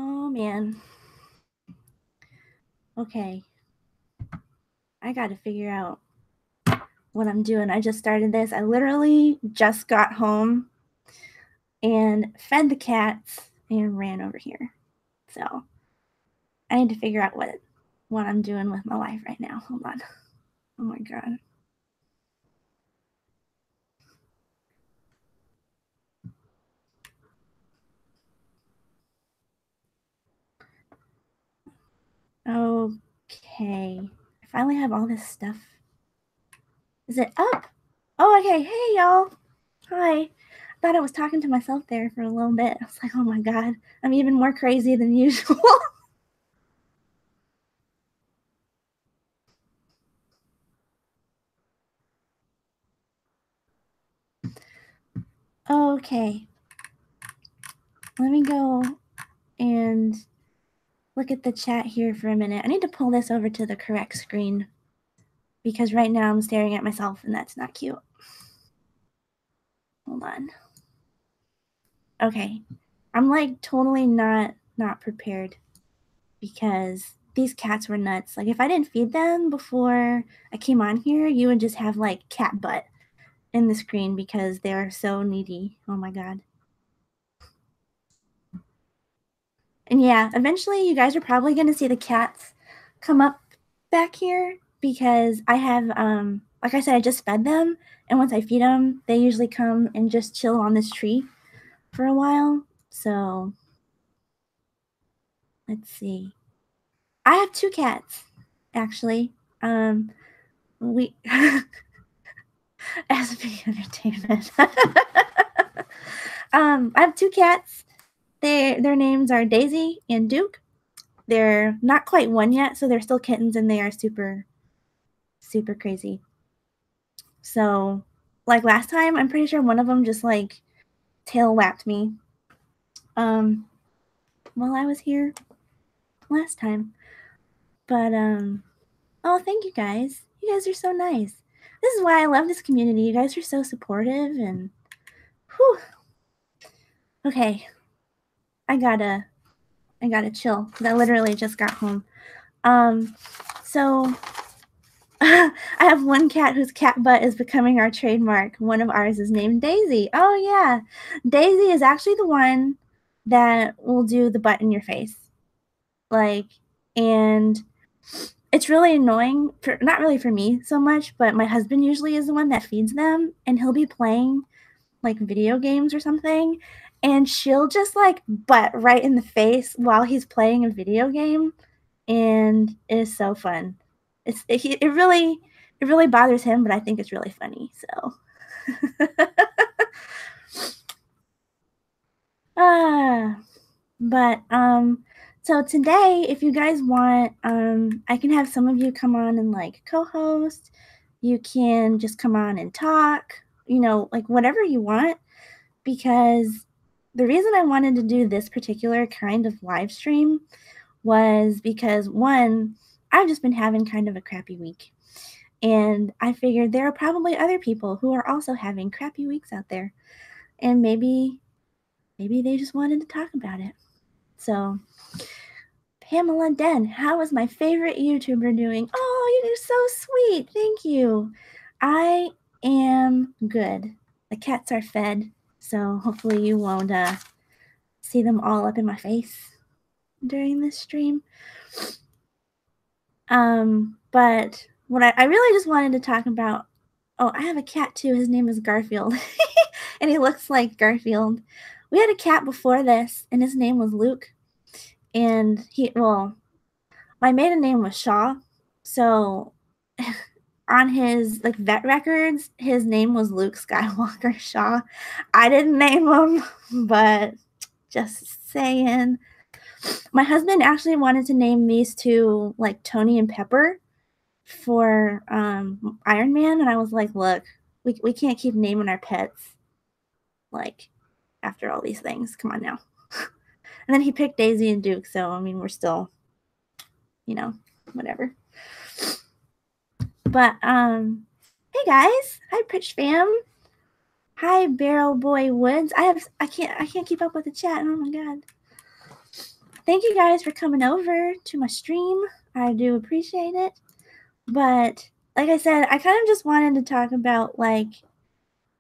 Oh man. Okay. I gotta figure out what I'm doing. I just started this. I literally just got home and fed the cats and ran over here. So I need to figure out what I'm doing with my life right now. Hold on. Oh my god. Okay. I finally have all this stuff. Is it up? Oh, okay. Hey, y'all. Hi. I thought I was talking to myself there for a little bit. I was like, oh my god, I'm even more crazy than usual. Okay. Let me go and look at the chat here for a minute. I need to pull this over to the correct screen because right now I'm staring at myself and that's not cute. Hold on. Okay. I'm like totally not prepared because these cats were nuts. Like if I didn't feed them before I came on here, you would just have like cat butt in the screen because they're so needy. Oh my god. And yeah, eventually you guys are probably going to see the cats come up back here because I have, like I said, I just fed them. And once I feed them, they usually come and just chill on this tree for a while. So let's see. I have 2 cats, actually. We, as big entertainment. I have 2 cats. Their names are Daisy and Duke. They're not quite 1 yet, so they're still kittens and they are super crazy. So, like last time, I'm pretty sure one of them just like tail whacked me while I was here last time. But oh, thank you guys. You guys are so nice. This is why I love this community. You guys are so supportive and whew. Okay. I gotta chill because I literally just got home. So I have one cat whose cat butt is becoming our trademark. One of ours is named Daisy. Oh yeah. Daisy is actually the one that will do the butt in your face. Like, and it's really annoying for not really for me so much, but my husband usually is the one that feeds them and he'll be playing like video games or something and she'll just like butt right in the face while he's playing a video game and it is so fun. It really bothers him, but I think it's really funny. So, but so today, if you guys want, I can have some of you come on and like co-host. You can just come on and talk. You know, like whatever you want, because the reason I wanted to do this particular kind of live stream was because one, I've just been having kind of a crappy week. And I figured there are probably other people who are also having crappy weeks out there. And maybe they just wanted to talk about it. So, Pamela Den, how is my favorite YouTuber doing? Oh, you're so sweet. Thank you. I am good. The cats are fed, so hopefully you won't see them all up in my face during this stream. But what I really just wanted to talk about, oh, I have a cat too. His name is Garfield. And he looks like Garfield. We had a cat before this, and his name was Luke. And my maiden name was Shaw. So on his like vet records, his name was Luke Skywalker Shaw. I didn't name him, but just saying. My husband actually wanted to name these two like Tony and Pepper for Iron Man, and I was like, look, we can't keep naming our pets like after all these things. Come on now. And then he picked Daisy and Duke, so I mean we're still, whatever. But hey guys, hi Pitch Fam. Hi Barrel Boy Woods. I can't keep up with the chat. Oh my god. thank you guys for coming over to my stream. I do appreciate it. But like I said, I kind of just wanted to talk about like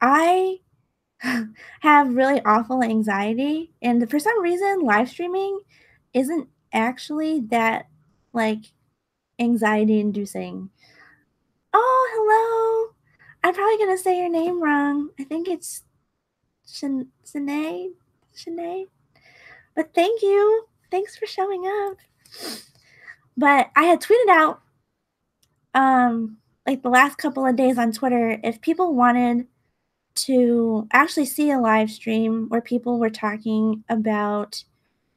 I have really awful anxiety, and for some reason, live streaming isn't actually that like anxiety inducing. Oh, hello. I'm probably gonna say your name wrong. I think it's Shanae. Shanae. But thank you. Thanks for showing up. But I had tweeted out like the last couple of days on Twitter if people wanted to actually see a live stream where people were talking about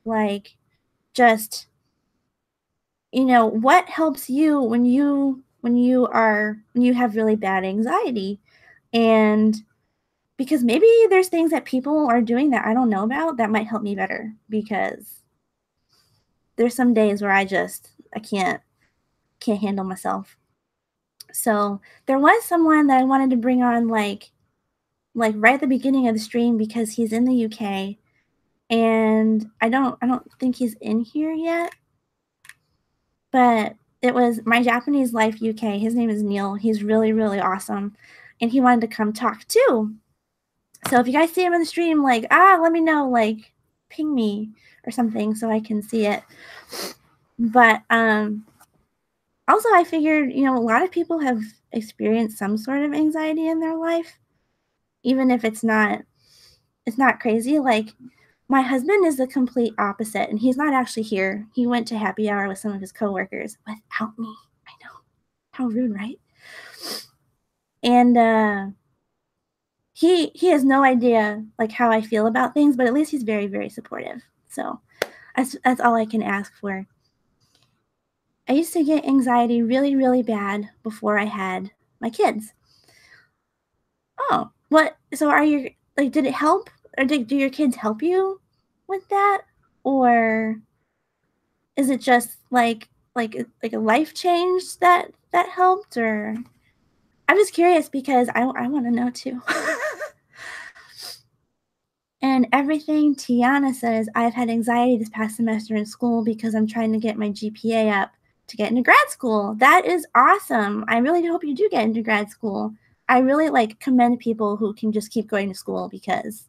like just what helps you when you have really bad anxiety, and because maybe there's things that people are doing that I don't know about that might help me better, because there's some days where I can't handle myself. So there was someone that I wanted to bring on like right at the beginning of the stream because he's in the UK, and I don't think he's in here yet. But it was My Japanese Life UK. His name is Neil. He's really, really awesome. And he wanted to come talk too. So if you guys see him in the stream, like, let me know, like, ping me or something so I can see it. But also I figured, a lot of people have experienced some sort of anxiety in their life, even if it's not crazy. Like, my husband is the complete opposite, and he's not actually here. He went to happy hour with some of his coworkers without me. I know. How rude, right? And he has no idea like how I feel about things, but at least he's very, very supportive. So that's all I can ask for. I used to get anxiety really, really bad before I had my kids. Oh, what? So are you like? Did it help, or do your kids help you with that, or is it just like a life change that helped? Or I'm just curious because I want to know too. And everything Tiana says, I've had anxiety this past semester in school because I'm trying to get my GPA up to get into grad school. That is awesome. I really hope you do get into grad school. I really commend people who can just keep going to school, because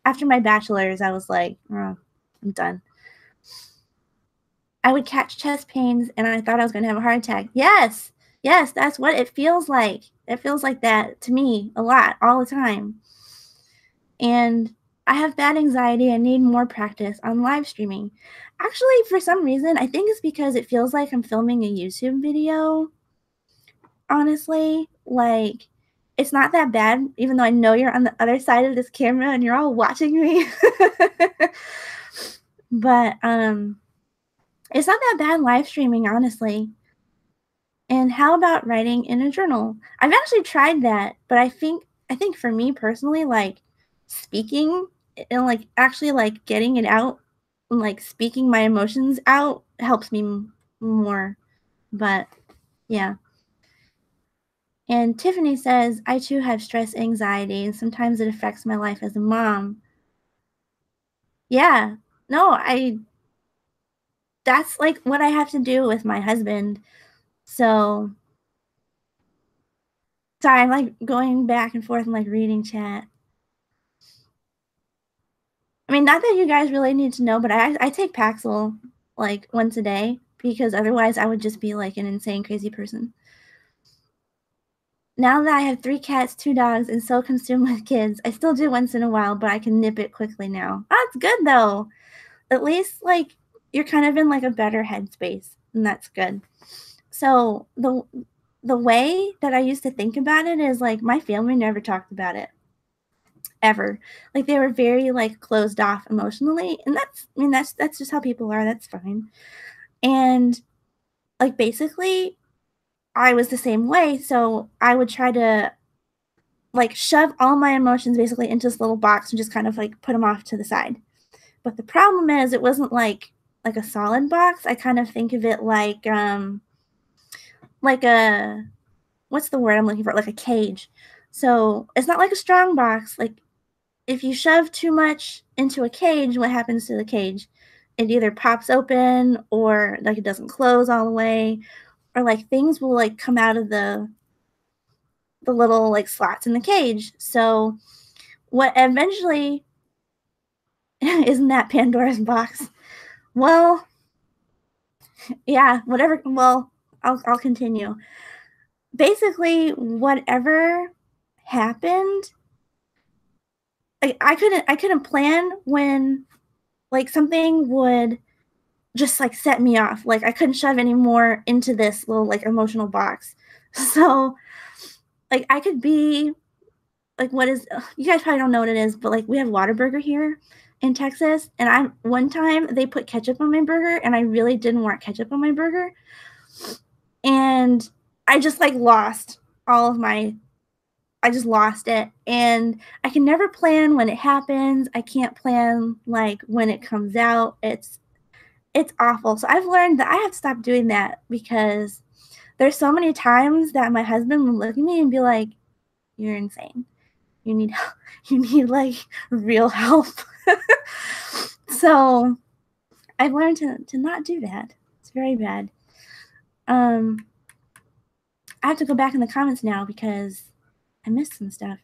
after my bachelor's, I was like, oh, I'm done. I would catch chest pains and I thought I was going to have a heart attack. Yes, that's what it feels like. It feels like that to me a lot, all the time. And I have bad anxiety. I need more practice on live streaming. Actually, for some reason, I think it's because it feels like I'm filming a YouTube video. Honestly, like, it's not that bad, even though I know you're on the other side of this camera and you're all watching me. But it's not that bad live streaming, honestly. And how about writing in a journal? I've actually tried that, but I think for me personally, like, speaking and like actually like getting it out and like speaking my emotions out helps me more. But yeah. And Tiffany says, I too have stress anxiety, and sometimes it affects my life as a mom. Yeah. No, that's like what I have to do with my husband. So sorry, I'm like going back and forth and like reading chat. I mean, not that you guys really need to know, but I take Paxil like once a day, because otherwise I would just be like an insane, crazy person. Now that I have 3 cats, 2 dogs, and so consumed with kids, I still do once in a while, but I can nip it quickly now. That's good though. At least like you're kind of in like a better headspace, and that's good. So the way that I used to think about it is like my family never talked about it. Ever. Like, they were very like closed off emotionally, and that's just how people are. That's fine. And like basically I was the same way, so I would try to like shove all my emotions basically into this little box and just kind of like put them off to the side. But the problem is it wasn't like a solid box. I kind of think of it like a, what's the word I'm looking for? Like a cage. So it's not like a strong box. Like, if you shove too much into a cage, what happens to the cage? it either pops open or like it doesn't close all the way, or like things will like come out of the little like slots in the cage. So what eventually isn't that Pandora's box? Well, yeah, whatever. Well, I'll continue. Basically, whatever happened, I couldn't plan when like something would just like set me off. Like I couldn't shove any more into this little like emotional box. So like I could be like what is you guys probably don't know what it is, but like we have Whataburger here in Texas, and I one time they put ketchup on my burger, and I really didn't want ketchup on my burger, and I just like lost all of my I just lost it, and I can never plan when it happens. I can't plan like when it comes out. It's awful. So I've learned that I have to stop doing that because there's so many times that my husband will look at me and be like, "You're insane. You need you need like real help." So I've learned to not do that. It's very bad. Um, I have to go back in the comments now because I missed some stuff.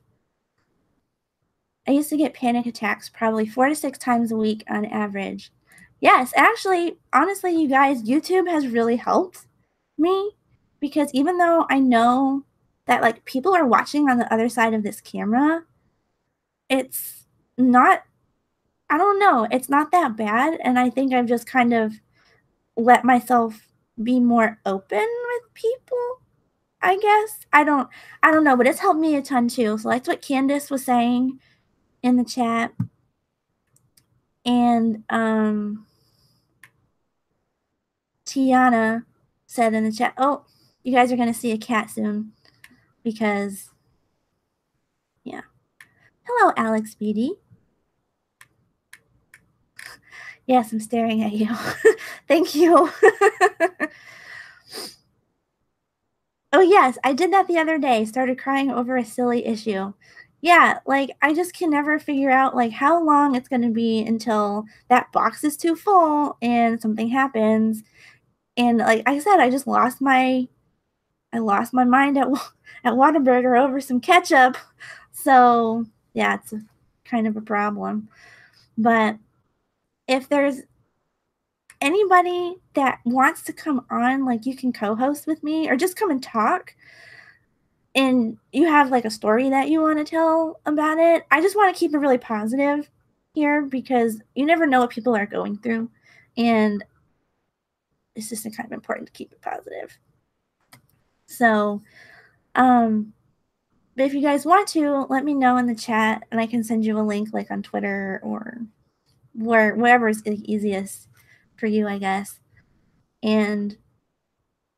I used to get panic attacks probably 4 to 6 times a week on average. Yes, actually, honestly, you guys, YouTube has really helped me because even though I know that like people are watching on the other side of this camera, it's not, I don't know, it's not that bad. And I think I've just kind of let myself be more open with people, I guess. I don't know, but it's helped me a ton too. So that's what Candace was saying in the chat. And Tiana said in the chat, oh, you guys are going to see a cat soon because, yeah. Hello, Alex Beatty. Yes, I'm staring at you. Thank you. Oh, yes, I did that the other day. Started crying over a silly issue. Yeah, like I just can never figure out like how long it's going to be until that box is too full and something happens. And like I said, I lost my mind at Whataburger over some ketchup. So, yeah, it's kind of a problem. But if there's anybody that wants to come on, like you can co-host with me or just come and talk and you have like a story that you want to tell about it. I just want to keep it really positive here because you never know what people are going through, and it's just kind of important to keep it positive. So, but if you guys want to, let me know in the chat and I can send you a link like on Twitter or wherever is easiest for you, I guess. And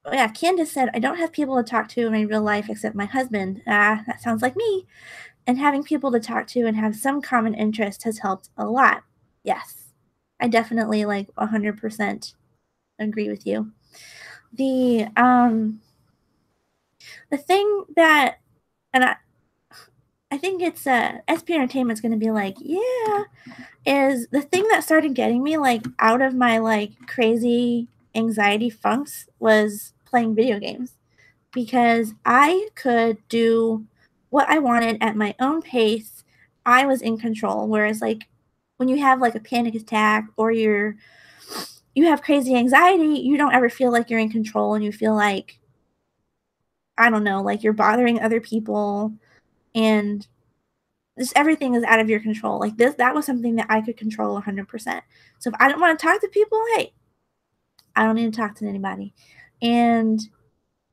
oh yeah, Candace said, I don't have people to talk to in my real life except my husband. Ah, that sounds like me. And having people to talk to and have some common interest has helped a lot. Yes, I definitely like 100% agree with you. The thing that, and I think it's SP Entertainment's going to be like, yeah, is the thing that started getting me like out of my like crazy anxiety funks was playing video games because I could do what I wanted at my own pace. I was in control. Whereas like when you have like a panic attack or you have crazy anxiety, you don't ever feel like you're in control and you feel like, I don't know, like you're bothering other people and just everything is out of your control. Like that was something that I could control 100%. So if I don't want to talk to people, hey, I don't need to talk to anybody. And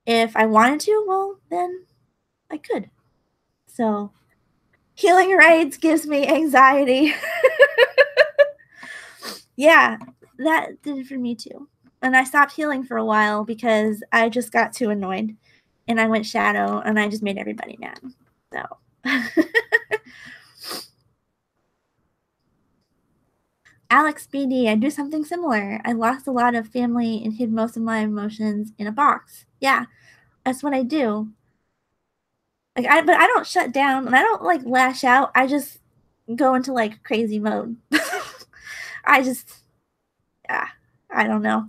if I wanted to, well, then I could. So healing raids gives me anxiety. Yeah, that did it for me too. And I stopped healing for a while because I just got too annoyed. And I went shadow and I just made everybody mad. So Alex BD, I do something similar. I lost a lot of family and hid most of my emotions in a box. Yeah, that's what I do. But I don't shut down and I don't like lash out. I just go into like crazy mode. I just I don't know.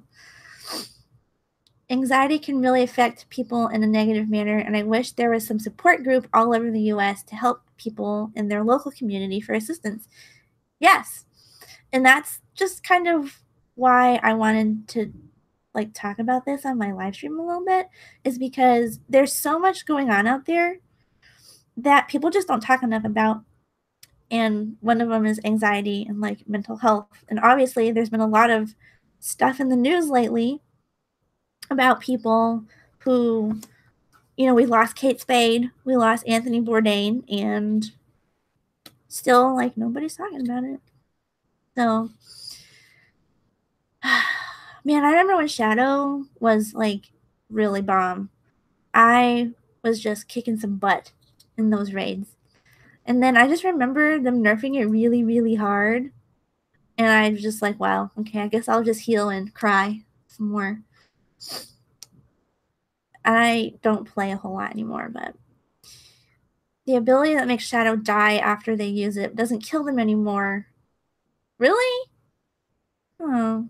Anxiety can really affect people in a negative manner, and I wish there was some support group all over the US to help people in their local community for assistance. Yes. And that's just kind of why I wanted to like talk about this on my live stream a little bit, is because there's so much going on out there that people just don't talk enough about. And one of them is anxiety and like mental health. And obviously there's been a lot of stuff in the news lately about people who, we lost Kate Spade, we lost Anthony Bourdain, and still like nobody's talking about it. So man, I remember when Shadow was like really bomb. I was just kicking some butt in those raids. And then I just remember them nerfing it really, really hard. And I was just like, wow, okay, I guess I'll just heal and cry some more. I don't play a whole lot anymore, but the ability that makes Shadow die after they use it doesn't kill them anymore. Really? Oh.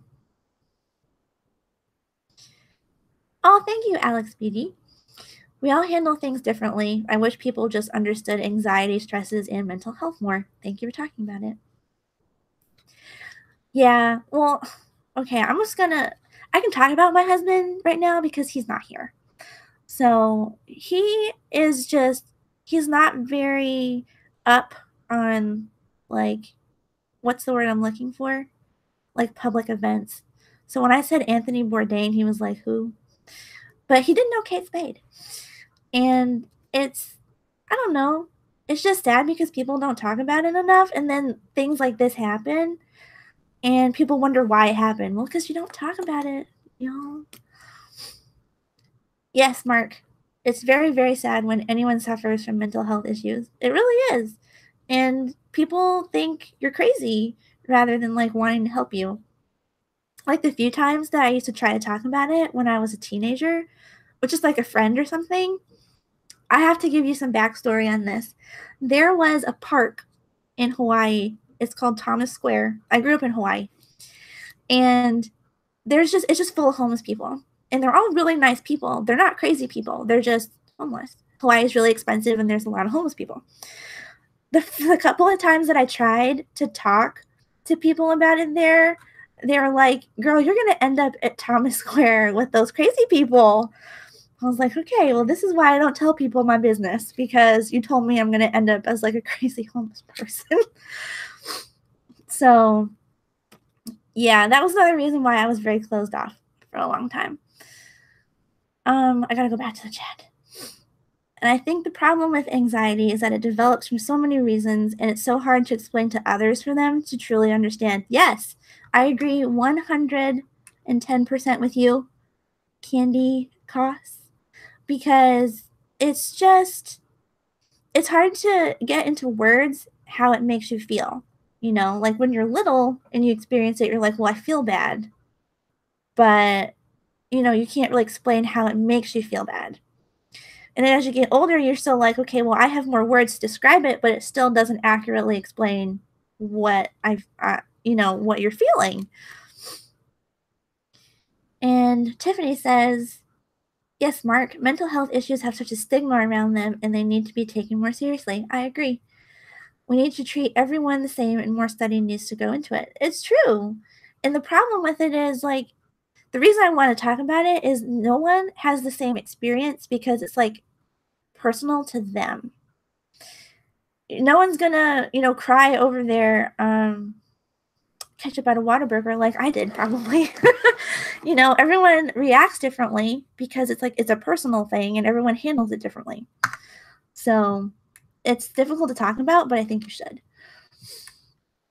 Oh, thank you, Alex Beatty. We all handle things differently. I wish people just understood anxiety, stresses, and mental health more. Thank you for talking about it. Yeah, well, okay, I can talk about my husband right now because he's not here. So he's not very up on, like, what's the word I'm looking for? Like public events. So when I said Anthony Bourdain, he was like, who? But he didn't know Kate Spade. And I don't know, it's just sad because people don't talk about it enough. And then things like this happen and people wonder why it happened. Well, because you don't talk about it, you know? Yes, Mark. It's very, very sad when anyone suffers from mental health issues. It really is. And people think you're crazy rather than like wanting to help you. Like the few times that I used to try to talk about it when I was a teenager, with just like a friend or something, I have to give you some backstory on this. There was a park in Hawaii. It's called Thomas Square. I grew up in Hawaii. And it's just full of homeless people. And they're all really nice people. They're not crazy people. They're just homeless. Hawaii is really expensive and there's a lot of homeless people. The couple of times that I tried to talk to people about it there, they were like, girl, you're going to end up at Thomas Square with those crazy people. I was like, okay, well, this is why I don't tell people my business, because you told me I'm going to end up as like a crazy homeless person. So yeah, that was another reason why I was very closed off for a long time. I gotta go back to the chat. And I think the problem with anxiety is that it develops from so many reasons, and it's so hard to explain to others for them to truly understand. Yes, I agree 110% with you, Candy Costs, because it's hard to get into words how it makes you feel. Like when you're little and you experience it, you're like, well, I feel bad. But you can't really explain how it makes you feel bad. And then as you get older, you're still like, okay, well, I have more words to describe it, but it still doesn't accurately explain what what you're feeling. And Tiffany says, yes, Mark, mental health issues have such a stigma around them and they need to be taken more seriously. I agree. We need to treat everyone the same and more study needs to go into it. It's true. And the problem with it is like, the reason I want to talk about it is no one has the same experience because it's like personal to them. No one's gonna, cry over their ketchup out of Whataburger like I did probably. Everyone reacts differently because it's a personal thing and everyone handles it differently. So it's difficult to talk about, but I think you should.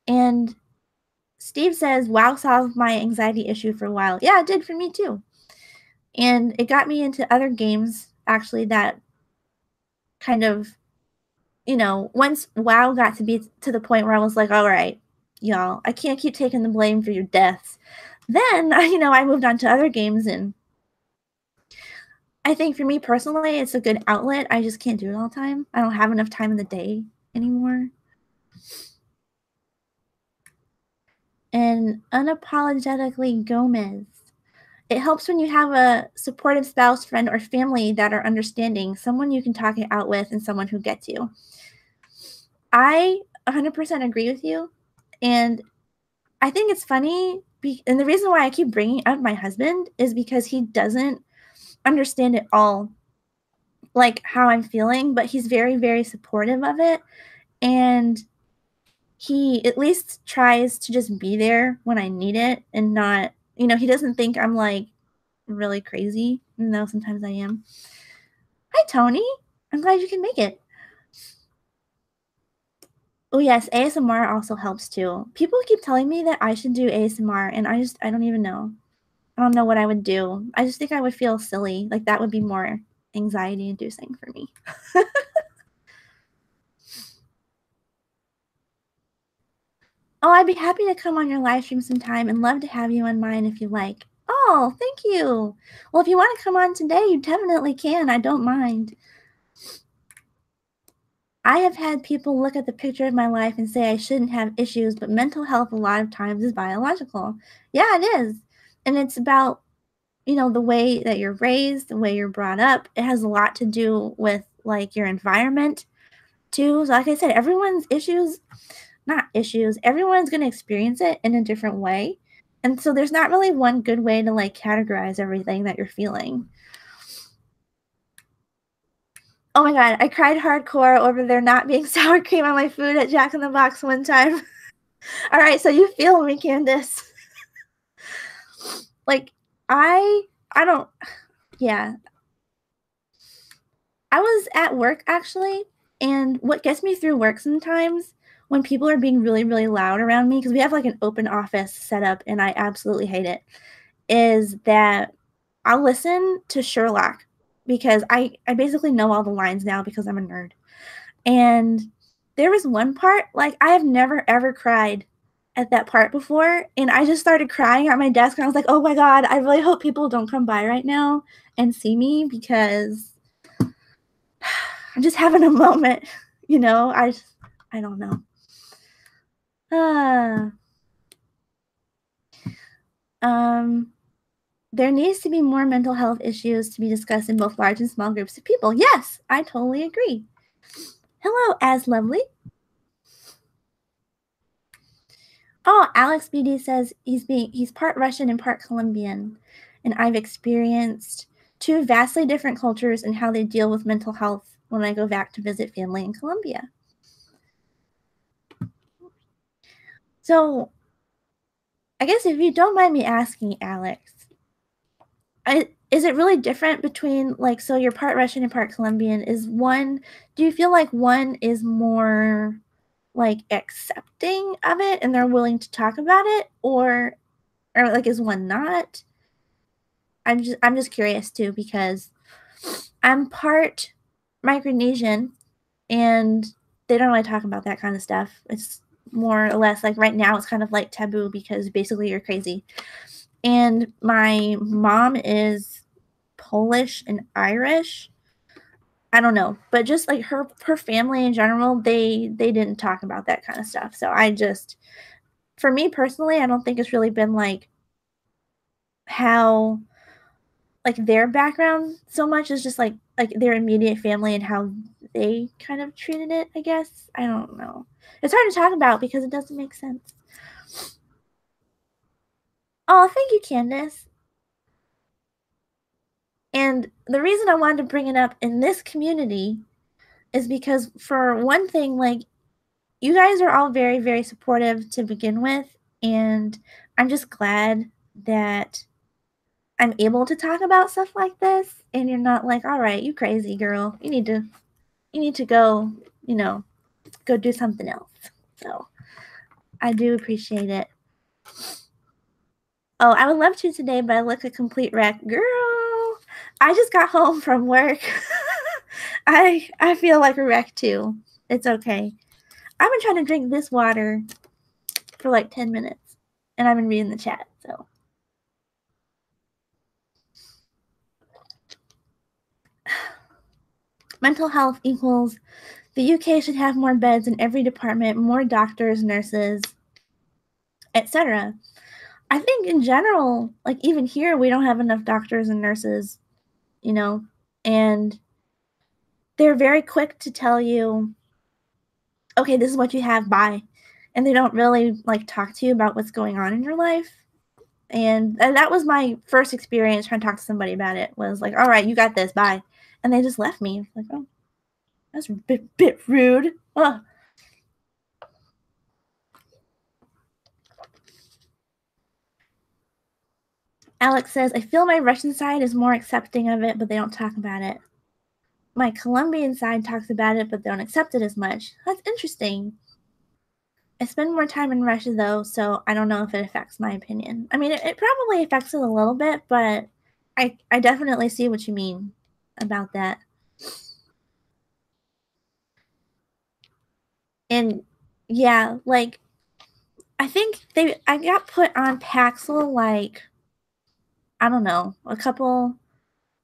And Steve says, WoW solved my anxiety issue for a while. Yeah, it did for me too. And it got me into other games, actually, that kind of, once WoW got to be to the point where I was like, all right, y'all, I can't keep taking the blame for your deaths. Then, I moved on to other games, and I think for me personally, it's a good outlet. I just can't do it all the time. I don't have enough time in the day anymore. And and unapologetically Gomez. It helps when you have a supportive spouse, friend, or family that are understanding, someone you can talk it out with, and someone who gets you. I 100% agree with you, and I think it's funny, and the reason why I keep bringing up my husband is because he doesn't understand at all, like, how I'm feeling, but he's very, very supportive of it, and he at least tries to just be there when I need it and not he doesn't think I'm, like, really crazy, even though sometimes I am. Hi, Tony. I'm glad you can make it. Oh, yes, ASMR also helps too. People keep telling me that I should do ASMR, and I don't even know. I don't know what I would do. I just think I would feel silly. Like, that would be more anxiety-inducing for me. Oh, I'd be happy to come on your live stream sometime and love to have you on mine if you like. Oh, thank you. Well, if you wanna come on today, you definitely can. I don't mind. I have had people look at the picture of my life and say I shouldn't have issues, but mental health a lot of times is biological. Yeah, it is. And it's about, the way that you're raised, the way you're brought up. It has a lot to do with like your environment too. So like I said, everyone's issues, not issues, everyone's going to experience it in a different way. And so there's not really one good way to like categorize everything that you're feeling. Oh my god, I cried hardcore over there not being sour cream on my food at Jack in the Box one time. All right, so you feel me, Candace. Like I don't yeah. I was at work actually, and what gets me through work sometimes when people are being really, really loud around me, because we have like an open office set up and I absolutely hate it, is that I'll listen to Sherlock because I basically know all the lines now because I'm a nerd. And there was one part, like, I have never ever cried at that part before, and I just started crying at my desk, and I was like, "Oh my god, I really hope people don't come by right now and see me because I'm just having a moment." I don't know. Uh, um, there needs to be more mental health issues to be discussed in both large and small groups of people. Yes, I totally agree. Hello, As Lovely. Oh, Alex BD says he's part Russian and part Colombian, and I've experienced two vastly different cultures and how they deal with mental health when I go back to visit family in Colombia. So, I guess if you don't mind me asking, Alex, is it really different between like so you're part Russian and part Colombian? Do you feel like one is more like accepting of it and they're willing to talk about it, or like is one not? I'm just curious too because I'm part Micronesian and they don't really talk about that kind of stuff. It's more or less like right now it's kind of like taboo because basically you're crazy. And my mom is Polish and Irish. I don't know, but just like her family in general, they didn't talk about that kind of stuff. So for me personally, I don't think it's really been like how like their background so much as just like their immediate family and how they kind of treated it, I guess. I don't know. It's hard to talk about because it doesn't make sense. Oh, thank you, Candace. And the reason I wanted to bring it up in this community is because for one thing, like you guys are all very, very supportive to begin with, and I'm just glad that I'm able to talk about stuff like this and you're not like, all right, you crazy girl. You need to go, go do something else. So I do appreciate it. Oh, I would love to today, but I look a complete wreck. Girl, I just got home from work. I feel like a wreck too. It's okay. I've been trying to drink this water for like 10 minutes and I've been reading the chat, so. Mental health equals the UK should have more beds in every department, more doctors, nurses, etc. I think in general, like even here, we don't have enough doctors and nurses, you know, and they're very quick to tell you, okay, this is what you have, bye. And they don't really like talk to you about what's going on in your life. And that was my first experience trying to talk to somebody about it was like, all right, you got this, bye. And they just left me. Like, oh, that's a bit rude. Ugh. Alex says, I feel my Russian side is more accepting of it, but they don't talk about it. My Colombian side talks about it, but they don't accept it as much. That's interesting. I spend more time in Russia, though, so I don't know if it affects my opinion. I mean, it probably affects it a little bit, but I definitely see what you mean about that. And yeah, like, I think I got put on Paxil, like, I don't know, a couple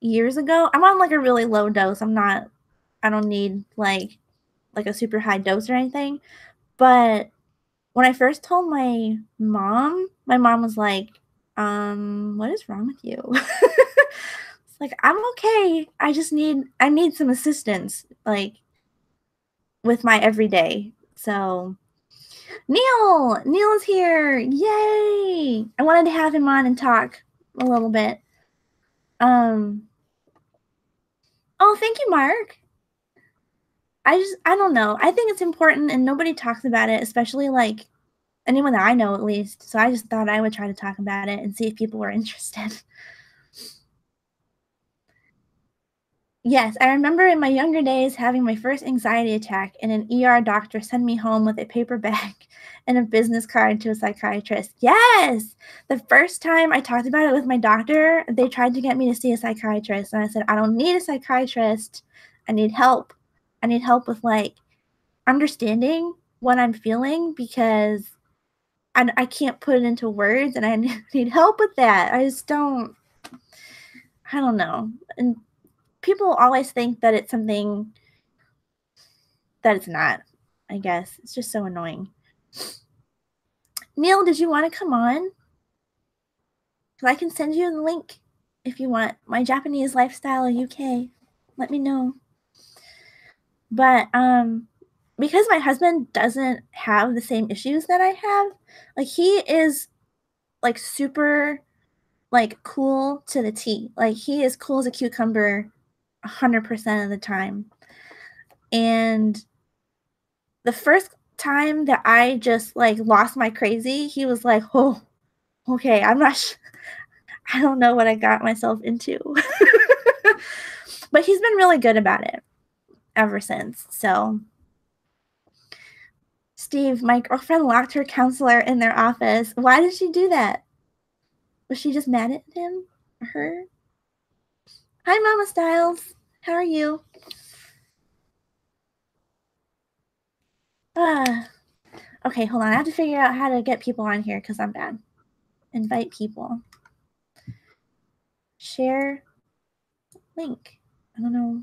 years ago. I'm on, like, a really low dose. I don't need, like a super high dose or anything. But when I first told my mom was like, what is wrong with you? It's like, I'm okay. I need some assistance, like with my everyday. So Neil is here. Yay. I wanted to have him on and talk a little bit. Um, oh, thank you, Mark. I don't know. I think it's important and nobody talks about it, especially like anyone that I know at least. So I just thought I would try to talk about it and see if people were interested. Yes, I remember in my younger days having my first anxiety attack and an ER doctor sent me home with a paper bag and a business card to a psychiatrist. Yes! The first time I talked about it with my doctor, they tried to get me to see a psychiatrist. And I said, I don't need a psychiatrist. I need help. I need help with like understanding what I'm feeling because I can't put it into words and I need help with that. I don't know. And people always think that it's something that it's not, I guess. It's just so annoying. Neil, did you want to come on? Because I can send you the link if you want. My Japanese Lifestyle UK. Let me know. But because my husband doesn't have the same issues that I have, like he is like super like cool to the T. Like he is cool as a cucumber 100% of the time. And the first time that I just like lost my crazy, he was like, "Oh, okay, I don't know what I got myself into." But he's been really good about it ever since. So, Steve, my girlfriend locked her counselor in their office. Why did she do that? Was she just mad at him or her? Hi, Mama Styles. How are you? Ah, okay, hold on. I have to figure out how to get people on here because I'm bad. Invite people. Share link. I don't know.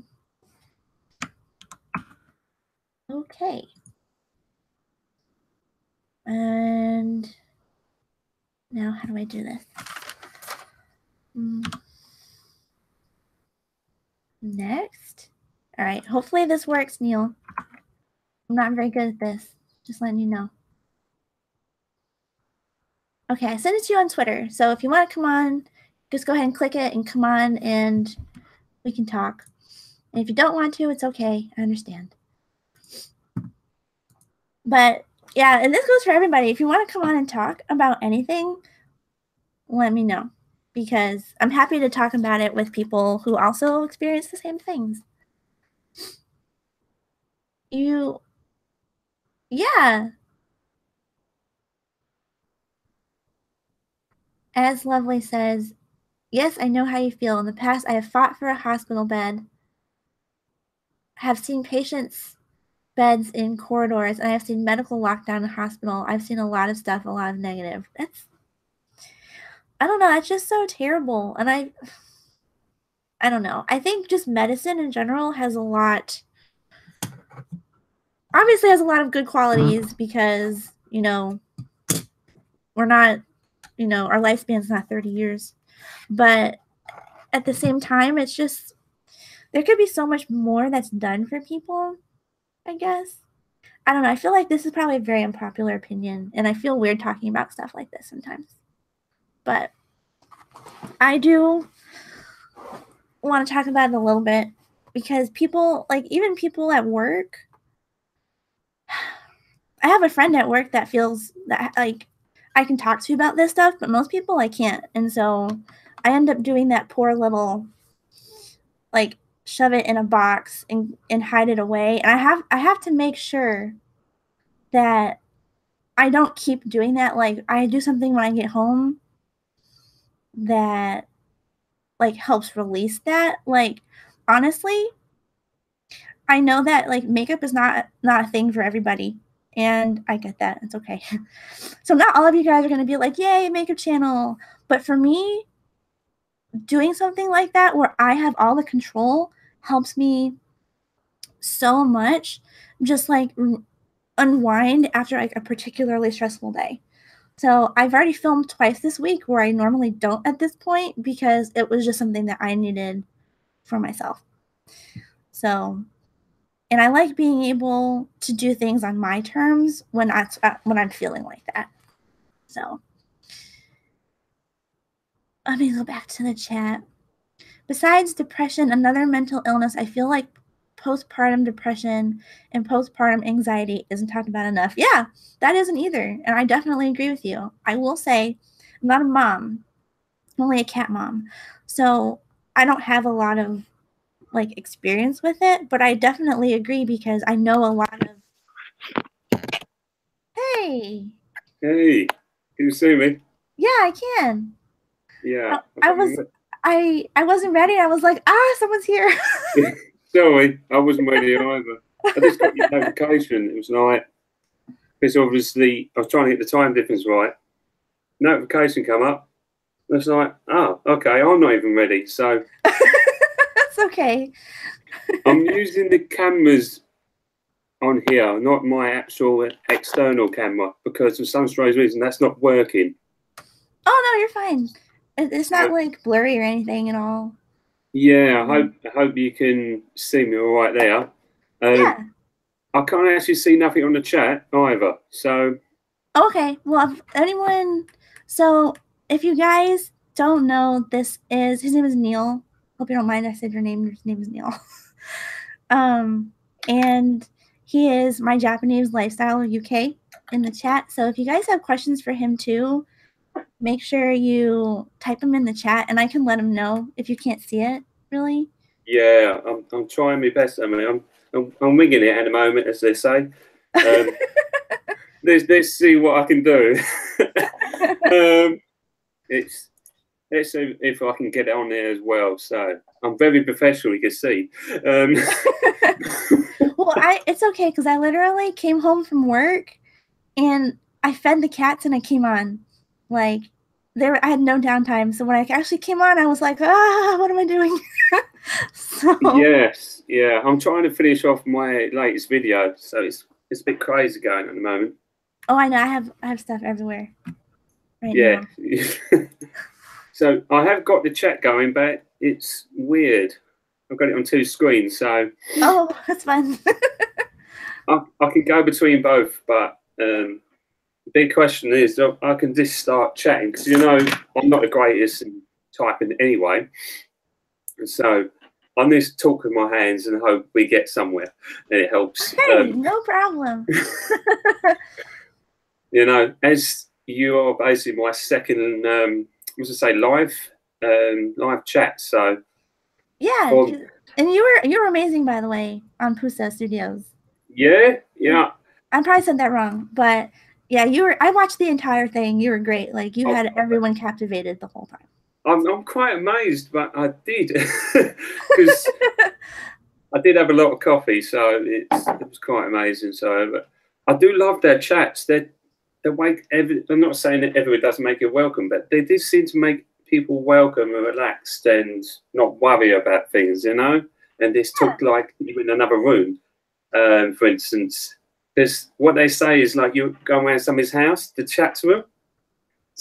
Okay. And now how do I do this? Next. All right. Hopefully this works, Neil. I'm not very good at this. Just letting you know. Okay, I sent it to you on Twitter. So if you want to come on, just go ahead and click it and come on and we can talk. And if you don't want to, it's okay. I understand. But yeah, and this goes for everybody. If you want to come on and talk about anything, let me know. Because I'm happy to talk about it with people who also experience the same things. Yeah. As Lovely says, yes, I know how you feel. In the past, I have fought for a hospital bed, have seen patients' beds in corridors, and I have seen medical lockdown in hospital. I've seen a lot of stuff, a lot of negative. I don't know, that's just so terrible. And I don't know. I think just medicine in general obviously has a lot of good qualities because, we're not, you know, our lifespan's not 30 years. But at the same time, it's just, there could be so much more that's done for people, I guess. I don't know. I feel like this is probably a very unpopular opinion, and I feel weird talking about stuff like this sometimes. But I do want to talk about it a little bit because people, like even people at work, I have a friend at work that feels that like I can talk to about this stuff, but most people I can't. And so I end up doing that poor little like shove it in a box and hide it away. And I have to make sure that I don't keep doing that. Like I do something when I get home that like helps release that. Like honestly, I know that like makeup is not a thing for everybody. And I get that. It's okay. So not all of you guys are going to be like, "Yay, makeup channel." But for me, doing something like that where I have all the control helps me so much, just like unwind after like a particularly stressful day. So I've already filmed twice this week where I normally don't at this point because it was just something that I needed for myself. So, and I like being able to do things on my terms when I'm feeling like that. So let me go back to the chat. Besides depression, another mental illness, I feel like postpartum depression and postpartum anxiety isn't talked about enough. Yeah, that isn't either. And I definitely agree with you. I will say, I'm not a mom, I'm only a cat mom. So I don't have a lot of like experience with it, but I definitely agree because I know a lot of. Hey. Hey, can you see me? Yeah, I can. Yeah. I wasn't ready. I was like, someone's here. Sorry, I wasn't ready either. I just got your notification. It was like, because obviously I was trying to get the time difference right. Notification come up. It's like, oh, okay, I'm not even ready. So That's okay. I'm using the cameras on here, not my actual external camera, because for some strange reason that's not working. Oh no, you're fine. It's not like blurry or anything at all. Yeah, I hope you can see me all right there. Yeah. I can't actually see nothing on the chat either. So Okay. Well, if you guys don't know, his name is Neil. Hope you don't mind I said your name. His name is Neil. And he is my Japanese lifestyle UK in the chat. So if you guys have questions for him too, make sure you type them in the chat and I can let him know if you can't see it, really. yeah, I'm trying my best. I mean, I'm winging it at the moment, as they say. Let's see what I can do. Let's see if I can get it on there as well. So I'm very professional, you can see. Well, it's okay because I literally came home from work and I fed the cats and I came on. Like I had no downtime. So when I actually came on, I was like, what am I doing? So yes, yeah, I'm trying to finish off my latest video, so it's a bit crazy going at the moment. Oh, I know. I have stuff everywhere right yeah. now. So I have got the chat going, but it's weird. I've got it on two screens, so oh, that's fun. I can go between both, but the big question is I can just start chatting because I'm not the greatest in typing anyway, and so I need to talk with my hands and hope we get somewhere, and it helps. Hey, no problem. As you are basically my second, live chat. So yeah, and you were amazing, by the way, on Pusa Studios. Yeah. I probably said that wrong, but yeah, I watched the entire thing. You were great. Like you had everyone captivated the whole time. I'm quite amazed, but I did because I did have a lot of coffee, so it was quite amazing. So I do love their chats. I'm not saying that everyone doesn't make it welcome, but they did seem to make people welcome and relaxed and not worry about things, And this took like you in another room, for instance. Because what they say is like you go around somebody's house to chat to them.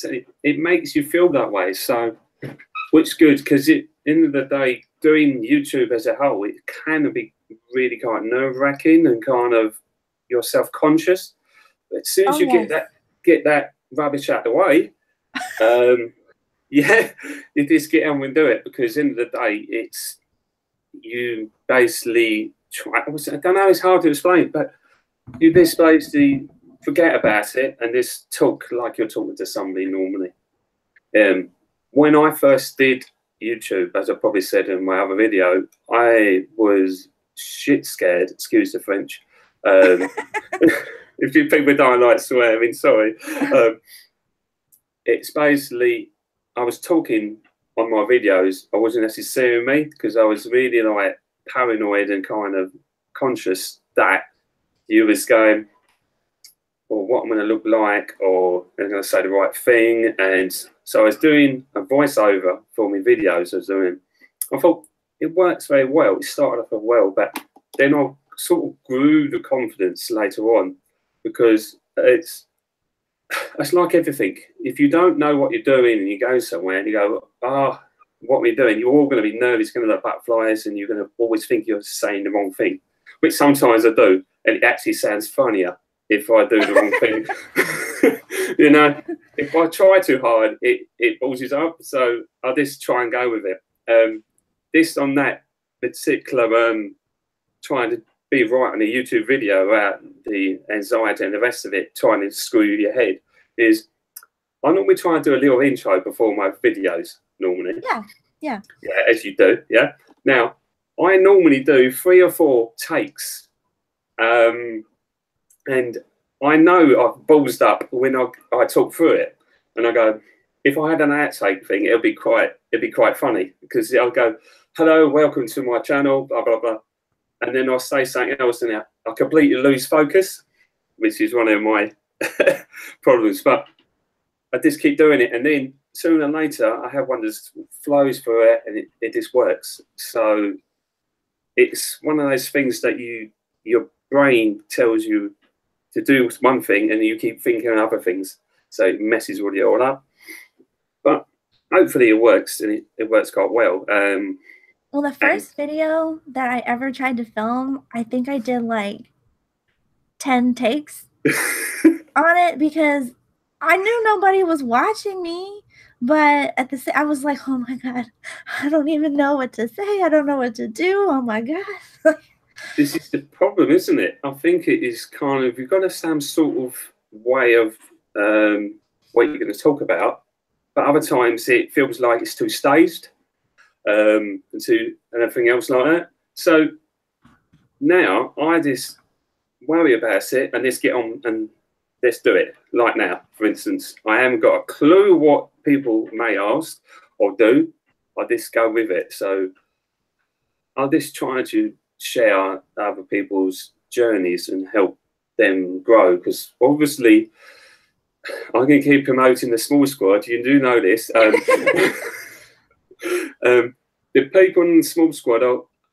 it makes you feel that way. So, which is good, because at the end of the day, doing YouTube as a whole, it can be really kind of nerve-wracking and kind of you're self-conscious. But as soon as you yes. get that rubbish out of the way, yeah, you just get on and do it, because at the end of the day, it's you basically try. I don't know, it's hard to explain, but you just basically forget about it and just talk like you're talking to somebody normally. When I first did YouTube, as I probably said in my other video, I was shit scared, excuse the French. If you people don't like swearing, sorry. It's basically, I was talking on my videos, I wasn't actually seeing me, because I was really like paranoid and kind of conscious that you was going, or what I'm going to look like, or I'm going to say the right thing. And so I was doing a voiceover for my videos. I thought it works very well. It started off well, but then I sort of grew the confidence later on, because it's like everything. If you don't know what you're doing and you go somewhere and you go, what are we doing? You're all going to be nervous, going to have butterflies, and you're going to always think you're saying the wrong thing, which sometimes I do. And it actually sounds funnier if I do the wrong thing. You know, if I try too hard, it bulges up. So I just try and go with it. This on that particular trying to be right on a YouTube video about the anxiety and the rest of it, trying to screw your head, is I normally try and do a little intro before my videos, normally. Yeah, as you do, yeah. Now, I normally do 3 or 4 takes. And I know I've ballsed up when I talk through it, and I go, if I had an outtake thing, it'd be quite funny, because I'll go, hello, welcome to my channel, blah blah blah, and then I'll say something else, and I completely lose focus, which is one of my problems. But I just keep doing it, and then sooner or later I have one that flows through it, and it just works. So it's one of those things that your brain tells you to do one thing, and you keep thinking of other things, so it messes all you all up. But hopefully it works, and it works quite well. Well, the first video that I ever tried to film, I think I did like 10 takes on it, because I knew nobody was watching me, but at the same, I was like, oh my god, I don't even know what to say. I don't know what to do. Oh my god. This is the problem, isn't it? I think it is kind of, you've got to have some sort of way of what you're going to talk about, but other times it feels like it's too staged, and everything else like that. So now I just worry about it and just get on and let's do it. Like now, for instance, I haven't got a clue what people may ask or do. I just go with it. So I'll just try to share other people's journeys and help them grow, because obviously I'm going to keep promoting the small squad. You do know this. The people in the small squad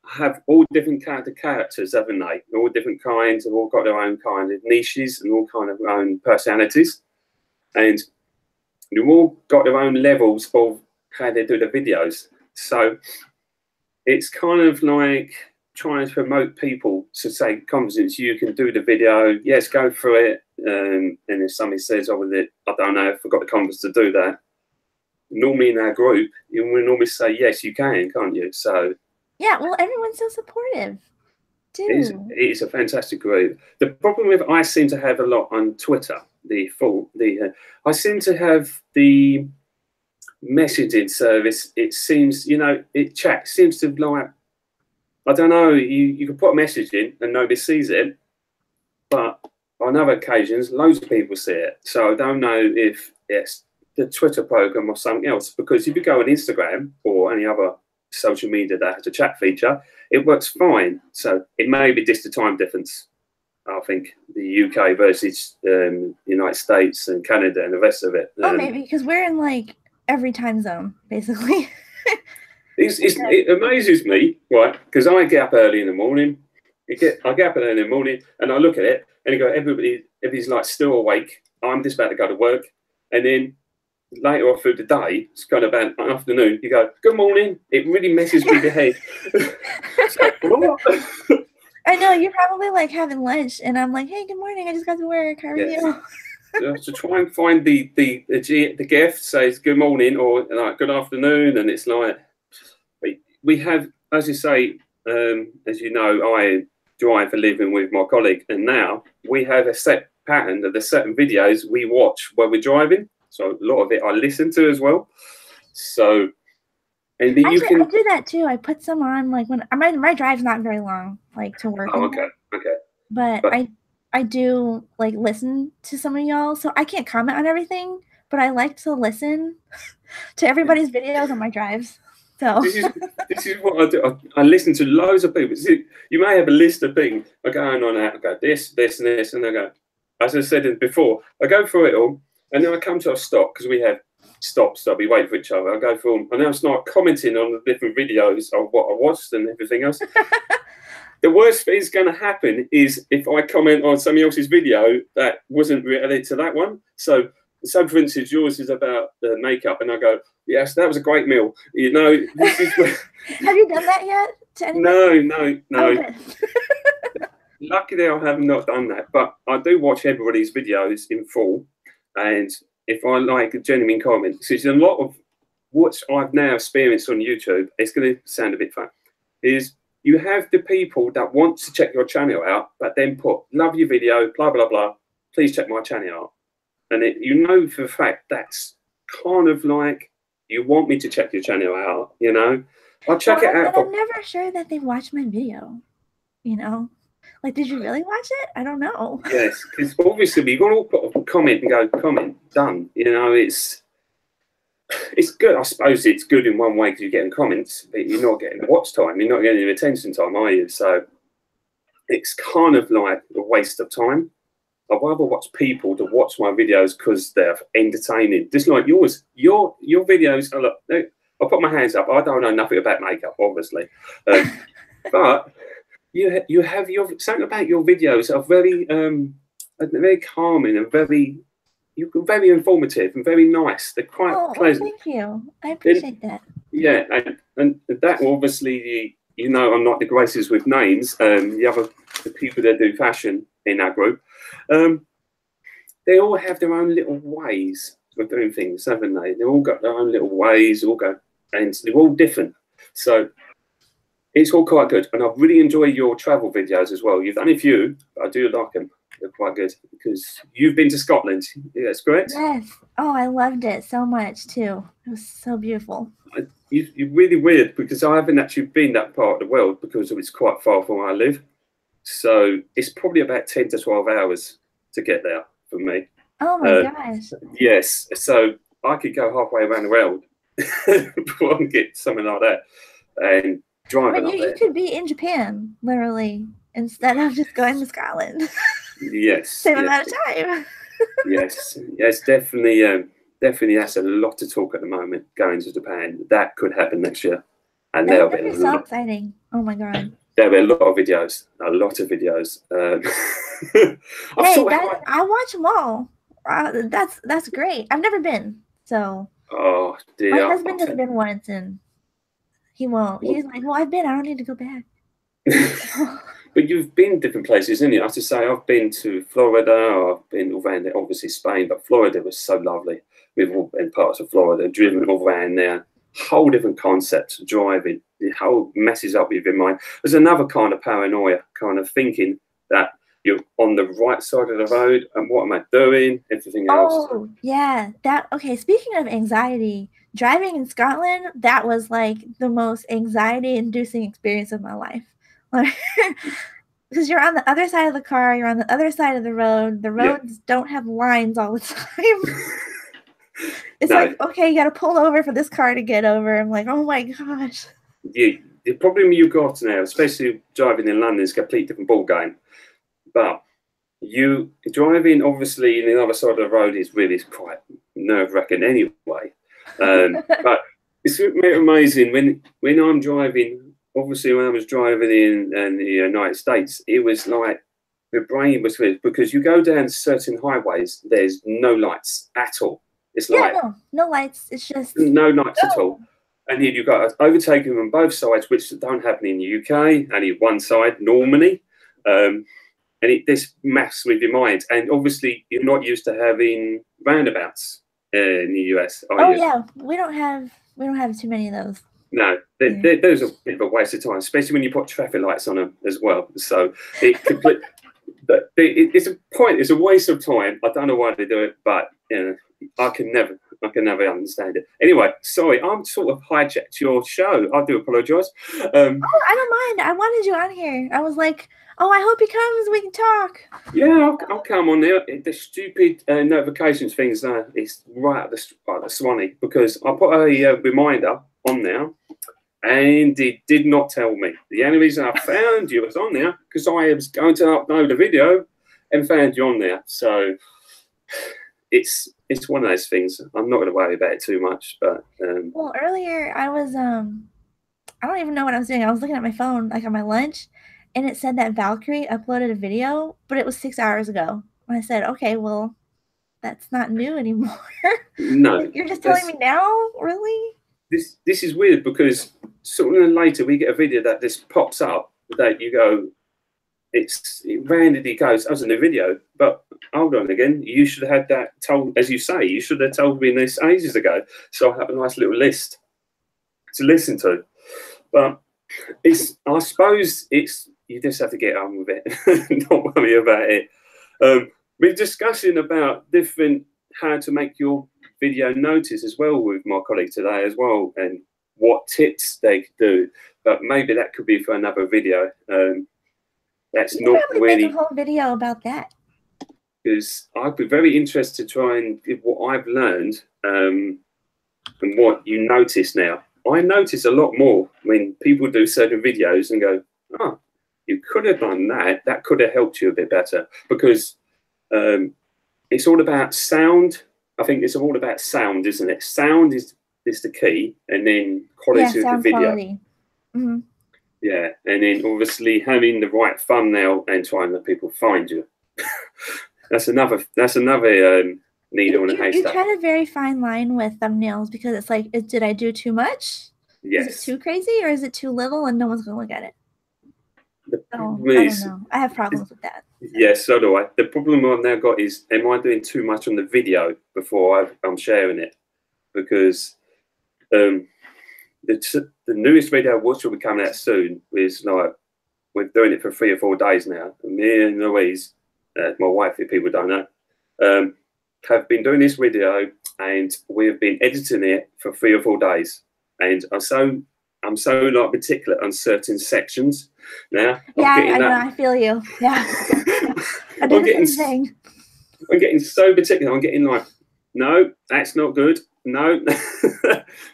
have all different characters, haven't they? All different kinds, have all got their own kind of niches and all kind of their own personalities, and they've all got their own levels of how they do the videos. So it's kind of like trying to promote people to say, confidence, you can do the video, yes, go through it. And if somebody says, oh, I don't know, I forgot the confidence to do that, normally in our group, you will normally say, yes, you can, can't you? So yeah, well, everyone's so supportive too. It is a fantastic group. The problem with, I seem to have a lot on Twitter, I seem to have the messaging service, it seems, chat seems to like, I don't know, you can put a message in and nobody sees it, but on other occasions, loads of people see it. So I don't know if it's the Twitter program or something else, because if you go on Instagram or any other social media that has a chat feature, it works fine. So it may be just the time difference. I think the UK versus United States and Canada and the rest of it. Maybe because we're in like every time zone, basically. It amazes me, right? Because I get up early in the morning. I get up early in the morning and I look at it and I go, everybody's like still awake. I'm just about to go to work. And then later on through the day, it's kind of about afternoon, you go, good morning. It really messes with your head. So, what? I know, you're probably like having lunch, and I'm like, hey, good morning. I just got to work. How are Yes. you? To try and find the gift says good morning or like good afternoon, and it's like we have, as you say, as you know, I drive for living with my colleague, and now we have a set pattern of the certain videos we watch while we're driving. So a lot of it I listen to as well. So, and then you Actually, I can. do that too. I put some on like when my drive's not very long, like to work Oh, and okay, that, okay. but But I do like listen to some of y'all, so I can't comment on everything, but I like to listen to everybody's videos on my drives. So this is this is what I do. I listen to loads of people. See, you may have a list of things I go on out. I go this, this, and this, and I go. As I said before, I go through it all, and then I come to a stop because we have stops. So we wait for each other. I go through them, and then I start commenting on the different videos of what I watched and everything else. The worst thing is going to happen is if I comment on somebody else's video that wasn't related to that one. So, for instance, yours is about the makeup, and I go, "Yes, that was a great meal." You know, this is. have you done that yet to anybody? No, no, Oh, no. good. Luckily, I have not done that, but I do watch everybody's videos in full, and if I like a genuine comment, so it's a lot of what I've now experienced on YouTube. It's going to sound a bit fun. Is you have the people that want to check your channel out, but then put love your video, blah blah blah. Please check my channel out, and you know for a fact that's kind of like you want me to check your channel out. You know, I'll check it out. And I'm never sure that they watched my video. You know, like, did you really watch it? I don't know. Yes, because obviously you've got to put a comment and go comment done. You know, it's good. I suppose it's good in one way because you're getting comments, but you're not getting watch time. You're not getting attention time, are you? So it's kind of like a waste of time. I'd rather watch people to watch my videos because they're entertaining. Just like yours, your videos. Look, I'll put my hands up. I don't know nothing about makeup, obviously, but you have your something about your videos are very calming and you're very informative and very nice. They're quite pleasant. Thank you. I appreciate that. Yeah, and that obviously, you know, I'm not the greatest with names. The people that do fashion in our group, they all have their own little ways of doing things, haven't they? They've all got their own little ways, and they're all different. So it's all quite good, and I really enjoy your travel videos as well. You've done a few, but I do like them. They're quite good because you've been to Scotland. Yeah, that's correct. Yes. Oh, I loved it so much too. It was so beautiful. You're really weird because I haven't actually been that part of the world because it's quite far from where I live. So it's probably about 10 to 12 hours to get there for me. Oh my gosh. Yes. So I could go halfway around the world before I can get something like that. And driving up there. You could be in Japan, literally, instead of just going to Scotland. Yes. Same amount of time. Yes, definitely that's a lot to talk at the moment. Going to Japan, that could happen next year, and That'd be so exciting. Oh my god, there'll be a lot of videos. I watch them all. That's great. I've never been, so. Oh dear. My husband has been once, and he won't. He's like, well, I've been. I don't need to go back. But you've been different places, isn't it? I have to say, I've been to Florida. I've been all around there, obviously Spain, but Florida was so lovely. We've all been parts of Florida, driven all around there. Whole different concepts of driving. The whole messes up with your mind. There's another kind of paranoia, kind of thinking that you're on the right side of the road and what am I doing? Everything else. Oh, yeah. Okay, speaking of anxiety, driving in Scotland, that was like the most anxiety-inducing experience of my life. Because you're on the other side of the car, you're on the other side of the road. The roads don't have lines all the time. It's like, okay, you got to pull over for this car to get over. I'm like, oh my gosh. Yeah, the problem you've got now, especially driving in London, is a completely different ball game. But you driving, obviously, in the other side of the road is really quite nerve-wracking anyway. But it's amazing when I'm driving. Obviously, when I was driving in the United States, it was like the brain was weird because you go down certain highways, there's no lights at all. It's Yeah, like no lights. It's just no nights at go. all. And then you've got overtaking on both sides, which don't happen in the UK. Only one side normally. And this messes with your mind. And obviously, you're not used to having roundabouts in the US, are Oh you? yeah, we don't have too many of those. No, Yeah. there's a bit of a waste of time, especially when you put traffic lights on them as well. So it complete. But it's a point. It's a waste of time. I don't know why they do it, but I can never understand it. Anyway, sorry, I'm sort of hijacked your show. I do apologise. Oh, I don't mind. I wanted you on here. I was like, oh, I hope he comes. We can talk. Yeah, I'll come on there. The stupid notifications things, it's right at the Swanee, because I put a reminder on there and it did not tell me. The only reason I found you was on there because I was going to upload a video and found you on there. So it's one of those things. I'm not going to worry about it too much. But Well, earlier I was I don't even know what I was doing. I was looking at my phone like on my lunch, and it said that Valkyrie uploaded a video, but it was 6 hours ago. And I said, okay, well, that's not new anymore. no, Like, you're just telling that's me now, really? this is weird because sooner than later we get a video that this pops up that you go, it randomly goes as in a video, but hold on again, you should have had that told, as you say, you should have told me this ages ago, so I have a nice little list to listen to. But I suppose you just have to get on with it, not worry about it. We're discussing about different how to make your video notice as well with my colleague today as well, and what tips they could do, but maybe that could be for another video. That's You could not probably make a really, whole video about that. because I'd be very interested to try and give what I've learned, and what you notice now. I notice a lot more when people do certain videos and go, oh, you could have done that. That could have helped you a bit better, because it's all about sound. I think it's all about sound, isn't it? Sound is the key, and then Yeah, quality of the sound video. quality. Mm-hmm. Yeah, and then obviously having the right thumbnail and trying that people find you. That's another needle in a You haystack. tread a very fine line with thumbnails because it's like, did I do too much? Is it Yes. too crazy or is it too little and no one's gonna look at it? The Oh, problem I don't is, know. I have problems with that. yes, so do I. The problem I've now got is, am I doing too much on the video before I'm sharing it? Because the newest video, which will be coming out soon, is like, we're doing it for 3 or 4 days now. And me and Louise, my wife, if people don't know, have been doing this video, and we've been editing it for 3 or 4 days. And I'm so like particular on certain sections now. Yeah, I know. I feel you. Yeah, I do the same thing. I'm getting so particular. I'm getting like, no, that's not good. No,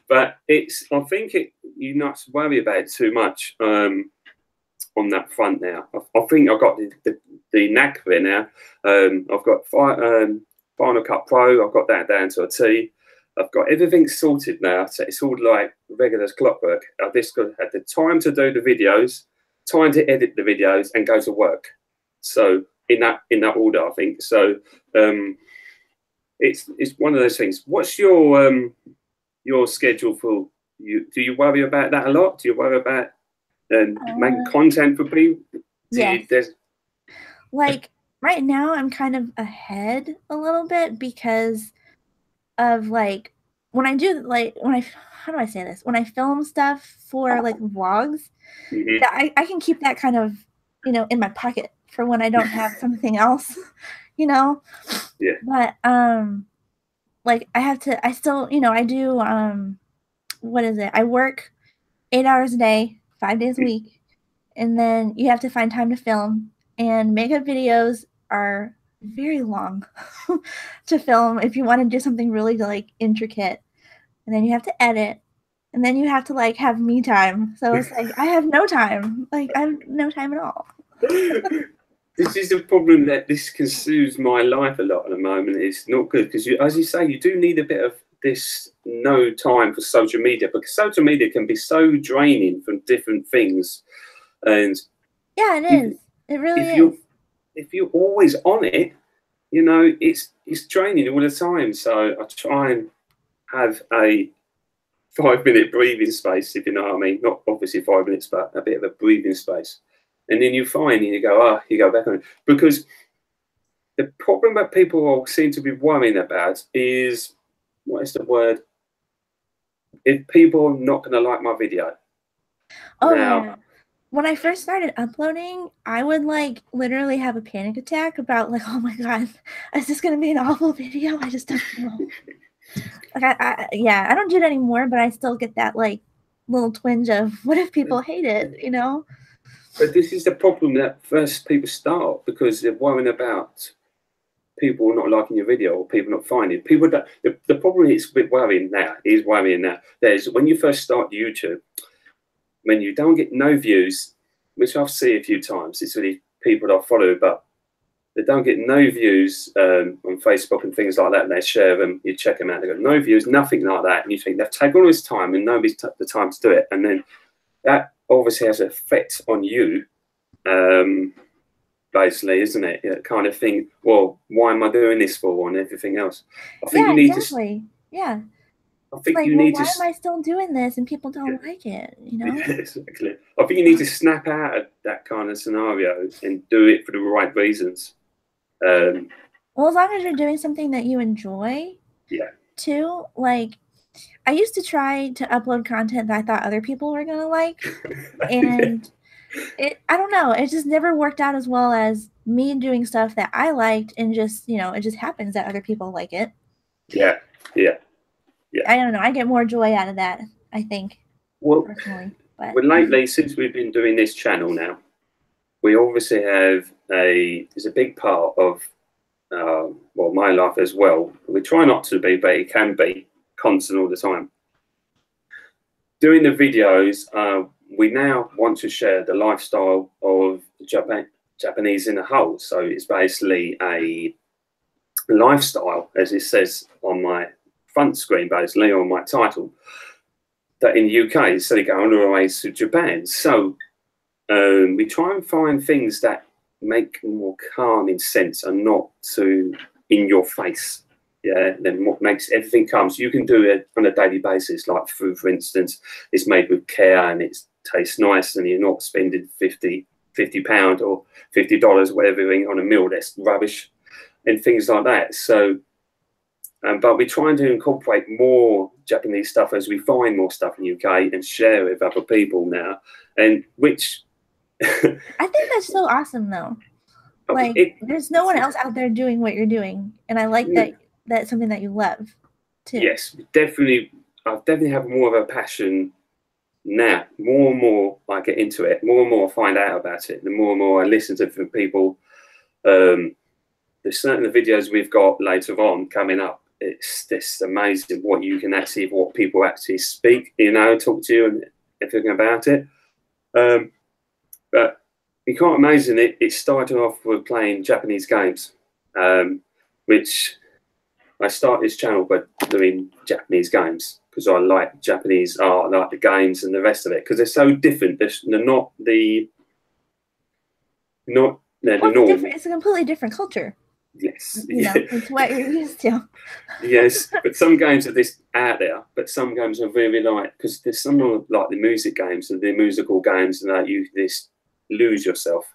but I think you not worry about it too much on that front now. I think I've got the knack of it now. I've got Final Cut Pro. I've got that down to a T. I've got everything sorted now, so it's all like regular as clockwork. I've just got had the time to do the videos, time to edit the videos, and go to work. So in that order, I think. So it's one of those things. What's your schedule for you? Do you worry about that a lot? Do you worry about making content for people? Yes. Like right now, I'm kind of ahead a little bit because of like when I do how do I say this? When I film stuff for like vlogs, that I can keep that kind of, in my pocket for when I don't have something else, you know? Yeah. But like I still, I do what is it? I work 8 hours a day, 5 days a week, and then you have to find time to film, and makeup videos are very long to film if you want to do something really like intricate, and then you have to edit, and then you have to like have me time. So it's like I have no time. Like I have no time at all. This is the problem, that this consumes my life a lot at the moment. It's not good because, as you say, you do need a bit of this no time for social media, because social media can be so draining from different things. And yeah, it is. It really is. If you're always on it, you know, it's draining all the time. So I try and have a 5 minute breathing space, if you know what I mean. Not obviously 5 minutes, but a bit of a breathing space. And then you find and you go, you go back on it. Because the problem that people all seem to be worrying about is, what is the word? If people are not going to like my video. Oh Now, yeah. When I first started uploading, I would like literally have a panic attack about like, oh my God, is this gonna be an awful video? I just don't know. Like yeah, I don't do it anymore, but I still get that like little twinge of what if people hate it, you know? but this is the problem that first people start, because they're worrying about people not liking your video or people not finding people that the problem is with worrying now there's when you first start YouTube, when you don't get no views, which I've seen a few times. It's really people that I follow, but they don't get no views on Facebook and things like that, and they share them, you check them out, they got no views, nothing like that, and you think they've taken all this time and nobody's took the time to do it, and then that obviously has an effect on you, basically, isn't it? Yeah, kind of thing. Well, why am I doing this for, and everything else? I think Yeah, you need to. exactly. Yeah. I It's think like, you well, need why to. am I still doing this and people don't like it, you know? Exactly. I think you need to snap out of that kind of scenario and do it for the right reasons. Um, Well, as long as you're doing something that you enjoy yeah. too, like I used to try to upload content that I thought other people were gonna like, Yeah. and I don't know, it just never worked out as well as me doing stuff that I liked, and just, you know, it just happens that other people like it. Yeah. Yeah. Yeah. I don't know, I get more joy out of that, I think, Well, personally. But well, lately, since we've been doing this channel now, we obviously have there's a big part of well, my life as well. We try not to be, but it can be constant all the time. Doing the videos, we now want to share the lifestyle of Japanese in a whole. So it's basically a lifestyle, as it says on my front screen, basically, on my title, that in the UK, instead of going all the way to Japan. So we try and find things that make more calming sense and not too in your face. Yeah, then what makes everything calm. So you can do it on a daily basis, like food, for instance, it's made with care and it tastes nice, and you're not spending £50 or $50, whatever, on a meal that's rubbish and things like that. So, but we try and to incorporate more Japanese stuff as we find more stuff in the UK and share it with other people now, and which I think that's so awesome, though. Like, there's no one else out there doing what you're doing, and I like that that's something that you love, too. Yes, definitely. I definitely have more of a passion now. More and more I get into it, more and more I find out about it, the more and more I listen to from people. There's certain videos we've got later on coming up. It's just amazing what you can actually, what people actually speak, you know, talk to you and everything about it. But you can't imagine it. It started off with playing Japanese games, which I started this channel by doing Japanese games because I like Japanese art, I like the games and the rest of it, because they're so different. They're not the norm. It's a completely different culture. Yes, you know, it's what you're used to. Yes, but some games are this out there, but some games are really like, because there's some like the music games and the musical games, and that you just lose yourself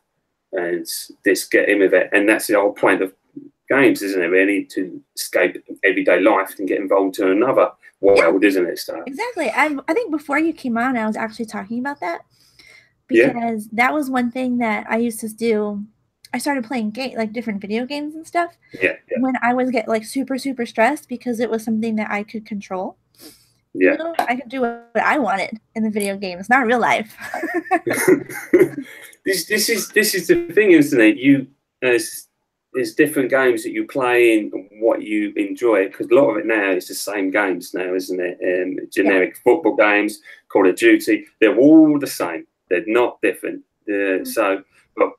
and just get in with it, and that's the whole point of games, isn't it? Really, to escape everyday life and get involved in another world, isn't it? So exactly. I think before you came on, I was actually talking about that, yeah, because that was one thing that I used to do. I started playing like different video games and stuff yeah, when I was get like super stressed, because it was something that I could control. yeah. You know, I could do what I wanted in the video games, not real life. this is the thing, isn't it? You there's different games that you play and what you enjoy, because a lot of it now is the same games now, isn't it? Generic football games, Call of Duty, they're all the same. They're not different. So, but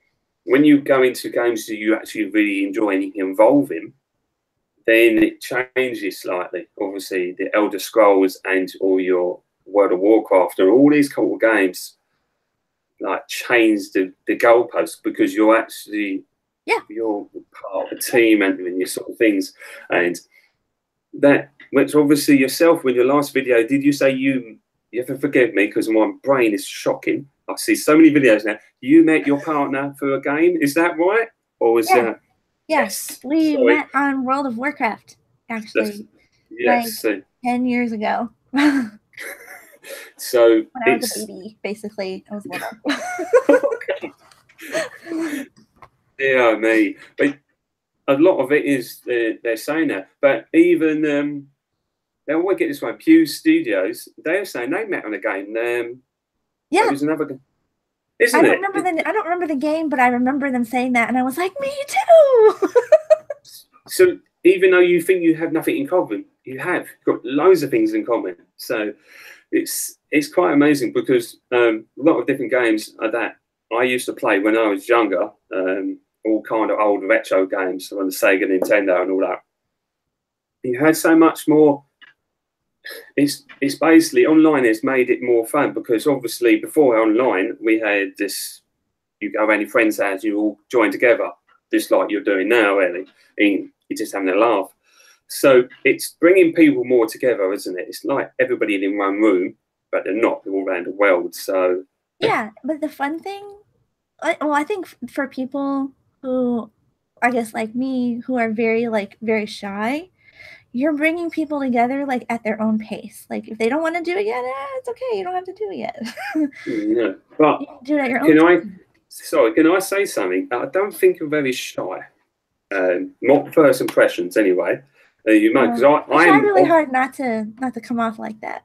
when you go into games that you actually really enjoy and you can involve in, then it changes slightly. Obviously, the Elder Scrolls and all your World of Warcraft and all these kind of games like change the goalposts, because you're actually Yeah. you're part of a team and your sort of things. And that, which obviously yourself, with your last video, did you say you have to forgive me because my brain is shocking. I see so many videos now. You met your partner for a game, is that right? Or was Yeah. Yeah. yes? We Sorry, met on World of Warcraft, that's actually, like yes. So, 10 years ago. When so I was a it's baby, basically. I was little. okay. Yeah, me. But a lot of it is they're saying that. But even they always get this one. Pew Studios, they're saying they met on a game. That Yeah. was another, isn't it? I don't remember the game, but I remember them saying that, and I was like, me too. So even though you think you have nothing in common, you have got loads of things in common. So it's quite amazing because a lot of different games are that I used to play when I was younger. All kind of old retro games on the Sega, Nintendo, and all that. You had so much more. It's basically online has made it more fun because obviously before online we had this, you go around your friend's house, you all join together, just like you're doing now, really. And you're just having a laugh. So it's bringing people more together, isn't it? It's like everybody in one room, but they're not. They're all around the world. So Yeah, but the fun thing, well, I think for people who, I guess like me, who are very shy, you're bringing people together like at their own pace. Like if they don't want to do it yet, it's okay. You don't have to do it yet. yeah. But You can do it at your own can I? time. Sorry, can I say something? I don't think you're very shy. Not first impressions, anyway. You might, because I try I'm. really hard not to come off like that.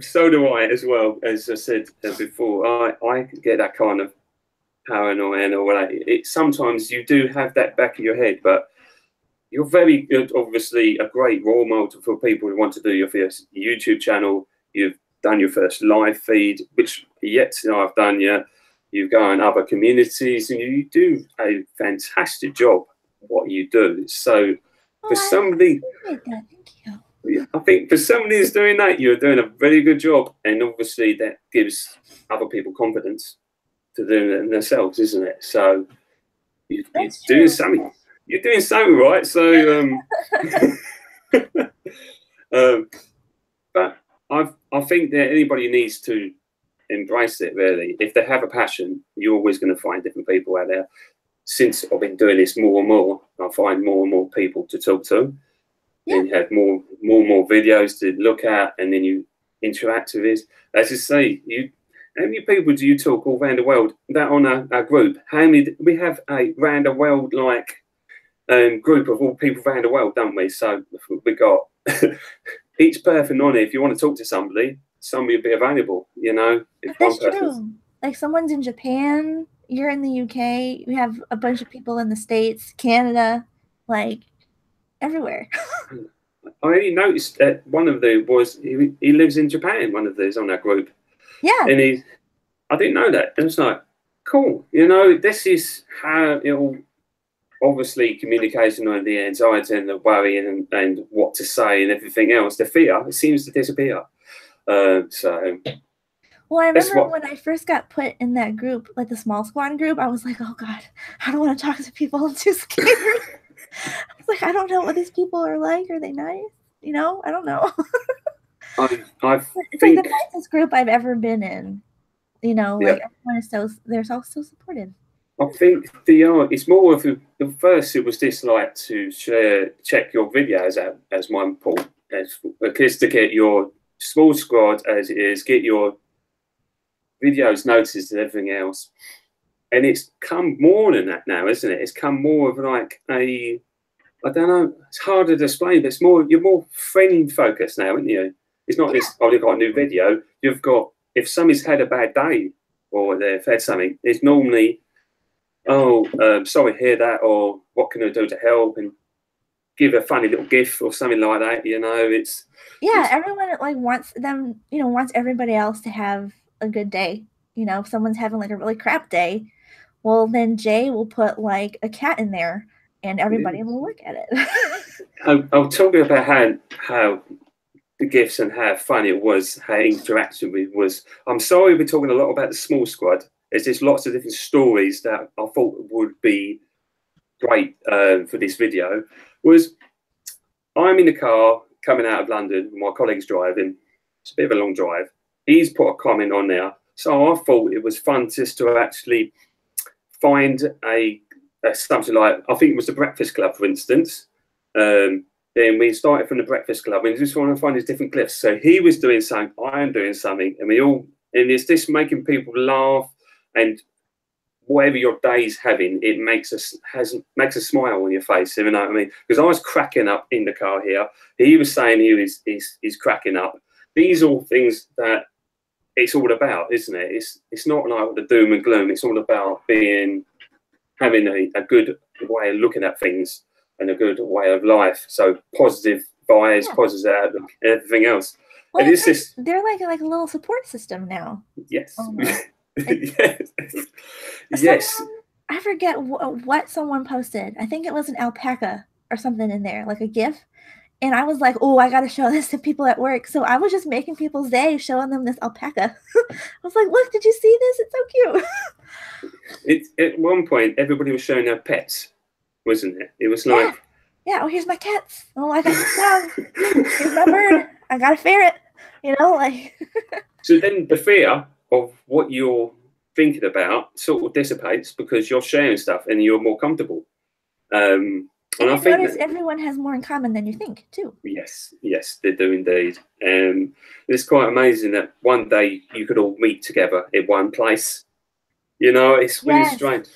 So do I as well. As I said before, I get that kind of paranoia or whatever. It sometimes you do have that back of your head, but you're very good. Obviously, a great role model for people who want to do your first YouTube channel. You've done your first live feed, which yet I've done yet. You go in other communities, and you do a fantastic job. What you do, so for Oh, I somebody, appreciate that. Thank you. I think for somebody who's doing that, you're doing a very good job, and obviously that gives other people confidence to do it themselves, isn't it? So you're That's doing true. something. You're doing something right. So, um, but I think that anybody needs to embrace it. Really, if they have a passion, you're always going to find different people out there. Since I've been doing this more and more, I find more and more people to talk to. Yeah, Then you have more videos to look at, and then you interact with it. As I say, how many people do you talk all around the world? That on a group? How many? We have a round the world like group of all people around the world, don't we? So we got each person on it. If you want to talk to somebody will be available. You know, if one that's person's true. Like someone's in Japan, you're in the UK, we have a bunch of people in the States, Canada, like everywhere. I only noticed that one of the boys he lives in Japan. One of those on that group, Yeah, and I didn't know that. It was like cool. You know, this is how it'll obviously communication on the anxiety and the worry and what to say and everything else. The fear it seems to disappear. So well, I that's remember what when I first got put in that group, like the small squad group, I was like, oh God, I don't want to talk to people. I'm too scared. I was like, I don't know what these people are like. Are they nice? I don't know. I It's like the think. nicest group I've ever been in. Yeah, Like everyone is they're all so supportive. I think it's more of the first. It was just like to check your videos out as one point, as because to get your small squad as it is, get your videos noticed and everything else. And it's come more than that now, isn't it? It's come more of like I don't know. It's harder to explain, but it's more. You're more friend focused now, aren't you? It's not Yeah, this. Oh, you've got a new video. You've got if somebody's had a bad day or they've had something. It's normally, oh, sorry to hear that, or what can I do to help, and give a funny little gift or something like that. You know, yeah. it's Everyone like wants everybody else to have a good day. If someone's having like a really crap day, well, then Jay will put like a cat in there, and yeah. everybody will look at it. I'll talk about how the gifts and how funny it was, how interaction with was. I'm sorry we're talking a lot about the small squad. There's just lots of different stories that I thought would be great for this video was I'm in the car coming out of London. My colleague's driving. It's a bit of a long drive. He's put a comment on there. So I thought it was fun just to actually find something like, I think it was the Breakfast Club, for instance. Then we started from the Breakfast Club and we just want to find these different clips. So he was doing something, I am doing something, and and it's just making people laugh, and whatever your day's having, it makes a smile on your face, you know what I mean? Because I was cracking up in the car here. He was saying he's cracking up. These are all things that it's all about, isn't it? It's not like the doom and gloom. It's all about having a good way of looking at things and a good way of life. So positive vibes, positive outlook, everything else. Well, and they're like a little support system now. Yes. Yes. Yes. I forget what someone posted. I think it was an alpaca or something in there, like a GIF. And I was like, oh, I got to show this to people at work. So I was just making people's day, showing them this alpaca. I was like, look, did you see this? It's so cute. At one point, everybody was showing their pets, wasn't it? It was like... Yeah, oh, here's my cats. Oh, I got this dog. Here's my bird. I got a ferret. You know, like... So then the fear of what you're thinking about sort of dissipates because you're sharing stuff and you're more comfortable. And I think notice everyone has more in common than you think, too. Yes, they do indeed. It's quite amazing that one day you could all meet together in one place. You know, it's really strange.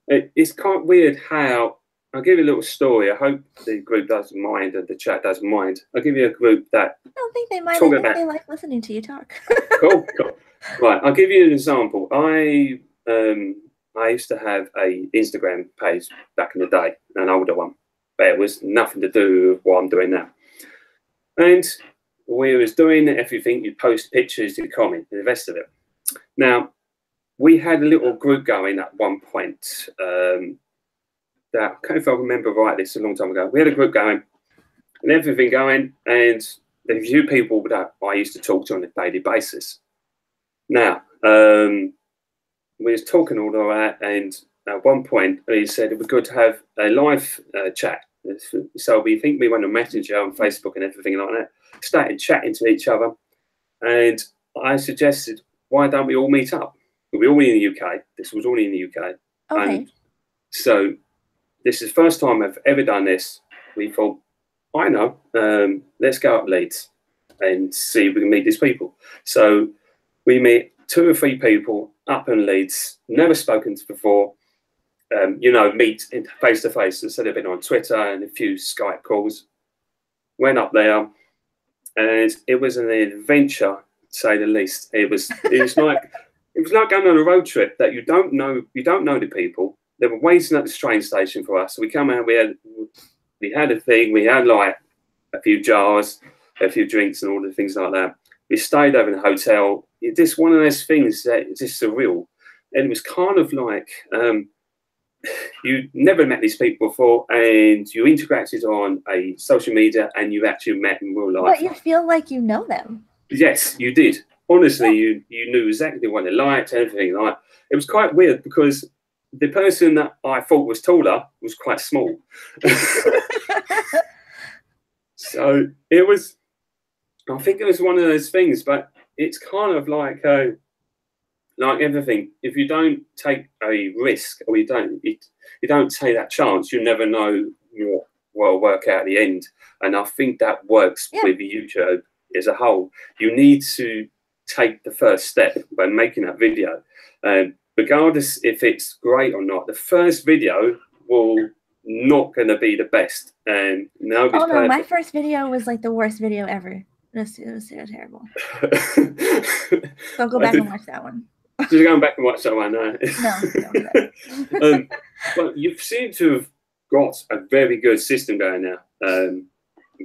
It's quite weird how... I'll give you a little story. I hope the group doesn't mind and the chat doesn't mind. I'll give you a group that... I don't think they mind. I think they like listening to you talk. Cool. Right, I'll give you an example. I used to have a Instagram page back in the day, an older one, but it was nothing to do with what I'm doing now. And we was doing everything. You post pictures, you comment, and the rest of it. Now, we had a little group going at one point. That I can't if I remember right. This a long time ago. We had a group going, and everything going, and the few people that I used to talk to on a daily basis. Now, we was talking all of that, and at one point he said it was good to have a live chat. So we think we went on Messenger on Facebook and everything like that, started chatting to each other, and I suggested, why don't we all meet up? We're all in the UK. This was all in the UK. Okay. And so this is the first time I've ever done this. We thought, I know, let's go up Leeds and see if we can meet these people. So we meet 2 or 3 people up in Leeds, never spoken to before, meet face to face. Instead of being on Twitter and a few Skype calls, went up there, and it was an adventure, to say the least. It was like going on a road trip that you don't know the people. They were waiting at the train station for us. So we come out, we had a thing, we had like a few jars, a few drinks and all the things like that. We stayed over in a hotel. It's just one of those things that is just surreal. And it was kind of like you never met these people before, and you interacted on a social media, and you actually met in real life. But you feel like you know them. Yes, you did. Honestly, you knew exactly what they liked, everything like. It was quite weird because the person that I thought was taller was quite small. So it was, I think it was one of those things, but it's kind of like everything. If you don't take a risk, or you don't take that chance, you never know what will work out at the end. And I think that works with YouTube as a whole. You need to take the first step by making that video. Regardless if it's great or not, the first video will not going to be the best. And nobody's perfect. My first video was like the worst video ever. It was terrible. So go back and watch that one. Just going back and watch that one. No, don't. But you seem to have got a very good system going now.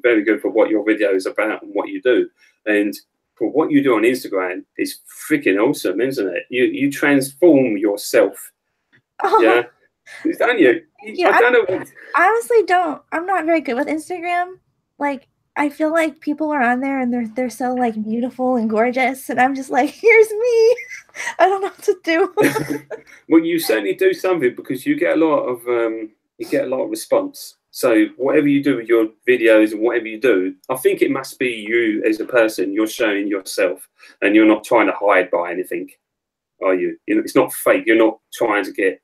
Very good for what your video is about and what you do. And for what you do on Instagram is freaking awesome, isn't it? You transform yourself. Oh. Yeah. Don't you? I don't know. I honestly don't. I'm not very good with Instagram. Like, I feel like people are on there and they're so like beautiful and gorgeous, and I'm just like, here's me. I don't know what to do. Well, you certainly do something, because you get a lot of you get a lot of response. So whatever you do with your videos and whatever you do, I think it must be you as a person. You're showing yourself, and you're not trying to hide by anything, are you? You know, it's not fake. You're not trying to get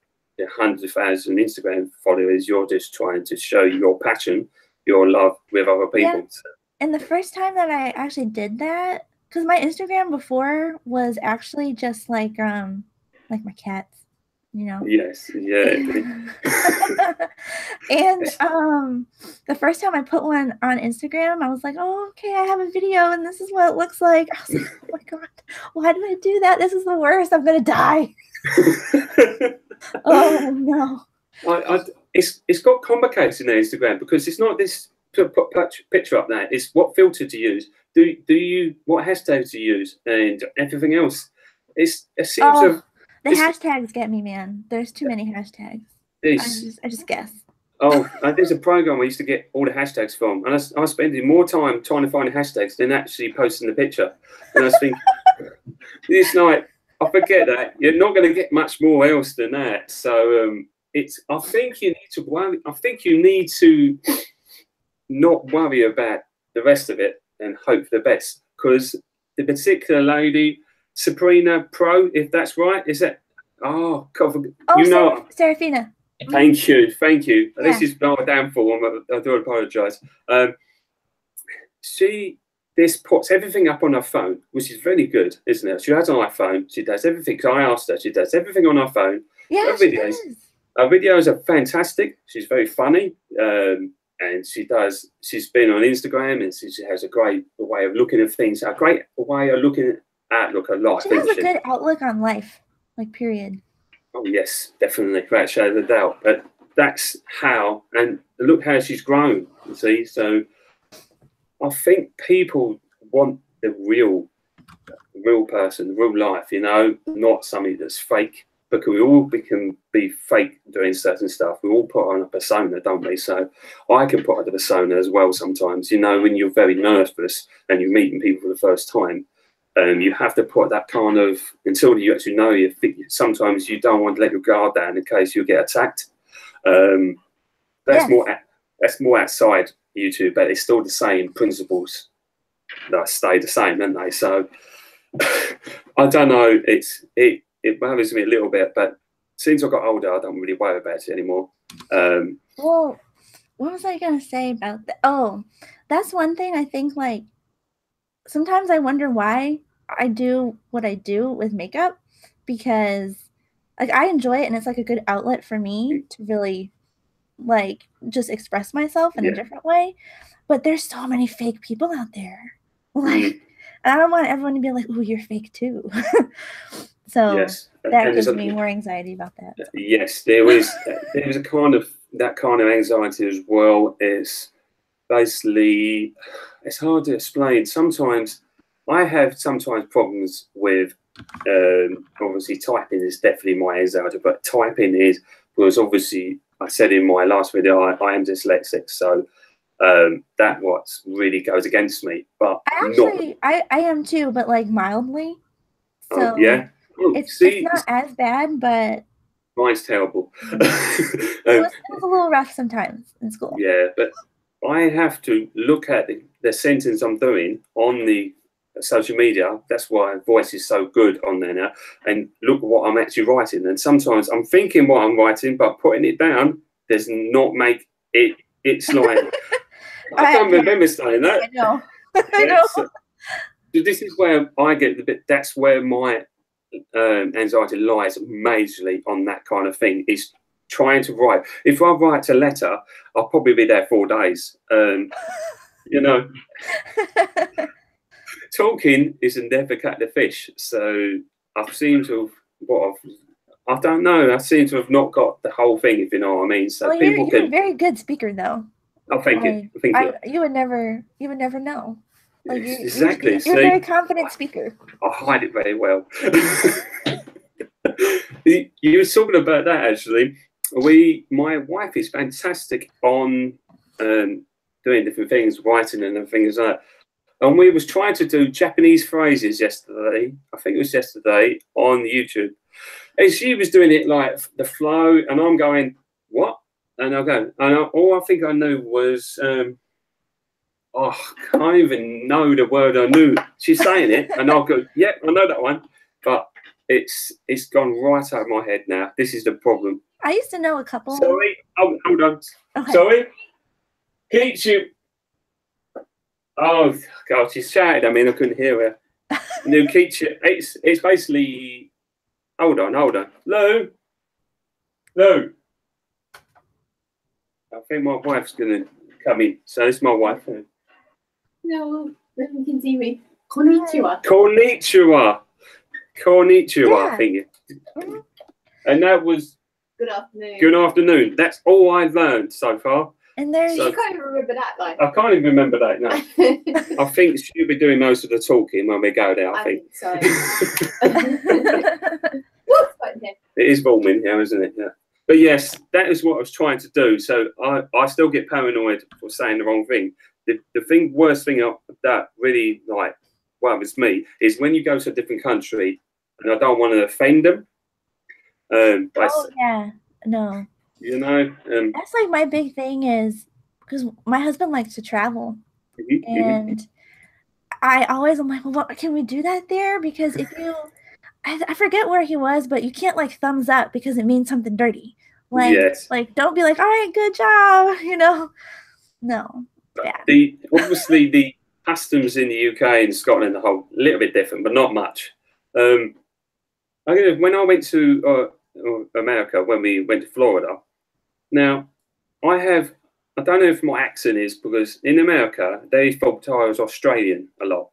hundreds of thousands of Instagram followers. You're just trying to show your passion, your love with other people. Yeah. And the first time that I actually did that, because my Instagram before was actually just like my cats, you know. Yes, yeah. And the first time I put one on Instagram, I was like, oh, okay, I have a video and this is what it looks like. I was like, oh my God, why did I do that? This is the worst. I'm gonna die. Oh no. It's got complicated in Instagram because it's not this put picture up there. It's what filter to use. Do you what hashtag to use and everything else. It seems the hashtags get me, man. There's too many hashtags. I just guess. Oh, there's a program I used to get all the hashtags from, and I was spending more time trying to find the hashtags than actually posting the picture. And I was thinking, this night, I forget that you're not going to get much more else than that. So I think you need to worry. I think you need to not worry about the rest of it and hope for the best. Because the particular lady, Sabrina Pro, if that's right, is that? Oh, God, you know, Serafina. Thank you. Yeah. This is my downfall. I do apologise. She puts everything up on her phone, which is very good, isn't it? She has an iPhone. She does everything. I asked her. She does everything on her phone. Yeah, her videos are fantastic. She's very funny, and she's been on Instagram, and she has a great way of looking at things. A great way of looking at life. She has a good outlook on life, like period. Oh yes, definitely, without a shadow of a doubt. But that's how, and look how she's grown. You see, so I think people want the real person, real life. You know, not something that's fake. Because we can be fake doing certain stuff. We all put on a persona, don't we? So I can put on a persona as well sometimes. You know, when you're very nervous and you're meeting people for the first time. You have to put that kind of, until you actually know you. Sometimes you don't want to let your guard down in case you get attacked. That's more outside YouTube, but it's still the same principles that stay the same, don't they? So I don't know. It worries me a little bit, but since I got older, I don't really worry about it anymore. Well, what was I gonna say about that? Oh, that's one thing I think, like, sometimes I wonder why I do what I do with makeup, because like I enjoy it and it's like a good outlet for me to really like just express myself in a different way. But there's so many fake people out there. Like, and I don't want everyone to be like, "Oh, you're fake too." So that gives me more anxiety about that. Yes, there is a kind of anxiety as well. It's basically, it's hard to explain. Sometimes I have problems with obviously typing is definitely my anxiety, but typing is because obviously I said in my last video I am dyslexic, so that what really goes against me. But I am too, but like mildly. So it's not as bad, but mine's terrible. It was a little rough sometimes in school. Yeah, but I have to look at the sentence I'm doing on the social media. That's why voice is so good on there now. And look at what I'm actually writing. And sometimes I'm thinking what I'm writing, but putting it down does not make it. It's like I don't remember saying that. I know. I know. So this is where I get the bit. That's where my anxiety lies majorly on that kind of thing. Is trying to write. If I write a letter, I'll probably be there 4 days. You know, talking is a never catch the fish. So I seem to have I don't know. I seem to have not got the whole thing, if you know what I mean. So well, you're a very good speaker, though. Oh, thank you. Thank you. You would never know. Like exactly. You're a very confident speaker. I hide it very well. You were talking about that actually. My wife is fantastic on doing different things, writing and things like that. And we was trying to do Japanese phrases yesterday. I think it was yesterday on YouTube. And she was doing it like the flow, and I'm going, what? and I'll go. And all I think I knew was, oh, I can't even know the word I knew. She's saying it, and I'll go, yep, I know that one. But it's gone right out of my head now. This is the problem. I used to know a couple. Sorry. Oh, hold on. Okay. Sorry. Keeps you. Oh, God, she shouted. I mean, I couldn't hear her. No, keeps you. It's basically. Hold on. Lou. I think my wife's going to come in. So it's my wife. No, you can see me. Konnichiwa. Konnichiwa, Yeah. I think. And that was Good afternoon. good afternoon. That's all I've learned so far. And there's You can't even remember that, like. I can't even remember that now. I think she'll be doing most of the talking when we go there, I think. So. It is warming here, isn't it? Yeah. But yes, that is what I was trying to do. So I still get paranoid for saying the wrong thing. The worst thing that really like worries me is when you go to a different country and I don't want to offend them. oh yeah, no. You know, That's like my big thing is because my husband likes to travel, and I'm like, well, what, can we do that there? Because if you, I forget where he was, but you can't like thumbs up because it means something dirty. Like, yes. like don't be like, all right, good job, you know. No, bad. Obviously the customs in the UK and Scotland are a little bit different, but not much. When I went to America, when we went to Florida, now I don't know if my accent is because in America they thought I was Australian a lot,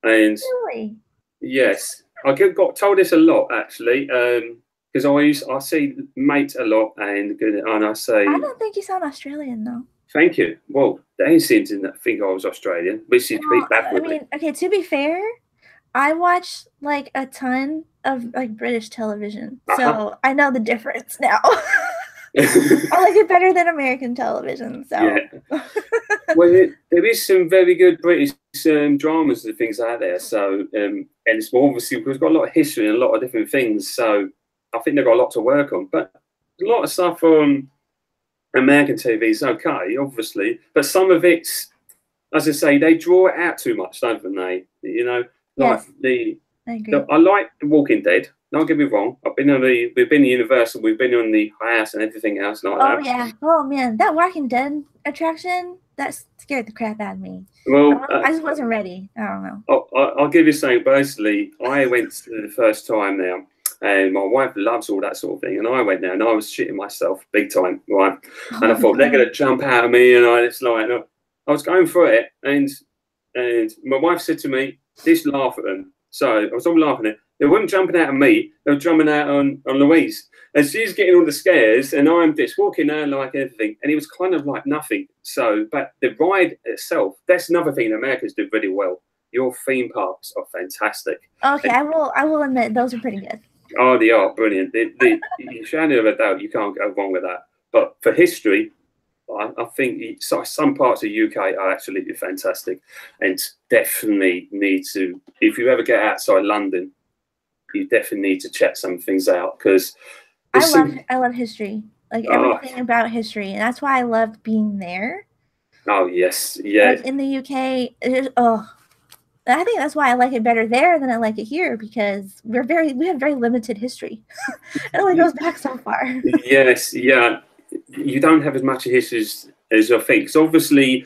and Really? yes, I got told this a lot actually, because I see mate a lot, and I say I don't think you sound Australian though. thank you. Well, they seem to think I was Australian, which is a bit I baffling. mean, okay, to be fair, I watch like a ton of like British television, so I know the difference now. I like it better than American television. So yeah. Well, there is some very good British dramas and things out there. So and it's obviously because we've got a lot of history and a lot of different things. So I think they've got a lot to work on. But a lot of stuff on American TV is okay, obviously, but some of it's, as I say, they draw it out too much, don't they? You know, like yes, I agree. I like The Walking Dead. Don't get me wrong. We've been to Universal, we've been on the house and everything else like that. Oh yeah. Oh man, that Walking Dead attraction that scared the crap out of me. Well, I just wasn't ready. I don't know. I'll give you something. Basically, I went the first time now, and my wife loves all that sort of thing. And I went there, and I was shitting myself big time, right? And I thought they're gonna jump out of me, and I was going for it, and my wife said to me, "Just laugh at them." So I was all laughing at. They weren't jumping out at me; they were jumping out on Louise, and she's getting all the scares, and I'm just walking there like everything, and it was kind of like nothing. So, but the ride itself, that's another thing Americans do really well. Your theme parks are fantastic. Okay, I will admit those are pretty good. Oh, they are brilliant. You shadow of a doubt, you can't go wrong with that. But for history, I think some parts of the UK are absolutely fantastic, and definitely need to. If you ever get outside London, you definitely need to check some things out because I love history, like everything about history, and that's why I loved being there. Oh yes, yeah. Like in the UK, I think that's why I like it better there than I like it here because we have very limited history. It only goes back so far. Yes, yeah. You don't have as much history as I think. So obviously,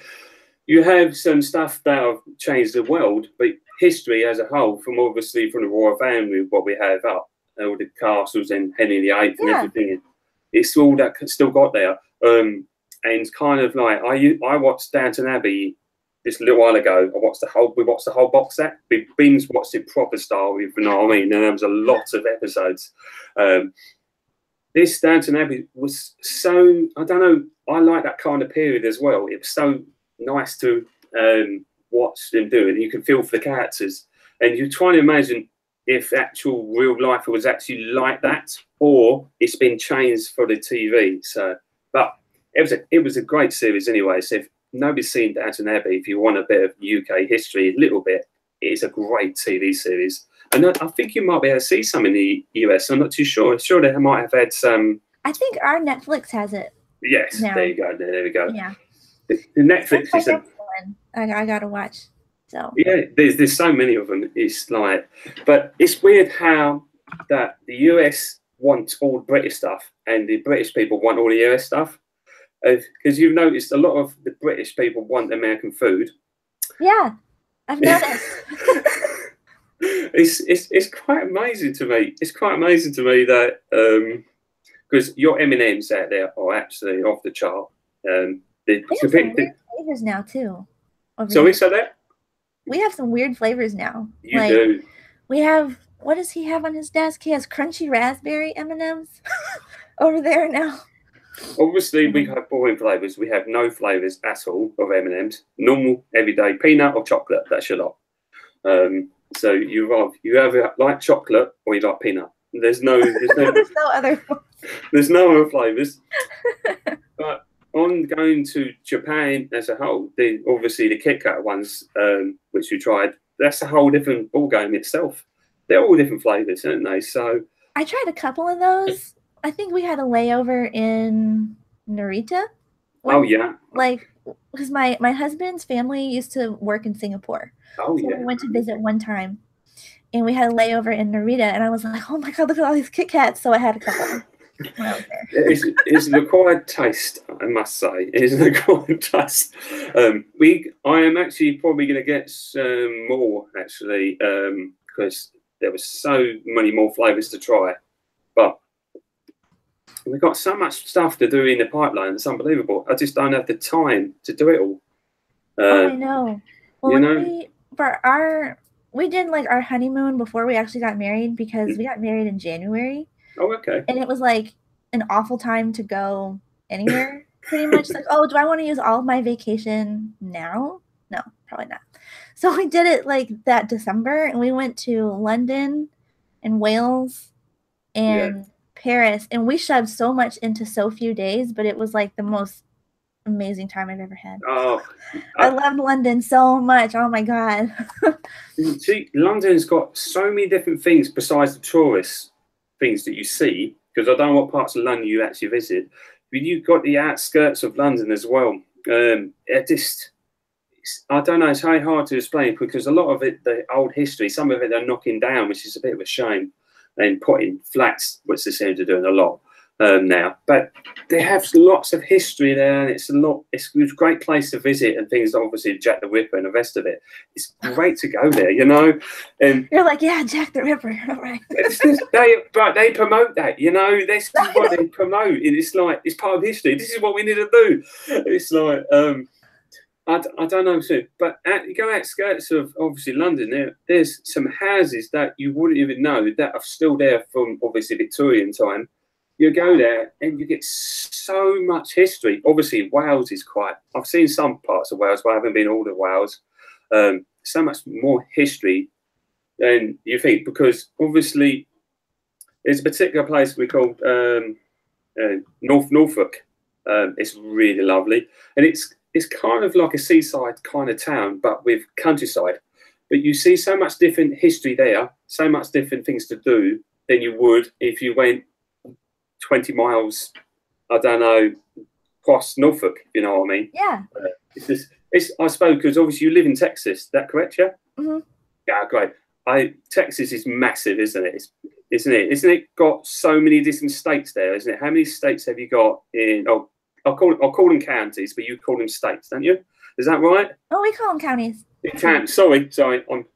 you have some stuff that have changed the world, but history as a whole, from the royal family, what we have up, all the castles and Henry VIII and everything, it's all that still got there. And kind of like I watched Downton Abbey this little while ago. We watched the whole box set. We binge watched it proper style, if you know what I mean. And there was a lot of episodes. This Downton Abbey was so, I don't know, I like that kind of period as well. It was so nice to watch them do it. You can feel for the characters. And you're trying to imagine if actual real life was actually like that, or it's been changed for the TV. So, but it was a great series anyway. So if nobody's seen Downton Abbey, if you want a bit of UK history, a little bit, it's a great TV series. And I think you might be able to see some in the US. I'm not too sure. I'm sure they might have had some. I think our Netflix has it. Yes, now. there you go. There we go. Yeah. The Netflix That's is my next one. I gotta watch. So yeah. There's so many of them. It's like, but it's weird how that the US wants all the British stuff and the British people want all the US stuff. Because you've noticed a lot of the British people want American food. yeah, I've noticed. It's quite amazing to me. It's quite amazing to me that because your M&Ms out there are absolutely off the chart. We have some weird flavors now too. So we said that we have some weird flavors now. you do. We have, what does he have on his desk? He has crunchy raspberry M&Ms over there now. Obviously, we have boring flavors. We have no flavors at all of M&Ms. Normal, everyday peanut or chocolate. That's your lot. So you either like chocolate or you like peanut. There's no other. There's no other flavors. But on going to Japan as a whole, obviously the Kit Kat ones, which we tried, that's a whole different ball game itself. They're all different flavors, aren't they? So I tried a couple of those. I think we had a layover in Narita. Oh yeah. Like, because my husband's family used to work in Singapore. Oh so yeah. we went to visit one time, and we had a layover in Narita, and I was like, oh my god, look at all these Kit Kats. So I had a couple when I was there. It's an acquired taste, I must say. It is an acquired taste. I am actually probably going to get some more, actually, because there was so many more flavours to try. But we've got so much stuff to do in the pipeline. It's unbelievable. I just don't have the time to do it all. Oh, I know. Well, you know? we did like our honeymoon before we actually got married, because we got married in January. Oh, okay. And it was like an awful time to go anywhere, pretty much. Like, oh, do I want to use all of my vacation now? No, probably not. So we did it like that December, and we went to London and Wales and Paris, and we shoved so much into so few days, but it was like the most amazing time I've ever had. Oh, I loved London so much. Oh my god. See, London's got so many different things besides the tourist things that you see, because I don't know what parts of London you actually visit, but you've got the outskirts of London as well. I don't know, it's very hard to explain, because a lot of it, the old history, some of it they're knocking down, which is a bit of a shame, and putting flats, which they seem to do a lot now. But they have lots of history there, and it's a great place to visit, and things, obviously Jack the Ripper and the rest of it. It's great to go there, you know. And you're like, yeah, Jack the Ripper, all right. They promote that, you know. This is what they promote. It's like, it's part of history. This is what we need to do. It's like I don't know, but you go outskirts of obviously London. There's some houses that you wouldn't even know that are still there from obviously Victorian time. You go there and you get so much history. Obviously, Wales is I've seen some parts of Wales, but I haven't been all of Wales. So much more history than you think, because obviously there's a particular place we call Norfolk. It's really lovely, and it's kind of like a seaside kind of town, but with countryside. But you see so much different history there, so much different things to do than you would if you went 20 miles, I don't know, across Norfolk, you know what I mean? Yeah. I suppose, because obviously you live in Texas, is that correct, yeah? Mm-hmm. Yeah, great. Texas is massive, isn't it? Isn't it got so many different states there, isn't it? How many states have you got in, I'll call them counties, but you call them states, don't you? Is that right? Oh, we call them counties. Sorry. I'm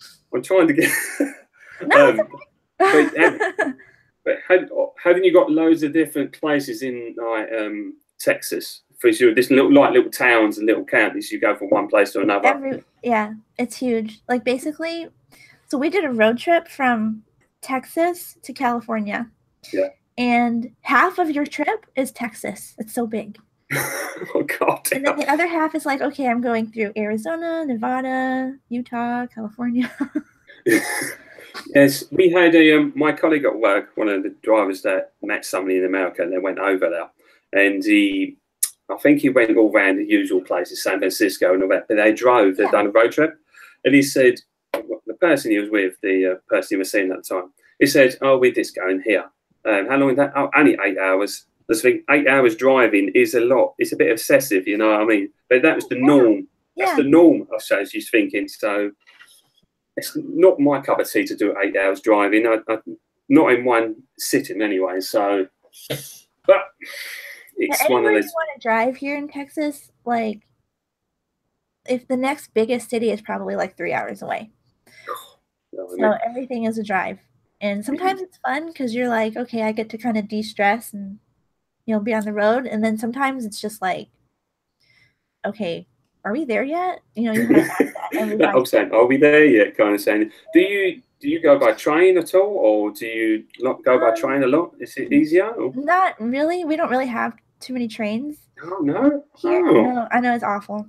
trying to get. No, but haven't you got loads of different places in like Texas? For sure, this little towns and little counties. You go from one place to another. Yeah, it's huge. Like basically, so we did a road trip from Texas to California. Yeah. And half of your trip is Texas. It's so big. Oh God! And then the other half is like, okay, I'm going through Arizona, Nevada, Utah, California. Yes, we had my colleague at work, one of the drivers that met somebody in America, and they went over there, and I think he went all around the usual places, San Francisco and all that. But they drove, they'd done a road trip, and he said, the person he was with, the person he was seeing at the time, he said, "Oh, we're just going here. How long is that? Oh, only 8 hours." I just think 8 hours driving is a lot. It's a bit excessive, you know what I mean? But that was the norm. That's the norm, I say, she's thinking. So it's not my cup of tea to do 8 hours driving. Not in one sitting anyway. So, but it's one of anywhere those. you want to drive here in Texas, like if the next biggest city is probably like 3 hours away. So everything is a drive. And sometimes it's fun because you're like, okay, I get to kind of de-stress and, you know, be on the road. And then sometimes it's just like, okay, are we there yet? You know, you kind of ask that every I'm saying, are we there yet? Kind of saying, do you go by train at all, or do you not go by train a lot? Is it easier? Or? Not really. We don't really have too many trains. Oh no! Here. No, I know it's awful.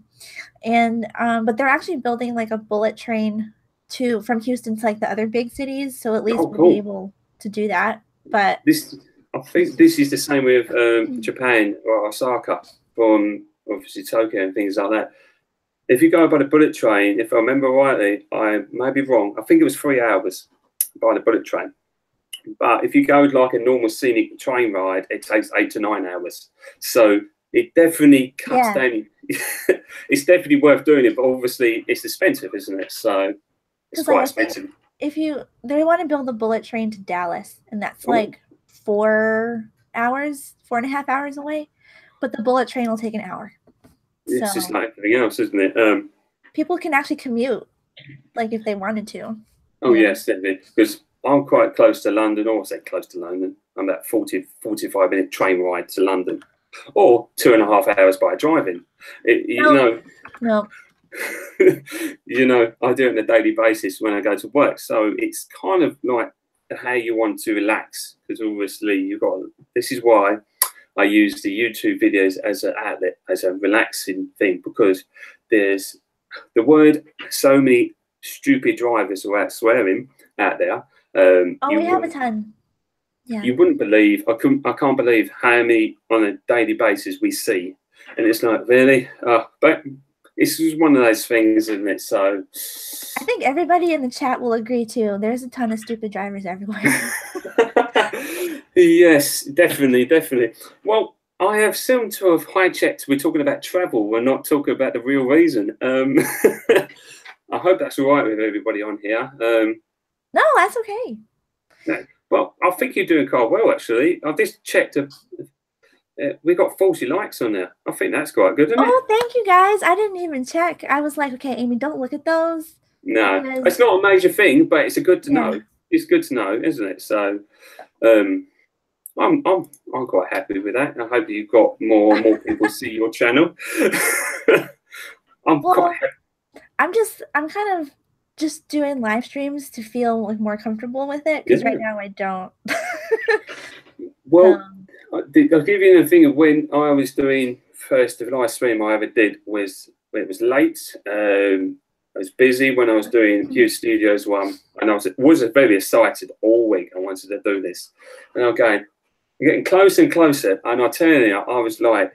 And but they're actually building like a bullet train from Houston to like the other big cities, so at least we'll be able to do that. But I think this is the same with Japan or Osaka, from obviously Tokyo and things like that. If you go by the bullet train, if I remember rightly, I may be wrong, I think it was 3 hours by the bullet train. But if you go like a normal scenic train ride, it takes 8 to 9 hours. So it definitely cuts down. It's definitely worth doing it, but obviously it's expensive, isn't it? So it's quite expensive. If they want to build a bullet train to Dallas, and that's like 4 hours, 4.5 hours away, but the bullet train will take an hour. It's just like everything else, isn't it? People can actually commute, like if they wanted to. Oh yes, definitely. Because I'm quite close to London, or I say close to London. I'm about 45-minute train ride to London, or 2.5 hours by driving. You know, I do it on a daily basis when I go to work. So it's kind of like how you want to relax, because obviously this is why I use the YouTube videos as an outlet, as a relaxing thing, because there's so many stupid drivers who are swearing out there. We have a ton. Yeah. You wouldn't believe, I can't believe how many on a daily basis we see. And it's like, really? But it's just one of those things, isn't it? So I think everybody in the chat will agree too. There's a ton of stupid drivers everywhere. Yes, definitely. Well, I have seemed to have hijacked. We're talking about travel. We're not talking about the real reason. I hope that's all right with everybody on here. No, that's okay. No. Well, I think you're doing quite well, actually. I've just checked. We got 40 likes on there. I think that's quite good, isn't it? Thank you, guys. I didn't even check. I was like, okay, Amy, don't look at those. No, it's not a major thing, but it's good to know. It's good to know, isn't it? So, I'm quite happy with that. I hope you've got more and more people see your channel. I'm kind of just doing live streams to feel like more comfortable with it, because right now I don't. Well, I'll give you the thing of when I was doing the live stream I ever did was when it was late. I was busy when I was doing Hugh Studios one, and I was very excited all week. I wanted to do this, and I'm getting closer and closer, and I turn it. I was like,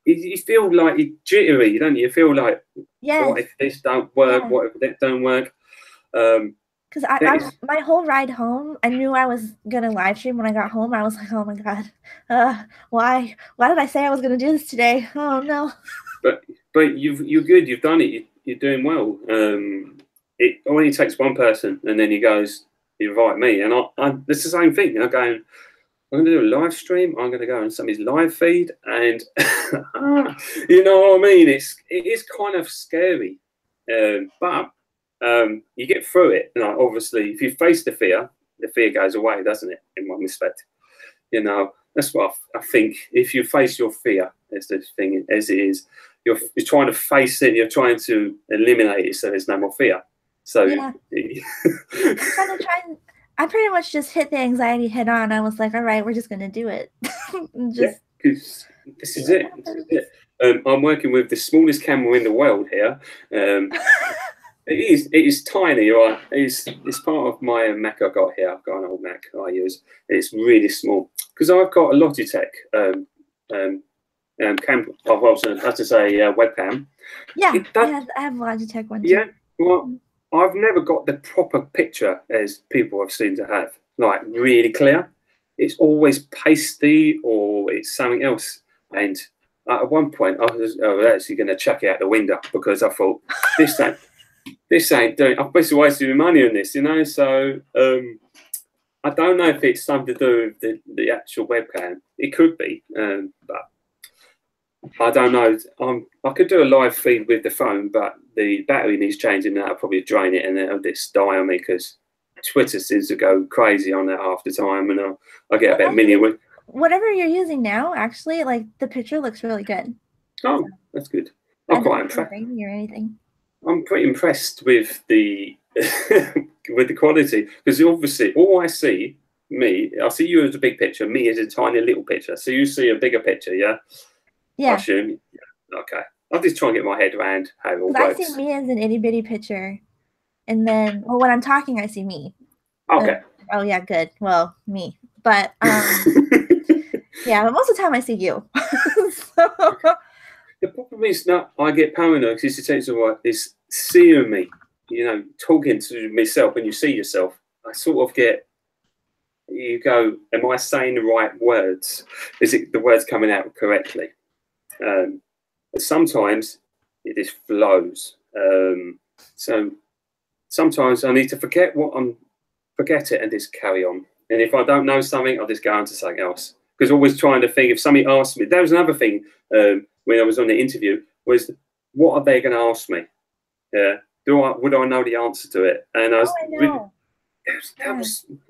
you feel like you're jittery, don't you? You feel like, what if this don't work? What if that don't work? Because my whole ride home, I knew I was gonna live stream when I got home. I was like, oh my god, why did I say I was gonna do this today? Oh no. But you're good. You've done it. You're doing well. It only takes one person, and then he goes, you invite me, and it's the same thing. I'm going to do a live stream. I'm going to go on somebody's live feed, and you know what I mean. It is kind of scary, but you get through it. You know, obviously, if you face the fear goes away, doesn't it? In one respect, you know, that's what I think. If you face your fear, as the thing as it is, you're trying to face it. You're trying to eliminate it, so there's no more fear. So yeah. I pretty much just hit the anxiety head on. I was like, all right, we're just gonna do it. Because this is it. I'm working with the smallest camera in the world here. It is tiny, right? It's part of my Mac I got here. I've got an old Mac I use. It's really small because I've got a Logitech webcam. Yeah, I have a Logitech one too. Yeah, well, I've never got the proper picture as people have seemed to have, like really clear. it's always pasty or it's something else. And at one point, I was actually going to chuck it out the window because I thought this ain't doing. I'm basically wasting money on this, you know. So I don't know if it's something to do with the actual webcam. It could be, but I don't know. I could do a live feed with the phone, but the battery needs changing. That'll probably drain it, and it'll just die on me because Twitter seems to go crazy on that half the time, and I get about a million. Whatever you're using now, actually, like the picture looks really good. Oh, that's good. I'm quite impressed. Or anything. I'm pretty impressed with the with the quality because obviously all I see you as a big picture, me as a tiny little picture. So you see a bigger picture, yeah? Yeah. I assume. Yeah. Okay. I'll just try and get my head around how it all works. I see me as an itty bitty picture, and then when I'm talking, I see me. Okay. Oh yeah, good. Well, me, but yeah, but most of the time I see you. So. The problem is that I get paranoid because it's seeing me, you know, talking to myself. When you see yourself, I sort of you go, am I saying the right words? Is it the words coming out correctly? But sometimes it just flows. So sometimes I need to forget it and just carry on. And if I don't know something, I'll just go on to something else. Because always trying to think, if somebody asks me, there was another thing when I was on the interview, was what are they going to ask me? Would I know the answer to it? And I was,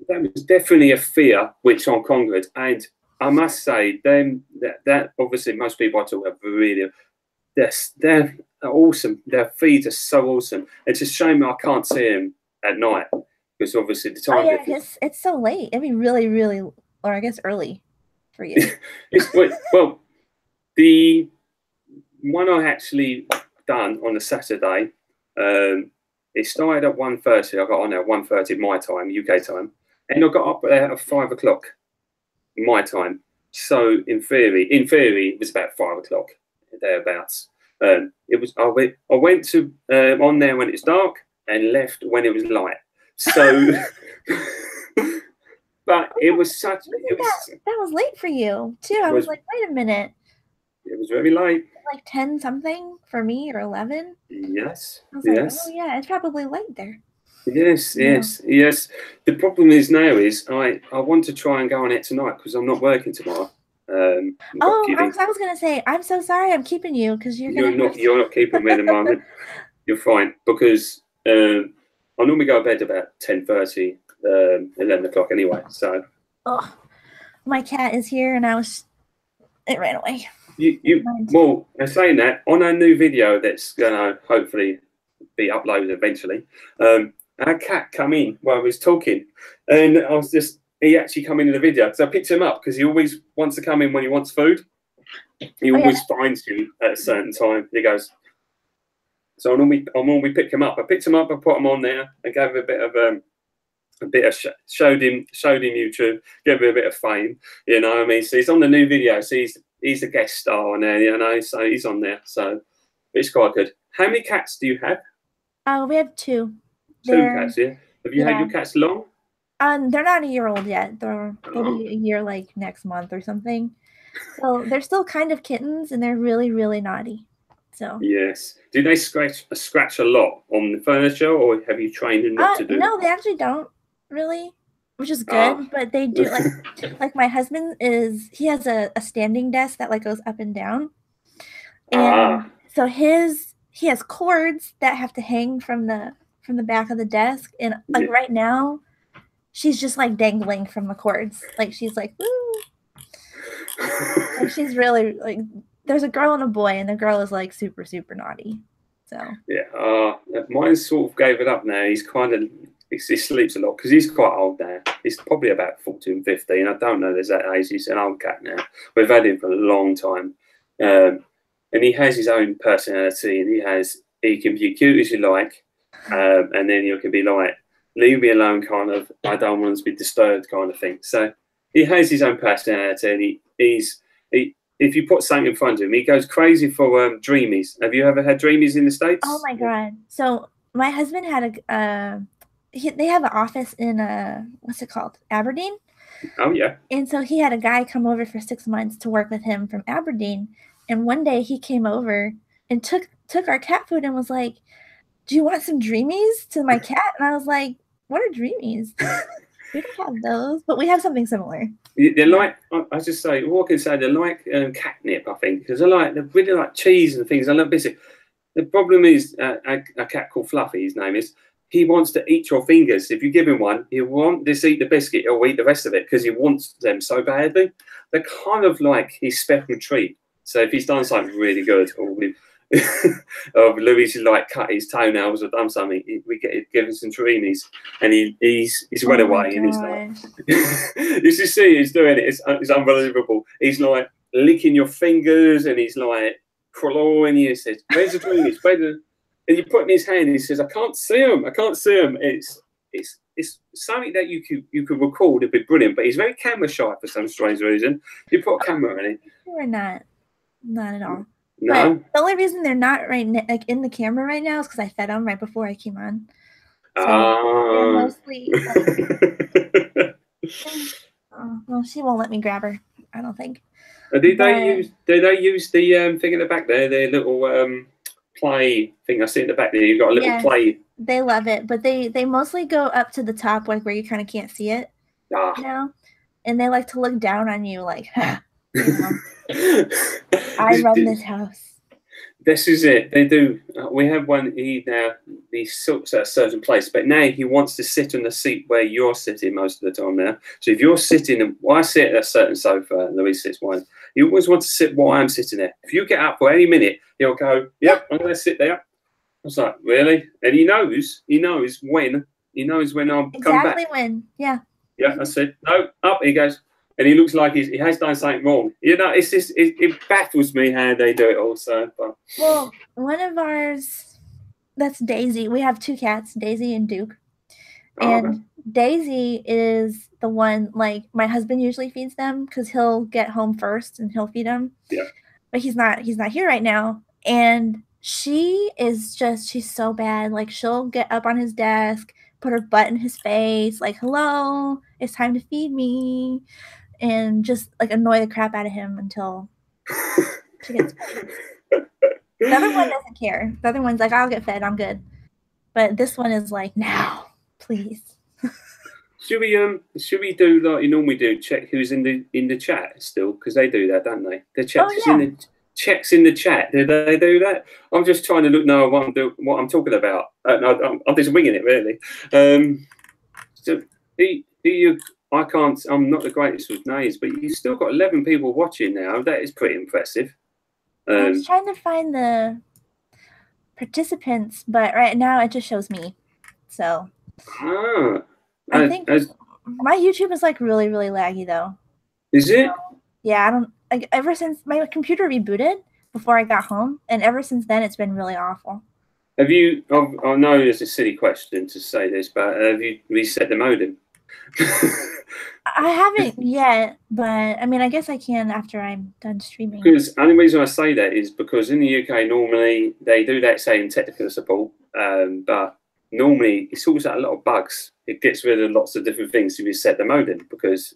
that was definitely a fear which I conquered. And I must say, that obviously most people I talk about really, they're awesome. Their feeds are so awesome. It's a shame I can't see them at night because obviously the time. Oh yeah, it's so late. It'd be really, really, or I guess early for you. Well, the one I actually done on a Saturday, it started at 1:30. I got on at 1:30 my time, UK time, and I got up there at 5 o'clock my time. So in theory, it was about 5 o'clock thereabouts. It was. I went to on there when it's dark and left when it was light. So, but it was such. That was late for you too. I was like, wait a minute. It was very late. Like 10 something for me, or 11. Yes. I was like, oh yeah, it's probably late there. Yes. The problem is now is I want to try and go on it tonight because I'm not working tomorrow. I was gonna say, I'm so sorry I'm keeping you because you're not keeping me at the moment. You're fine because I normally go to bed about 10:30, 11 o'clock anyway. So. Oh, my cat is here and it ran away. Well, I'm saying that on our new video that's gonna hopefully be uploaded eventually. Our cat come in while I was talking, and he actually come into the video. So I picked him up because he always wants to come in when he wants food. He always finds you at a certain time. He goes. So I normally pick him up. I picked him up. I put him on there. I gave him a bit of showed him YouTube. Gave him a bit of fame. You know what I mean? So he's on the new video. So he's a guest star on there. You know, so he's on there. So it's quite good. How many cats do you have? We have 2. Two cats, yeah. Have you had your cats long? They're not a year old yet. They'll be a year like next month or something. So they're still kind of kittens, and they're really, really naughty. So yes. Do they scratch a lot on the furniture, or have you trained them not to do? No, they actually don't really, which is good. But they do like my husband he has a standing desk that like goes up and down, and so he has cords that have to hang from the back of the desk, and like right now, she's just like dangling from the cords, like she's like woo. Like she's really like. There's a girl and a boy, and the girl is like super, super naughty. So yeah, mine sort of gave it up now. He sleeps a lot because he's quite old now. He's probably about 14, 15. I don't know. There's that age. He's an old cat now. We've had him for a long time, and he has his own personality. And he can be cute as you like, and then you can be like, leave me alone, kind of. I don't want to be disturbed, kind of thing. So he has his own personality, and if you put something in front of him, he goes crazy for dreamies. Have you ever had dreamies in the States? Oh my God. So my husband had they have an office in what's it called? Aberdeen. Oh yeah. And so he had a guy come over for 6 months to work with him from Aberdeen. And one day he came over and took our cat food and was like, "Do you want some dreamies to my cat?" And I was like, "What are dreamies?" We don't have those, but we have something similar. They're like, I just say, all I can say, they're like catnip, I think, because they're really like cheese and things. I love busy. The problem is a cat called Fluffy, his name is, he wants to eat your fingers. If you give him one, he'll want to eat the biscuit, he'll eat the rest of it because he wants them so badly. They're kind of like his special treat. So if he's done something really good, or or Louis like cut his toenails or done something, we give him some dreamies, and he's run away, and he's like, you should see he's doing it. It's unbelievable. He's like licking your fingers, and he's like clawing you. He says, "Where's the dreamies? And you put in his hand, and he says, "I can't see him. I can't see him." It's something that you could record. It'd be brilliant, but he's very camera shy for some strange reason. You put a camera in it. We're not at all. No. But the only reason they're not like in the camera right now is because I fed them right before I came on. So they're mostly like, well, she won't let me grab her, I don't think. Did they use the thing in the back there, the little play thing I see in the back there? You've got a little play. They love it, but they mostly go up to the top, like where you kind of can't see it. Ah. You know? And they like to look down on you like, ha, you know? I run this house. This is it. They do. We have one. He sits at a certain place, but now he wants to sit on the seat where you're sitting most of the time now. So if you're sitting, and I sit at a certain sofa, and Louise sits one. He always wants to sit while I'm sitting there. If you get up for any minute, he'll go, "Yep, I'm going to sit there." I was like, "Really?" And he knows when. He knows when I'll come back. Exactly when. Yeah. Yeah, I said, "No, up." He goes. And he looks like he has done something wrong. You know, it's just it baffles me how they do it also. But. Well, one of ours, that's Daisy. We have 2 cats, Daisy and Duke. And Daisy is the one, like, my husband usually feeds them because he'll get home first and he'll feed them. Yeah. But he's not here right now. And she's so bad. Like, she'll get up on his desk, put her butt in his face, like, "Hello, it's time to feed me." And just like annoy the crap out of him until she gets fed. The other one doesn't care. The other one's like, "I'll get fed, I'm good." But this one is like, "Now, please." Should we do like you normally do? Check who's in the chat still, because they do that, don't they? The checks in the chat. Do they do that? I'm just trying to know what I'm talking about. No, I'm just winging it really. So do you? I can't. I'm not the greatest with names, but you've still got 11 people watching now. That is pretty impressive. I was trying to find the participants, but right now it just shows me. So I think my YouTube is like really, really laggy though. Is it? Yeah, I don't. Like, ever since my computer rebooted before I got home, and ever since then it's been really awful. Have you? I know it's a silly question to say this, but have you reset the modem? I haven't yet, but I mean, I guess I can after I'm done streaming. Because the only reason I say that is because in the UK normally they do that, say in technical support, but normally it sorts out a lot of bugs. It gets rid of lots of different things to reset the modem because,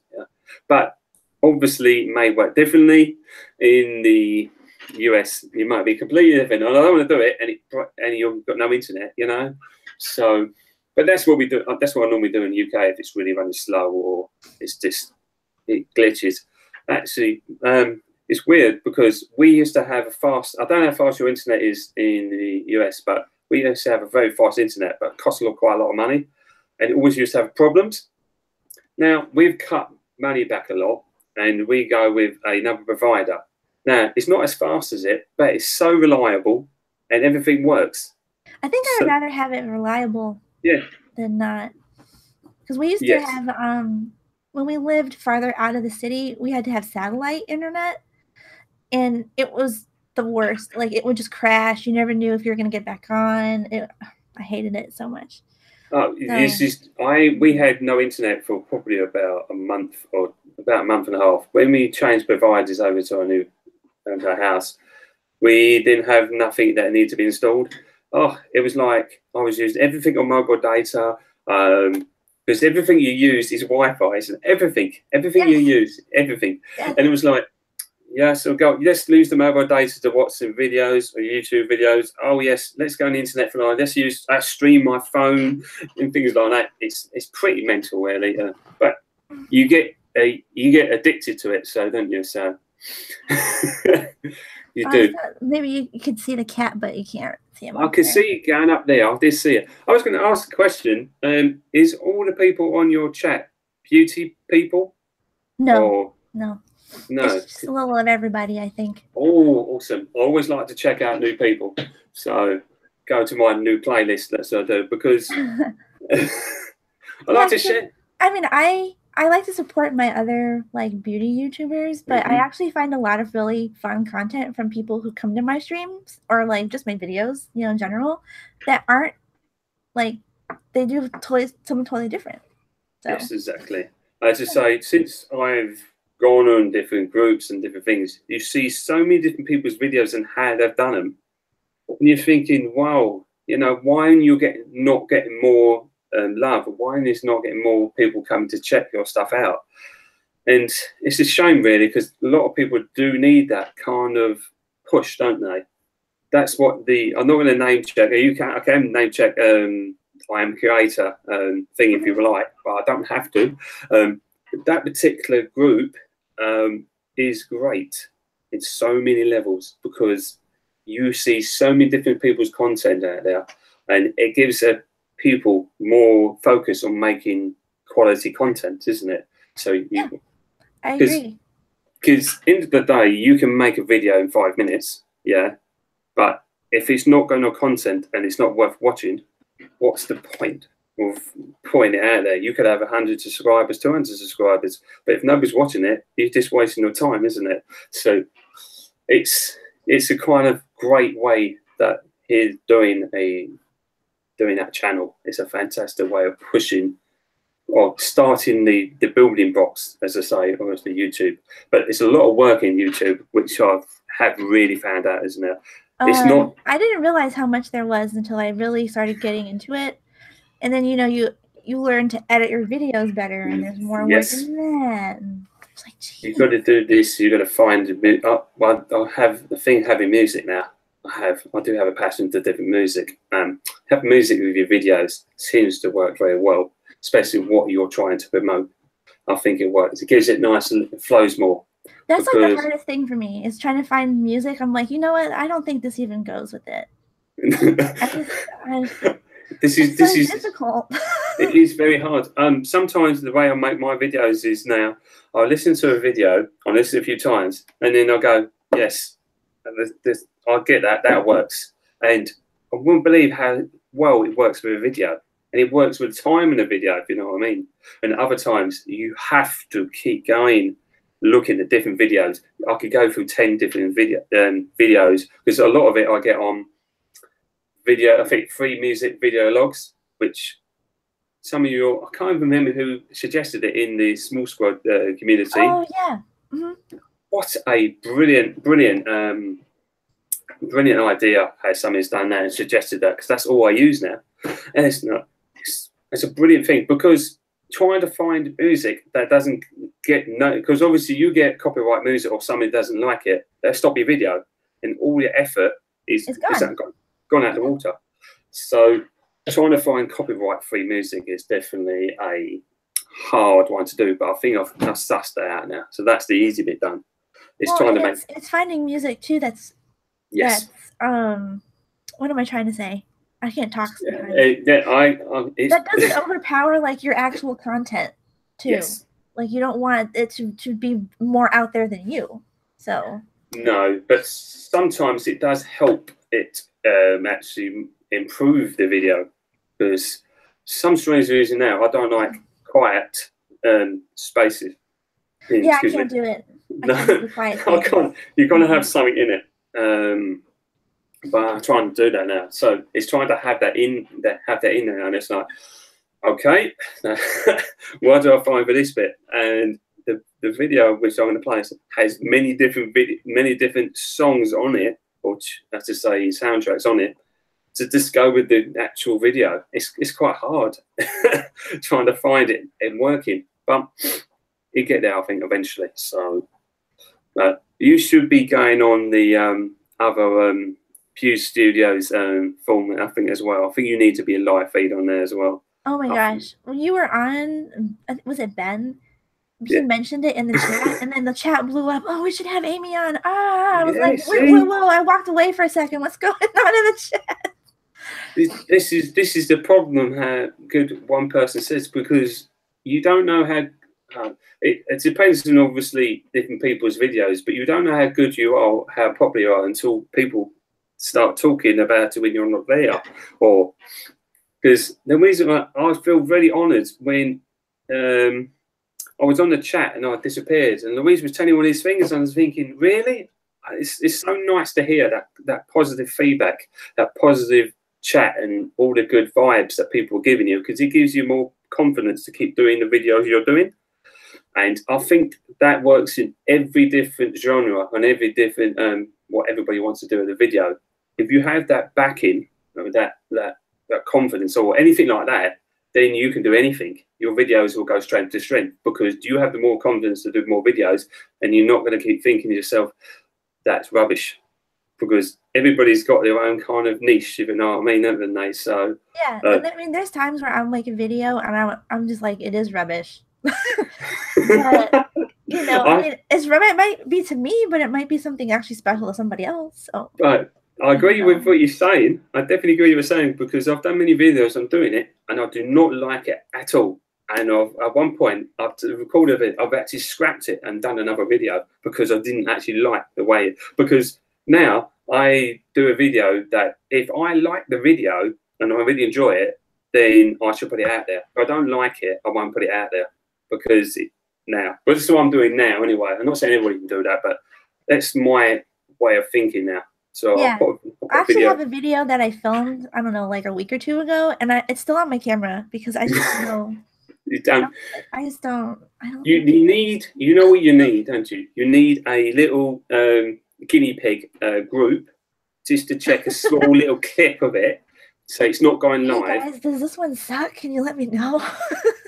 but obviously it may work differently. In the US, it might be completely different. And I don't want to do it, and you've got no internet, you know, so. But that's what we do. That's what I normally do in the UK if it's really running slow or it glitches. Actually, it's weird because we used to have a fast. I don't know how fast your internet is in the US, but we used to have a very fast internet, but it cost quite a lot of money, and it always used to have problems. Now we've cut money back a lot, and we go with another provider. Now it's not as fast as it, but it's so reliable, and everything works. I think I would rather have it reliable. Yeah. Than not, because we used to have when we lived farther out of the city, we had to have satellite internet, and it was the worst. Like, it would just crash. You never knew if you were going to get back on. I hated it so much. We had no internet for probably about a month and a half. When we changed providers over to our house, we didn't have nothing that needed to be installed. Oh, it was like I was using everything on mobile data. because everything you use is Wi-Fi, isn't it? Everything you use, everything. Yes. And it was like, yeah, so let's lose the mobile data to watch some videos or YouTube videos. Oh yes, let's go on the internet for live. Let's stream my phone and things like that. It's pretty mental, really. But you get addicted to it, so don't you? So you do. Maybe you could see the cat, but you can't see him. I can see it going up there. I did see it. I was going to ask a question. Is all the people on your chat beauty people? No, or... no. No. It's just a little of everybody, I think. Oh, awesome. I always like to check out new people. So go to my new playlist, that's what I do, because I like to share. I mean, I like to support my other like beauty YouTubers, but I actually find a lot of really fun content from people who come to my streams or like just my videos, you know, in general, that aren't like, they do something totally different. So. Yes, exactly. As I say, since I've gone on different groups and different things, you see so many different people's videos and how they've done them, and you're thinking, wow, you know, why are you not getting more love? Why is not getting more people coming to check your stuff out? And it's a shame, really, because a lot of people do need that kind of push, don't they? That's what I'm not going to name check. I can name check I am creator thing if you like, but I don't have to. That particular group is great in so many levels because you see so many different people's content out there, and it gives people more focus on making quality content, isn't it? So yeah, I agree. Because end of the day, you can make a video in 5 minutes, yeah, but if it's not going on content and it's not worth watching, what's the point of putting it out there? You could have 100 subscribers, 200 subscribers, but if nobody's watching it, you're just wasting your time, isn't it? So it's a kind of great way that he's doing that channel. It's a fantastic way of pushing or starting the building blocks, as I say, obviously YouTube. But it's a lot of work in YouTube, which I have really found out, isn't it? It's not. I didn't realize how much there was until I really started getting into it, and then you learn to edit your videos better, and there's more work in that. And it's like, geez. You've got to do this. You've got to find. I have the thing having music now. I do have a passion for different music. Have music with your videos seems to work very well, especially what you're trying to promote. I think it works. It gives it nice and it flows more. That's like the hardest thing for me is trying to find music. I'm like, you know what? I don't think this even goes with it. This is difficult. It is very hard. Sometimes the way I make my videos is now I listen to a video, I listen a few times, and then I go, yes, I get that works. And I wouldn't believe how well it works with a video. And it works with time in a video, if you know what I mean. And other times you have to keep looking at different videos. I could go through 10 different videos because a lot of it I get on video, I think free music video logs, which some of you, I can't even remember who suggested it in the Small Squad community. Oh yeah. Mm-hmm. What a brilliant idea how somebody's done that and suggested that, because that's all I use now. And it's a brilliant thing, because trying to find music that doesn't get because obviously you get copyright music or somebody doesn't like it, they'll stop your video and all your effort is gone out the water. So trying to find copyright free music is definitely a hard one to do, but I think I've sussed that out now. So that's the easy bit done. It's finding music too that's yes. What am I trying to say? I can't talk. That doesn't overpower like your actual content too. Yes. Like you don't want it to be more out there than you. So no, but sometimes it does help it actually improve the video, because some strange reason now I don't like quiet spaces. Yeah, I can't do it. No, I can't. You're gonna have something in it. But I'm trying to do that now. So it's trying to have that in there, and it's like, okay, what do I find for this bit? And the video which I'm going to play has many different songs on it, or as to say, soundtracks on it. to just go with the actual video. It's quite hard trying to find it and working, but you get there, I think, eventually. So you should be going on the other Pew Studios format, I think, as well. I think you need to be a live feed on there as well. Oh my gosh. When you were on, was it Ben? He mentioned it in the chat, and then the chat blew up. Oh, we should have Aimee on. I was like, whoa, I walked away for a second. What's going on in the chat? This is the problem. How good one person says, because you don't know how. It depends on obviously different people's videos, but you don't know how good you are, how popular you are, until people start talking about it when you're not there. Or because the reason I feel very honoured when I was on the chat and I disappeared, and Louise was telling all these things, and I was thinking, really, it's so nice to hear that positive feedback, that positive chat, and all the good vibes that people are giving you, because it gives you more confidence to keep doing the videos you're doing. And I think that works in every different genre and every different what everybody wants to do in the video. If you have that backing, that confidence or anything like that, then you can do anything. Your videos will go strength to strength, because you have the more confidence to do more videos, and you're not going to keep thinking to yourself, that's rubbish, because everybody's got their own kind of niche, if you know what I mean, haven't they? So yeah, and I mean, there's times where I'm making a video and I'm just like, it is rubbish. But, you know, I mean, it's rubbish. It might be to me, but it might be something actually special to somebody else. So right. I agree with what you're saying. I definitely agree with what you're saying, because I've done many videos, I'm doing it, and I do not like it at all. And at one point, after recorded it, I've actually scrapped it and done another video because I didn't actually like the way. Because now I do a video that if I like the video and I really enjoy it, then I should put it out there. If I don't like it, I won't put it out there, because now. But this is what I'm doing now anyway. I'm not saying everybody can do that, but that's my way of thinking now. So yeah, I actually have a video that I filmed, I don't know, like a week or two ago, and it's still on my camera because I just don't know. You don't. I just don't. You need. You know what you need, don't you? You need a little guinea pig group just to check a small little clip of it, so it's not going live. Hey guys, does this one suck? Can you let me know?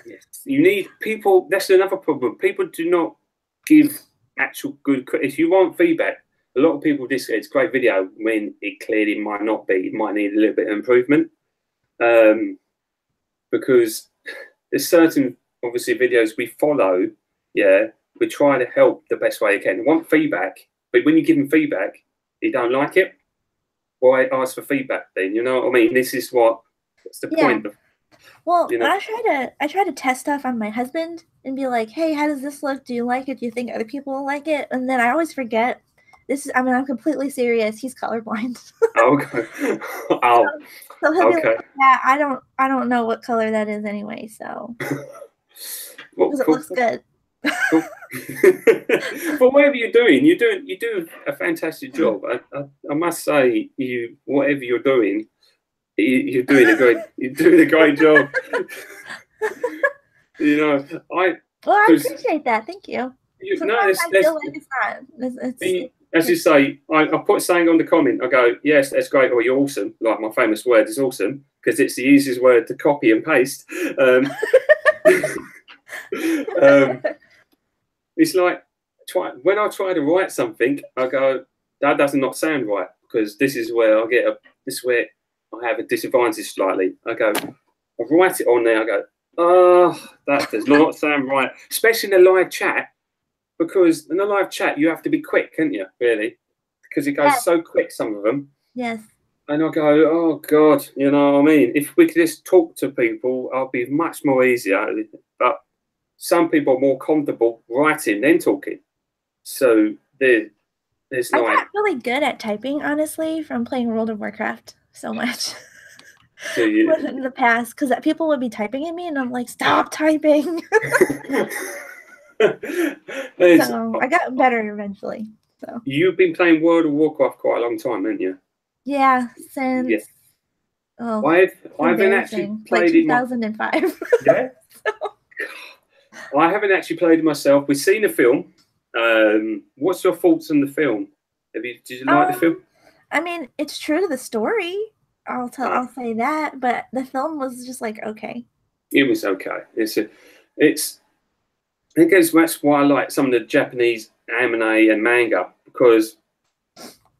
Yes. You need people. That's another problem. People do not give actual good. If you want feedback, a lot of people just say it's a great video when it clearly might not be. It might need a little bit of improvement, because there's certain obviously videos we follow. Yeah, we try to help the best way you can. We want feedback, but when you give them feedback, you don't like it. Why ask for feedback then? You know what I mean? This is what's the point of. Well, you know? I try to test stuff on my husband and be like, hey, how does this look? Do you like it? Do you think other people will like it? And then I always forget. I'm completely serious. He's colorblind. Okay. Oh. So he'll be like, yeah, I don't know what color that is anyway, so because it looks good. Cool. But whatever you're doing, you do a fantastic job. I must say, whatever you're doing, you're doing a great job. You know, I appreciate that. Thank you. Sometimes I feel like it's not. As you say, I put something on the comment. I go, yes, that's great, or you're awesome. Like my famous word is awesome, because it's the easiest word to copy and paste. It's like when I try to write something, I go, that does not sound right, because this is where I have a disadvantage slightly. I go, I write it on there. I go, oh, that does not sound right, especially in a live chat. Because in a live chat, you have to be quick, can't you, really? Because it goes so quick, some of them. Yes. And I go, oh, God, you know what I mean? If we could just talk to people, I'll be much more easier. But some people are more comfortable writing than talking. So there's I got really good at typing, honestly, from playing World of Warcraft so much. In the past, because people would be typing at me, and I'm like, stop typing. So I got better eventually. So you've been playing World of Warcraft quite a long time, haven't you? Yeah, since I haven't actually played like 2005. Yeah. I haven't actually played it myself. We've seen the film. What's your thoughts on the film? Did you like the film? I mean, it's true to the story. I'll say that, but the film was just like okay. It was okay. I guess that's why I like some of the Japanese anime and manga, because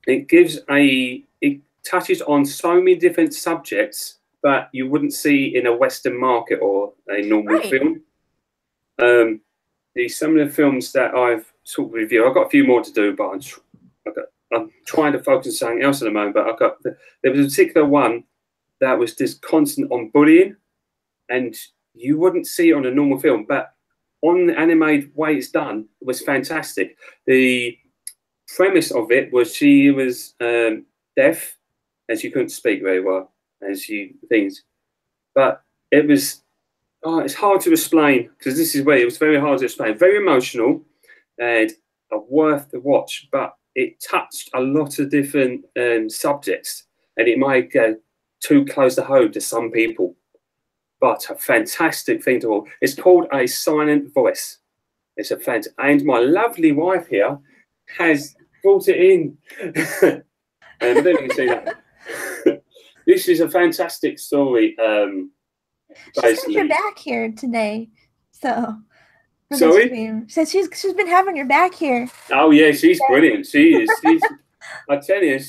it touches on so many different subjects that you wouldn't see in a Western market or a normal Right. film. Some of the films that I've sort of reviewed, I've got a few more to do, but I'm trying to focus on something else at the moment. But there was a particular one that was just constant on bullying, and you wouldn't see it on a normal film, but on the animated way it's done, it was fantastic. The premise of it was she was deaf, and she couldn't speak very well, and but it was it's hard to explain, because this is where it was very hard to explain. Very emotional and worth the watch, but it touched a lot of different subjects, and it might go too close to home to some people. But a fantastic thing to watch. It's called A Silent Voice. It's a fantastic, and my lovely wife here has brought it in. And I don't know if you can see that. This is a fantastic story. She's got your back here today, so for Sorry? the stream. So she's been having your back here. Oh yeah, she's brilliant. She is. I tell you,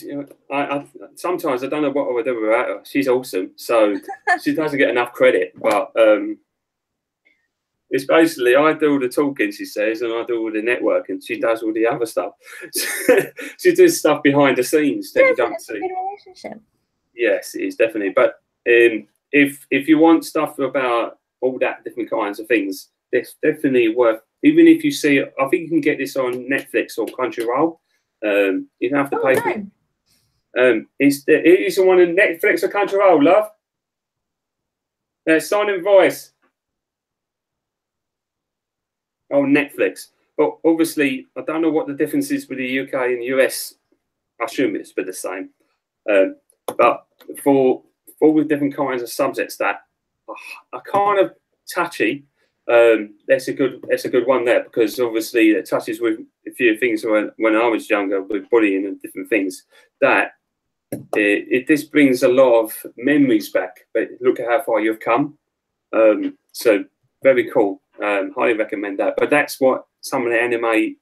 I sometimes I don't know what I would do without her. She's awesome. So she doesn't get enough credit, but it's basically I do all the talking, she says, and I do all the networking. She does all the other stuff. She does stuff behind the scenes that you don't see. It's a good relationship. Yes, it is definitely. But if you want stuff about all that different kinds of things, it's definitely worth. Even if you see it, I think you can get this on Netflix or Crunchyroll. You don't have to pay for it. It is on Netflix or Crunchyroll, love. Silent Voice. Oh, Netflix. But obviously, I don't know what the difference is with the UK and the US. I assume it's the same. But for all the different kinds of subjects that are kind of touchy, that's a good one there, because obviously it touches with a few things when I was younger, with bullying and different things. That this brings a lot of memories back. But look at how far you've come. So very cool. Highly recommend that. But that's what some of the anime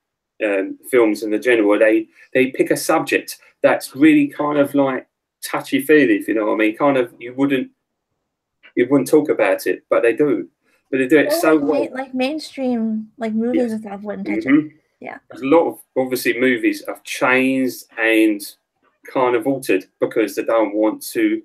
films in the general, they pick a subject that's really kind of like touchy feely, if you know what I mean. Kind of you wouldn't talk about it, but they do. But they do it so well. Like mainstream, like movies and stuff wouldn't touch it. Yeah. There's a lot of obviously movies have changed and kind of altered because they don't want to.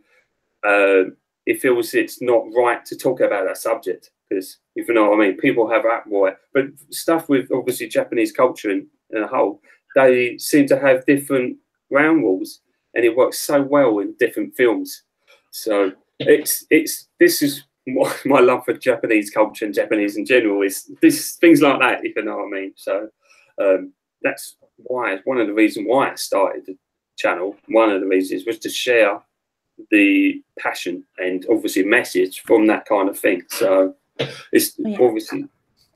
It feels it's not right to talk about that subject, because if you know what I mean, people have that right. But stuff with obviously Japanese culture in a whole, they seem to have different ground rules, and it works so well in different films. So this is my love for Japanese culture and Japanese in general is this things like that, if you know what I mean. So that's why one of the reasons why I started the channel. One of the reasons was to share the passion and obviously message from that kind of thing. So it's obviously.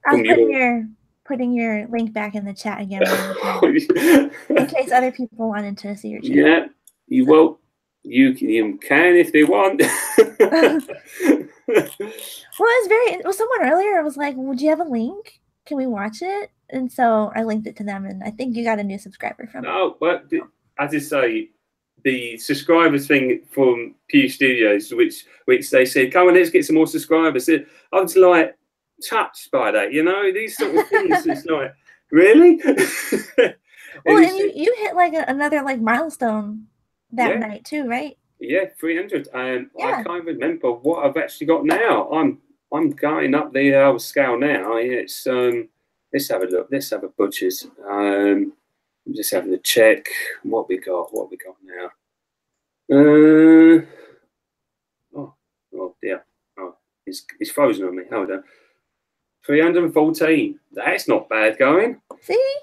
I'm putting your link back in the chat again in case other people wanted to see your channel. Yeah, you can if they want. Well, someone earlier was like, "Would you have a link? Can we watch it?" And so I linked it to them, and I think you got a new subscriber from it. Oh, but as I say, the subscribers thing from Pew Studios, which they said, "Come on, let's get some more subscribers." I was like touched by that, you know, these sort of things. It's like, really? Well, and you hit like another like milestone that night too, right? Yeah, 300. I can't remember what I've actually got now. I'm going up the scale now. It's let's have a look. Let's have a butcher's. I'm just having to check what we got now. Oh dear. Oh, it's frozen on me. Hold on. 314. That's not bad going. See?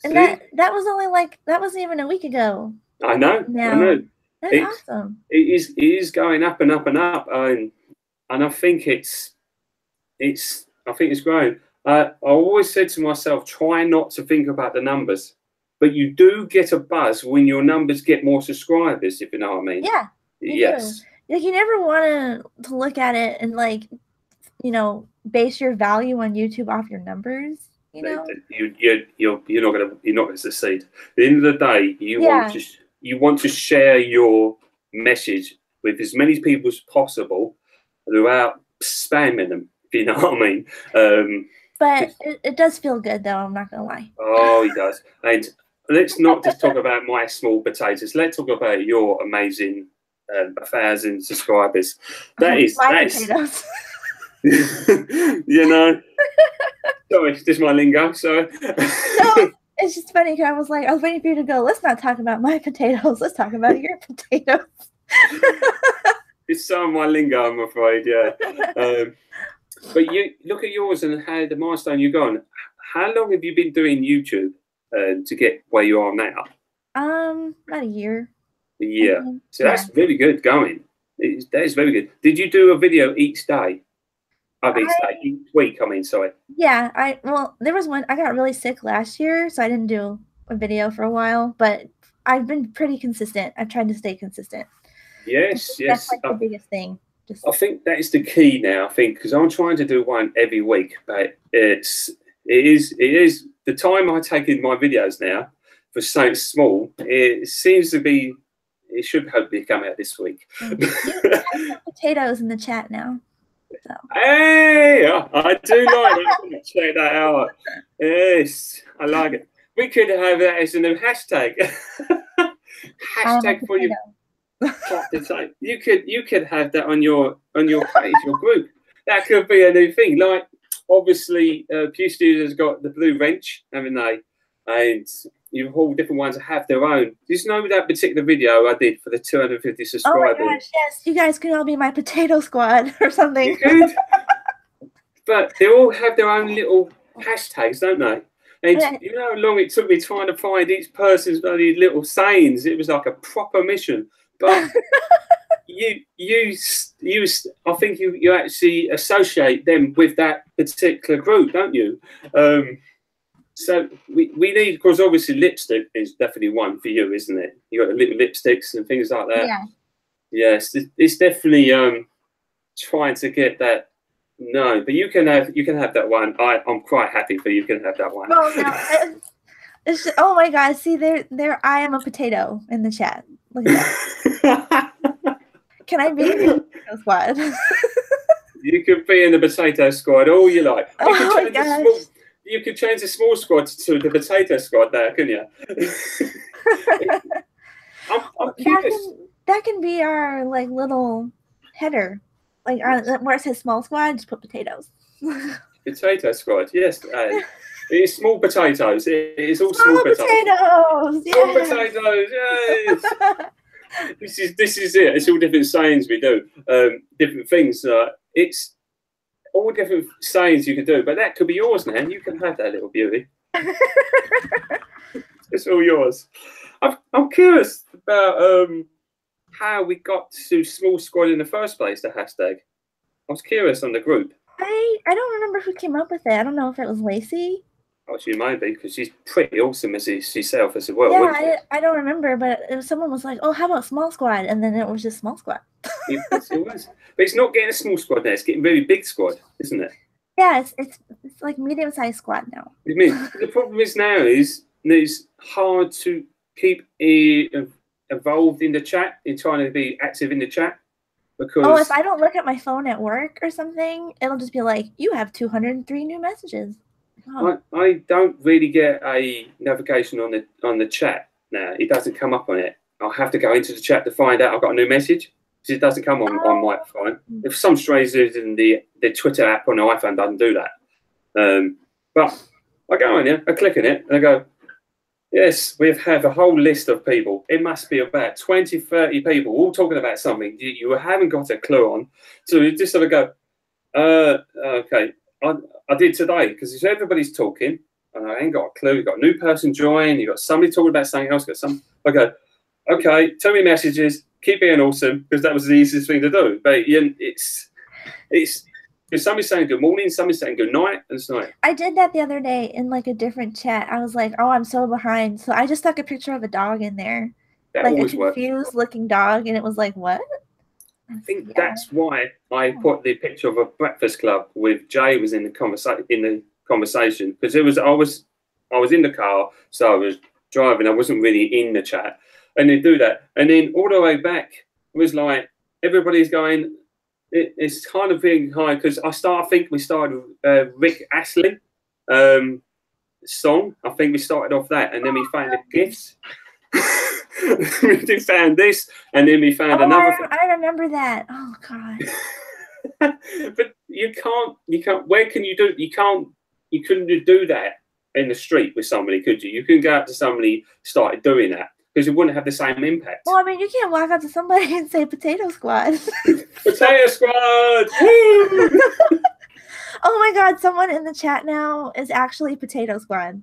And that was only that wasn't even a week ago. I know. Now, I know. That's awesome. It is going up and up and up, and I think it's growing. I always said to myself, try not to think about the numbers, but you do get a buzz when your numbers get more subscribers, if you know what I mean. Yeah. You do. Yes. Like you never want to look at it and like, you know, base your value on YouTube off your numbers, you know? You're not gonna succeed. At the end of the day, Yeah. you want to share your message with as many people as possible without spamming them. If you know what I mean. But it does feel good though, I'm not gonna lie. Oh, he does. And let's not just talk about my small potatoes. Let's talk about your amazing 1,000 subscribers. That is Potatoes. you know. Sorry, it's just my lingo. Sorry. No, it's just funny because I was waiting for you to go, let's not talk about my potatoes, let's talk about your potatoes. It's some of my lingo, I'm afraid, yeah. But you look at yours and how the milestone you've gone. How long have you been doing YouTube to get where you are now? About a year. Yeah. So that's really good going. That is very good. Did you do a video each day? Each week, I mean, sorry. Yeah, well, there was one, I got really sick last year, so I didn't do a video for a while, but I've been pretty consistent. I've tried to stay consistent. Yes. That's like the biggest thing. I think that is the key now. I think because I'm trying to do one every week, but it is the time I take in my videos now for something small. It seems to be. It should hopefully come out this week. You have some potatoes in the chat now. So. Hey, I do like that. Check that out. Yes, I like it. We could have that as a new hashtag. Hashtag for you. You could have that on your page, your group. That could be a new thing. Like obviously, Pew Studios got the blue wrench, haven't they? And you all different ones have their own. Did you know that particular video I did for the 250 subscribers? Oh my gosh, yes! You guys can all be my potato squad or something. You could. But they all have their own little hashtags, don't they? And you know how long it took me trying to find each person's bloody little sayings? It was like a proper mission. But I think you actually associate them with that particular group, don't you? So we need, because obviously lipstick is definitely one for you, isn't it? You got the little lipsticks and things like that. Yeah. Yes, it's definitely trying to get that. No, but you can have that one. I'm quite happy for you. Can have that one. Oh no. It's just, oh my God! See there. I am a potato in the chat. Look at that. Can I be in the potato squad? You could be in the potato squad all you like. You could change the small squad to the potato squad there, couldn't you? I'm curious. That can be our like little header, like where it says small squad. Just put potatoes. Potato squad, yes. It's small potatoes. It's all small potatoes. Small potatoes, yes. This is it. It's all different sayings we do, different things. It's all different sayings you can do, but that could be yours, man. You can have that little beauty. It's all yours. I'm curious about how we got to small squad in the first place. The hashtag. I was curious on the group. I don't remember who came up with it. I don't know if it was Lacey. Oh, she might be, because she's pretty awesome as herself as well. Yeah, I don't remember, but someone was like, "Oh, how about small squad?" And then it was just small squad. It was. But it's not getting a small squad now. It's getting a very big squad, isn't it? Yeah, it's like medium-sized squad now. I mean, the problem is now is it's hard to keep involved in the chat, in trying to be active in the chat. Because if I don't look at my phone at work or something, it'll just be like, you have 203 new messages. Oh. I don't really get a notification on the chat now. It doesn't come up on it. I'll have to go into the chat to find out I've got a new message. Because it doesn't come on my phone. If some strange reason the Twitter app on the iPhone doesn't do that. But I go on here, I click on it, and I go, yes, we have a whole list of people. It must be about 20, 30 people all talking about something you haven't got a clue on. So you just sort of go, okay. I did today, because if everybody's talking, and I ain't got a clue, you've got a new person join, you've got somebody talking about something else, I go, okay, tell me messages, keep being awesome, because that was the easiest thing to do. But it's because somebody's saying good morning, somebody's saying good night, and it's like, I did that the other day in like a different chat. I was like, oh, I'm so behind. So I just stuck a picture of a dog in there. That like a always works. confused looking dog, and it was like, what? I think Yeah. that's why I put the picture of a breakfast club with Jay was in the conversation because I was in the car, so I was driving. I wasn't really in the chat, and they do that, and then all the way back it was like everybody's going. It's kind of being high because I think we started Rick Astley song. I think we started off that, and then we found the gifts. We found this, and then we found another thing. I remember that. Oh God. But you can't. Where can you do? You couldn't do that in the street with somebody, could you? You couldn't go out to somebody started doing that because it wouldn't have the same impact. Well, I mean, you can't walk up to somebody and say "Potato Squad." Potato Squad! Woo! Oh my God! Someone in the chat now is actually Potato Squad.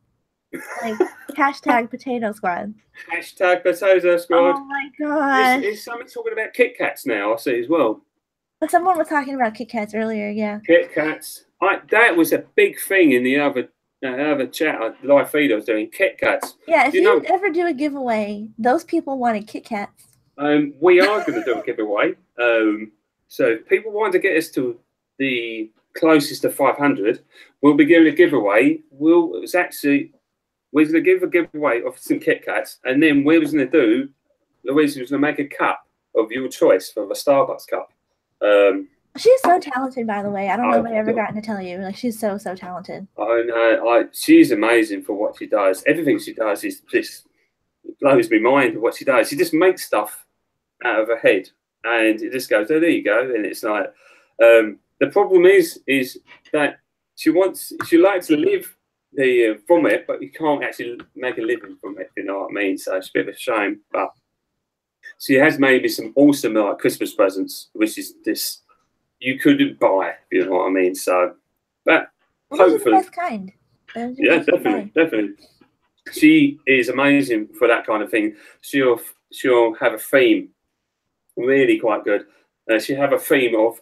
Like hashtag Potato Squad. Hashtag Potato Squad. Oh my God! Is someone talking about Kit Kats now? I see as well. But someone was talking about Kit Kats earlier. Yeah. Kit Kats. That was a big thing in the other chat, live feed I was doing. Kit Kats. Yeah. If you ever do a giveaway, those people wanted Kit Kats. We are going to do a giveaway. So if people want to get us to the closest to 500, we'll be giving a giveaway. We're going to give a giveaway of some Kit Kats, and then we was going to do, Louise was going to make a cup of your choice for the Starbucks cup. She's so talented, by the way. I don't know if I've ever gotten to tell you. Like, she's so talented. I know. She's amazing for what she does. Everything she does is just blows me mind. What she does, she just makes stuff out of her head, and it just goes, "Oh, there you go." And it's like, the problem is that she likes to live from it, but you can't actually make a living from it. You know what I mean? So it's a bit of a shame, but she has made me some awesome Christmas presents, which is this you couldn't buy. You know what I mean? So, but hopefully, the best kind. Yeah, definitely. She is amazing for that kind of thing. She'll have a theme, really quite good. She have a theme of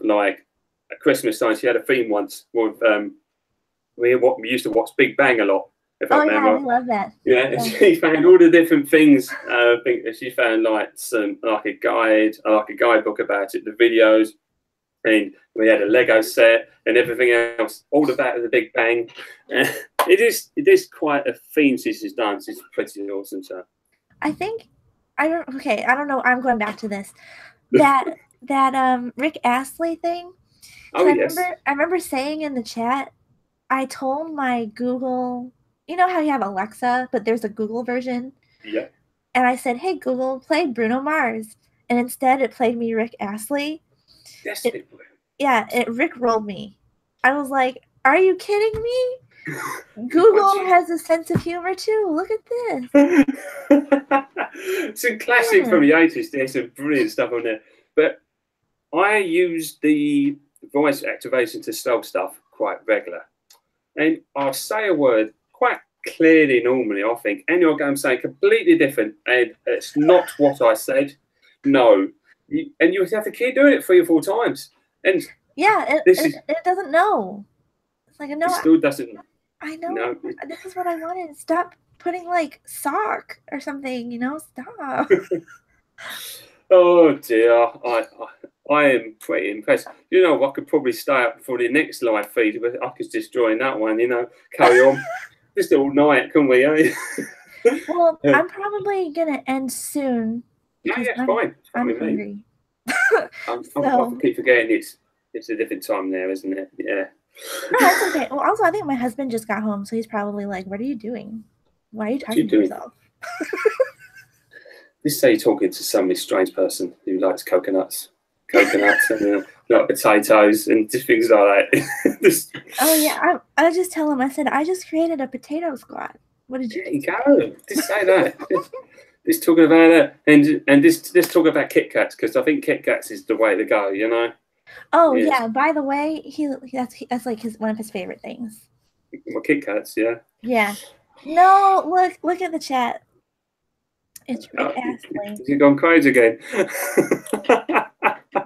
like at Christmas time. She had a theme once with we used to watch Big Bang a lot. If I remember. Yeah, we love that. Yeah, and she found all the different things. I think she found like a guidebook about it, the videos, and we had a Lego set and everything else, all about the Big Bang. It is quite a theme she's done. It's pretty awesome. So I think I don't know. I'm going back to this. That Rick Astley thing. Oh, yes. I remember saying in the chat, I told my Google, you know how you have Alexa, but there's a Google version? Yeah. And I said, hey, Google, play Bruno Mars. And instead it played me Rick Astley. Yes, it rickrolled me. I was like, are you kidding me? Google has a sense of humor too. Look at this. It's a classic from the 80s. There's some brilliant stuff on there. But I use the voice activation to spell stuff quite regular. And I'll say a word quite clearly normally, I think, and you'll go and say completely different, and it's not what I said. No. And you have to keep doing it 3 or 4 times. And yeah, it doesn't know. It's like, no, it still doesn't. I know. No. This is what I wanted. Stop putting like sock or something, you know? Stop. Oh dear, I am pretty impressed. You know, I could probably stay up for the next live feed, but I could just join that one. You know, carry on just all night, couldn't we? Eh? Well, I'm probably gonna end soon. Yeah, it's fine. I'm hungry. I keep forgetting it's a different time there, isn't it? Yeah. No, that's okay. Well, also, I think my husband just got home, so he's probably like, "What are you doing? Why are you talking to yourself?" This say you're talking to some strange person who likes coconuts and like potatoes and just things like that. Oh yeah, I just tell him. I said I just created a potato squad. What did you? There you go. Just say that. Just talking about that, and just talk about Kit Kats because I think Kit Kats is the way to go. You know. Oh yeah. By the way, that's like one of his favorite things. Well, Kit Kats, yeah. Yeah. No, look at the chat. It's Rick Astley. You've gone crazy again.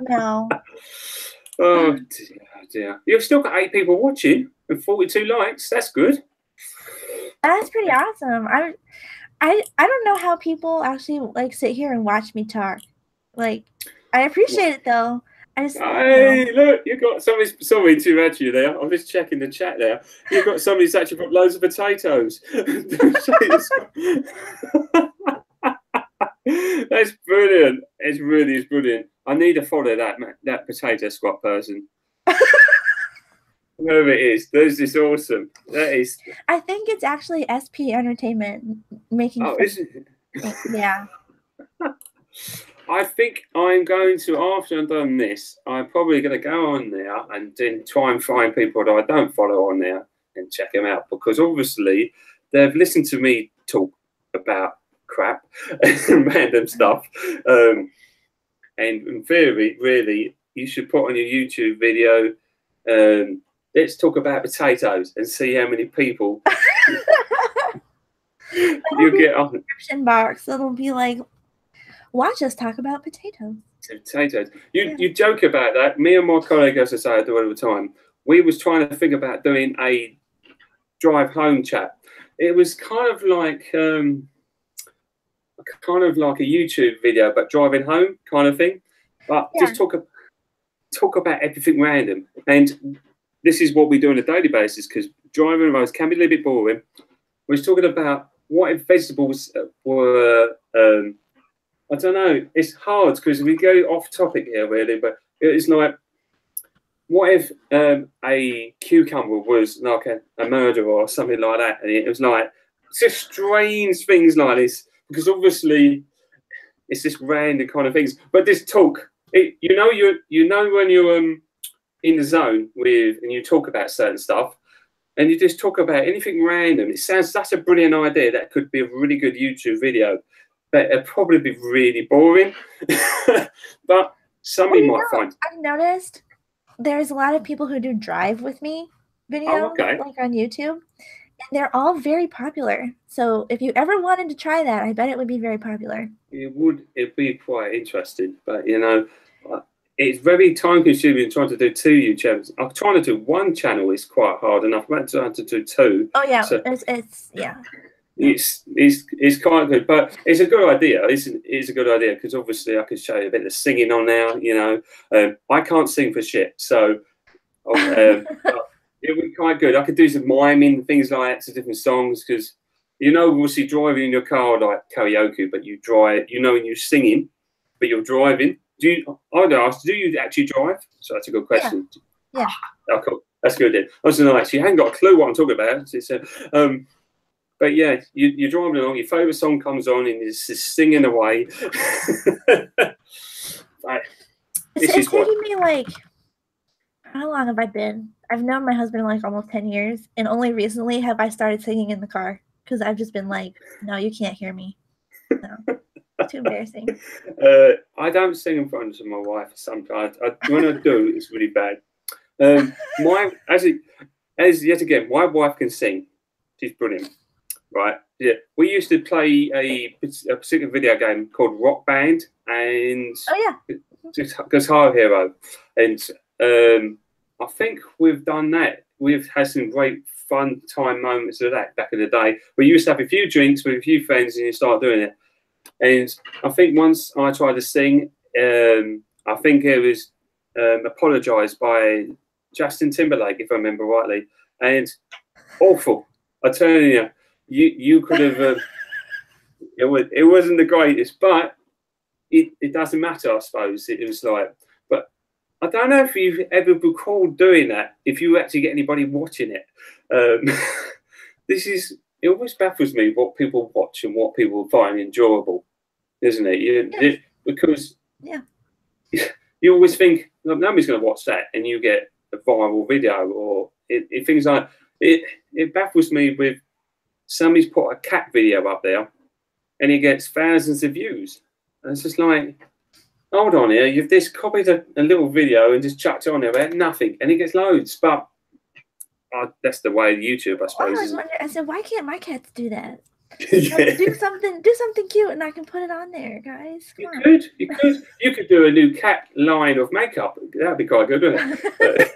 No. Oh dear. You've still got 8 people watching and 42 likes. That's good. That's pretty awesome. I don't know how people actually like sit here and watch me talk. Like, I appreciate it though. I just, Hey, look, you've got somebody. Sorry to interrupt you there. I'm just checking the chat there. You've got somebody who's actually got loads of potatoes. That's brilliant. It really is brilliant. I need to follow that potato squat person. Whoever it is, that's just awesome. That is. I think it's actually SP Entertainment making. Oh, isn't it? Yeah. I think I'm going to, after I've done this, I'm probably going to go on there and then try and find people that I don't follow on there and check them out, because obviously they've listened to me talk about crap and random stuff. And in theory, really, you should put on your YouTube video, let's talk about potatoes, and see how many people you get on the description box. It'll be like, watch us talk about potatoes. Potatoes. You joke about that. Me and my colleague, as I say, I do it all the time. We was trying to think about doing a drive home chat. It was kind of like a YouTube video, but driving home kind of thing. But just talk about everything random. And this is what we do on a daily basis, because driving on roads can be a little bit boring. We was talking about what if vegetables were. I don't know. It's hard because we go off topic here, really. But it's like, what if a cucumber was like a murderer or something like that? And it was like, it's just strange things like this, because obviously it's just random kind of things. But this talk, you know when you're in the zone with and you talk about certain stuff, and you just talk about anything random. It sounds such a brilliant idea that could be a really good YouTube video. But it'd probably be really boring. But somebody might find. I've noticed there's a lot of people who do drive with me videos, like on YouTube, and they're all very popular. So if you ever wanted to try that, I bet it would be very popular. It'd be quite interesting, but you know, it's very time consuming trying to do 2 YouTube channels. I'm trying to do 1 channel is quite hard enough. I'm trying to do 2. Oh yeah, so, it's yeah. It's quite good, but it's a good idea. It's a good idea, because obviously I could show you a bit of singing on there. You know, I can't sing for shit, so it would be quite good. I could do some miming, things like that to different songs, because you know, obviously driving in your car like karaoke, but you drive. You know, when you're singing, but you're driving. I would ask, do you actually drive? So that's a good question. Yeah. Oh, cool. That's good then. I was going to ask, you haven't got a clue what I'm talking about. But yeah, you're driving along, your favourite song comes on, and you're just singing away. It's taking me like, how long have I been? I've known my husband like almost 10 years, and only recently have I started singing in the car, because I've just been like, no, you can't hear me. No, it's too embarrassing. I don't sing in front of my wife sometimes. When I do, it's really bad. Yet again, my wife can sing. She's brilliant. Right, yeah. We used to play a particular video game called Rock Band and Guitar Hero, and I think we've done that. We've had some great fun time moments of that back in the day. We used to have a few drinks with a few friends, and you start doing it. And I think once I tried to sing, I think it was apologised by Justin Timberlake, if I remember rightly, and awful. I tell you. You could have. It wasn't the greatest, but it doesn't matter, I suppose. It was like, but I don't know if you've ever recalled doing that. If you actually get anybody watching it, it always baffles me what people watch and what people find enjoyable, isn't it? Because you always think, well, nobody's going to watch that, and you get a viral video or things like it. It baffles me with. Somebody's put a cat video up there and it gets thousands of views. And it's just like, hold on here, you've just copied a little video and just chucked it on there about nothing, and it gets loads. But that's the way of YouTube, I suppose. I said, why can't my cats do that? Do something cute, and I can put it on there, guys. You could do a new cat line of makeup. That'd be quite good, wouldn't it?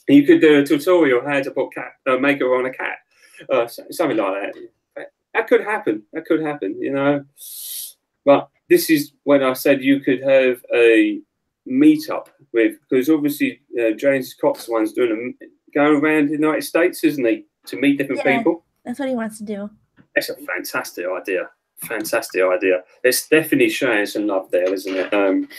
You could do a tutorial how to put makeup on a cat. Something like that. that could happen. That could happen, you know. But this is when I said you could have a meetup with, because obviously James Scott's the one's going around the United States, isn't he, to meet different people? That's what he wants to do. That's a fantastic idea. Fantastic idea. It's definitely showing some love there, isn't it?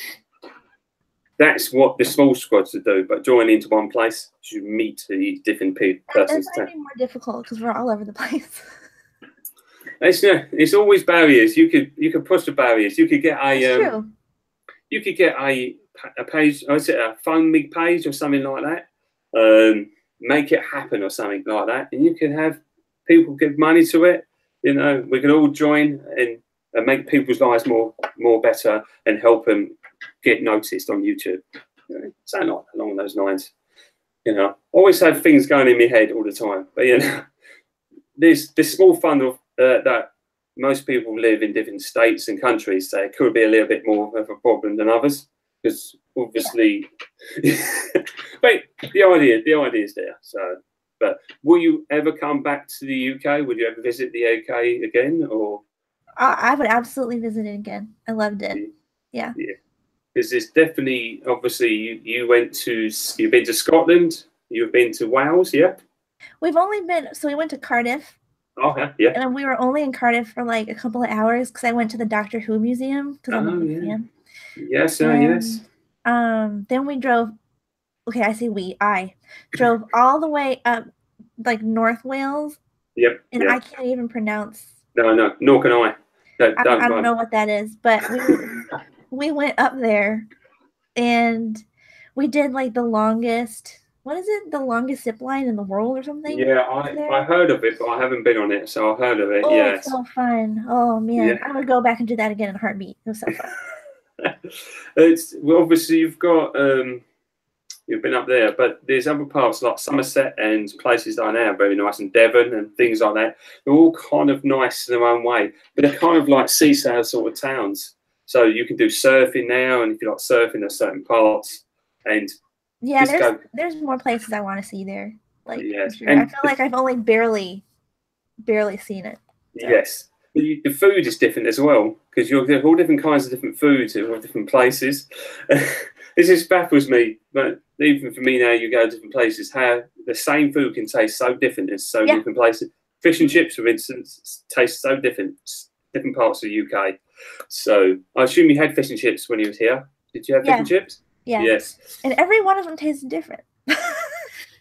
That's what the small squads would do, but join into one place, you meet the different persons. That might be more difficult because we're all over the place. It's always barriers. You could push the barriers. You could get a you could get a page. Is it a phone me page or something like that? Make it happen or something like that, and you can have people give money to it. You know, we can all join and make people's lives more better and help them get noticed on YouTube. You know, something like along those lines. You know, always have things going in my head all the time, but you know, there's this small fund of that most people live in different states and countries, so it could be a little bit more of a problem than others, because obviously, but the idea is there. So, but will you ever come back to the UK? Would you ever visit the UK again, or? I would absolutely visit it again. I loved it. Yeah. Because it's definitely, obviously, you've been to Scotland, you've been to Wales, yeah? We've only been, so we went to Cardiff. Okay, yeah. And we were only in Cardiff for like a couple of hours because I went to the Doctor Who museum because I'm a big fan. Yes, yes. Then we drove, I drove all the way up like North Wales. Yep. And I can't even pronounce. No, nor can I. I don't know what that is, but we went up there and we did like the longest, what is it? The longest zip line in the world or something? Yeah, I heard of it, but I haven't been on it, so I heard of it. Oh, yes. It's so fun. Oh man, I would go back and do that again in a heartbeat. It was so fun. Well, obviously you've been up there, but there's other parts like Somerset and places like that are very nice, and Devon and things like that. They're all kind of nice in their own way, but they're kind of like seaside sort of towns. So you can do surfing now, and if you like surfing, there's certain parts. And there's more places I want to see there. Like, sure. I feel like I've only barely seen it. So. Yes, the food is different as well, because you have all different kinds of different foods in all different places. This just baffles me, but even for me now, you go to different places, how the same food can taste so different in so different places. Fish and chips, for instance, taste so different parts of the UK. So I assume you had fish and chips when you was here. Did you have fish and chips? Yeah. Yes. And every one of them tasted different. But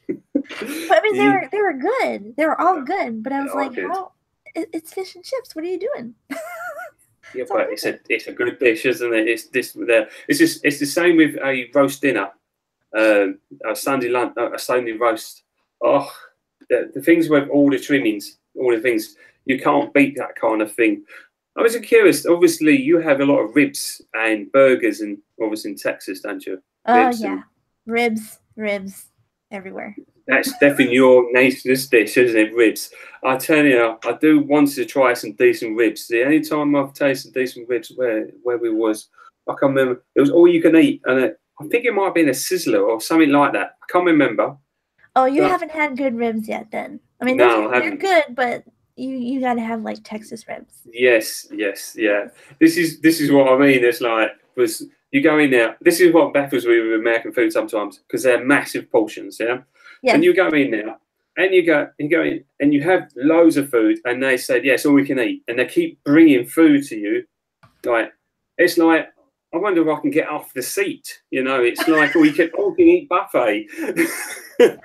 I mean, they were good. They were all good. But I was like, how? It's fish and chips. What are you doing? Yeah, but it's a good dish, isn't it? It's the same with a roast dinner, a Sunday lunch, a Sunday roast. Oh, the things with all the trimmings, all the things, you can't beat that kind of thing. I was curious. Obviously, you have a lot of ribs and burgers, and obviously in Texas, don't you? Oh yeah, ribs everywhere. That's definitely your nation's dish, isn't it? Ribs. I tell you, I do want to try some decent ribs. The only time I've tasted decent ribs where we was, I can't remember. It was all you can eat, and I think it might have been a Sizzler or something like that. I can't remember. Oh, you haven't had good ribs yet, then? I mean, they're good, but you got to have like Texas ribs. Yes, yeah. This is what I mean. It's like you go in there. This is what baffles me with American food sometimes, because they're massive portions, yeah. Yes. And you go in there, and you go in, and you have loads of food, and they said, yes, all we can eat, and they keep bringing food to you. Like, it's like, I wonder if I can get off the seat. You know, it's like, all you can eat buffet. I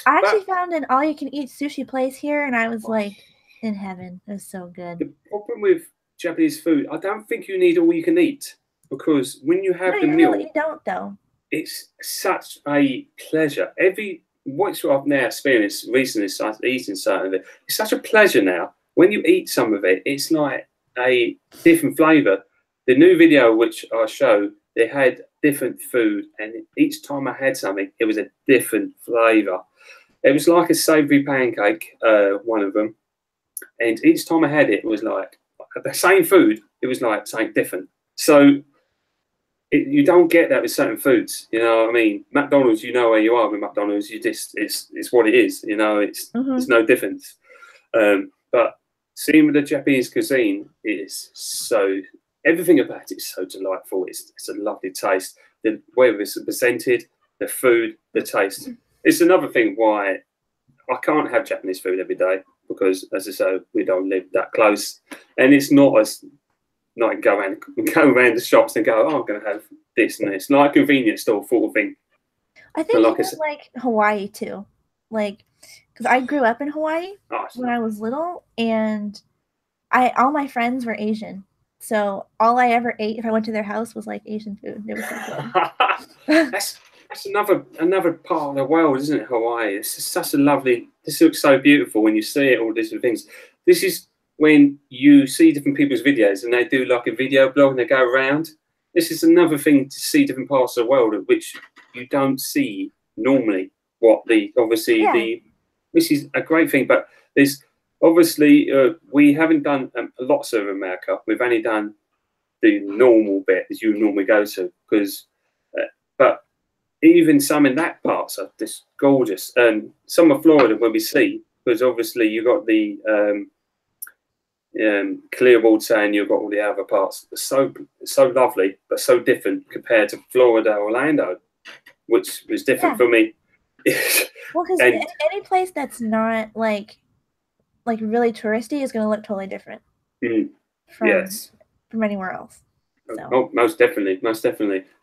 actually found an all-you-can-eat sushi place here, and I was like, in heaven. It was so good. The problem with Japanese food, I don't think you need all you can eat, because when you have the meal, you don't though. It's such a pleasure. What I've now experienced recently, eating something of it, it's such a pleasure now. When you eat some of it, it's like a different flavour. The new video which I showed, they had different food, and each time I had something, it was a different flavour. It was like a savoury pancake, one of them, and each time I had it, it was like the same food. It was like something different. So you don't get that with certain foods, you know what I mean? McDonald's, you know where you are with McDonald's. You just it's what it is, you know. It's no difference. But seeing with the Japanese cuisine is so, everything about it is so delightful. It's a lovely taste. The way it's presented, the food, the taste. It's another thing why I can't have Japanese food every day because, as I say, we don't live that close, and it's not as like go around the shops and go, oh, I'm going to have this and this, like a convenience store sort of thing. I think you would like Hawaii too, like because I grew up in Hawaii when I was little, and all my friends were Asian, so all I ever ate if I went to their house was like Asian food. It was so good. That's another part of the world, isn't it? Hawaii. It's just such a lovely. This looks so beautiful when you see it. All these different things. This is when you see different people's videos and they do like a video blog and they go around. This is another thing to see different parts of the world which you don't see normally. This is a great thing, but there's obviously we haven't done lots of America. We've only done the normal bit as you normally go to, because but even some in that parts are just gorgeous, and some of Florida when we see, because obviously you got the clear water and you've got all the other parts. So lovely, but so different compared to Florida, Orlando, which was different for me. Well, because any place that's not like really touristy is going to look totally different from anywhere else. So. Oh, most definitely.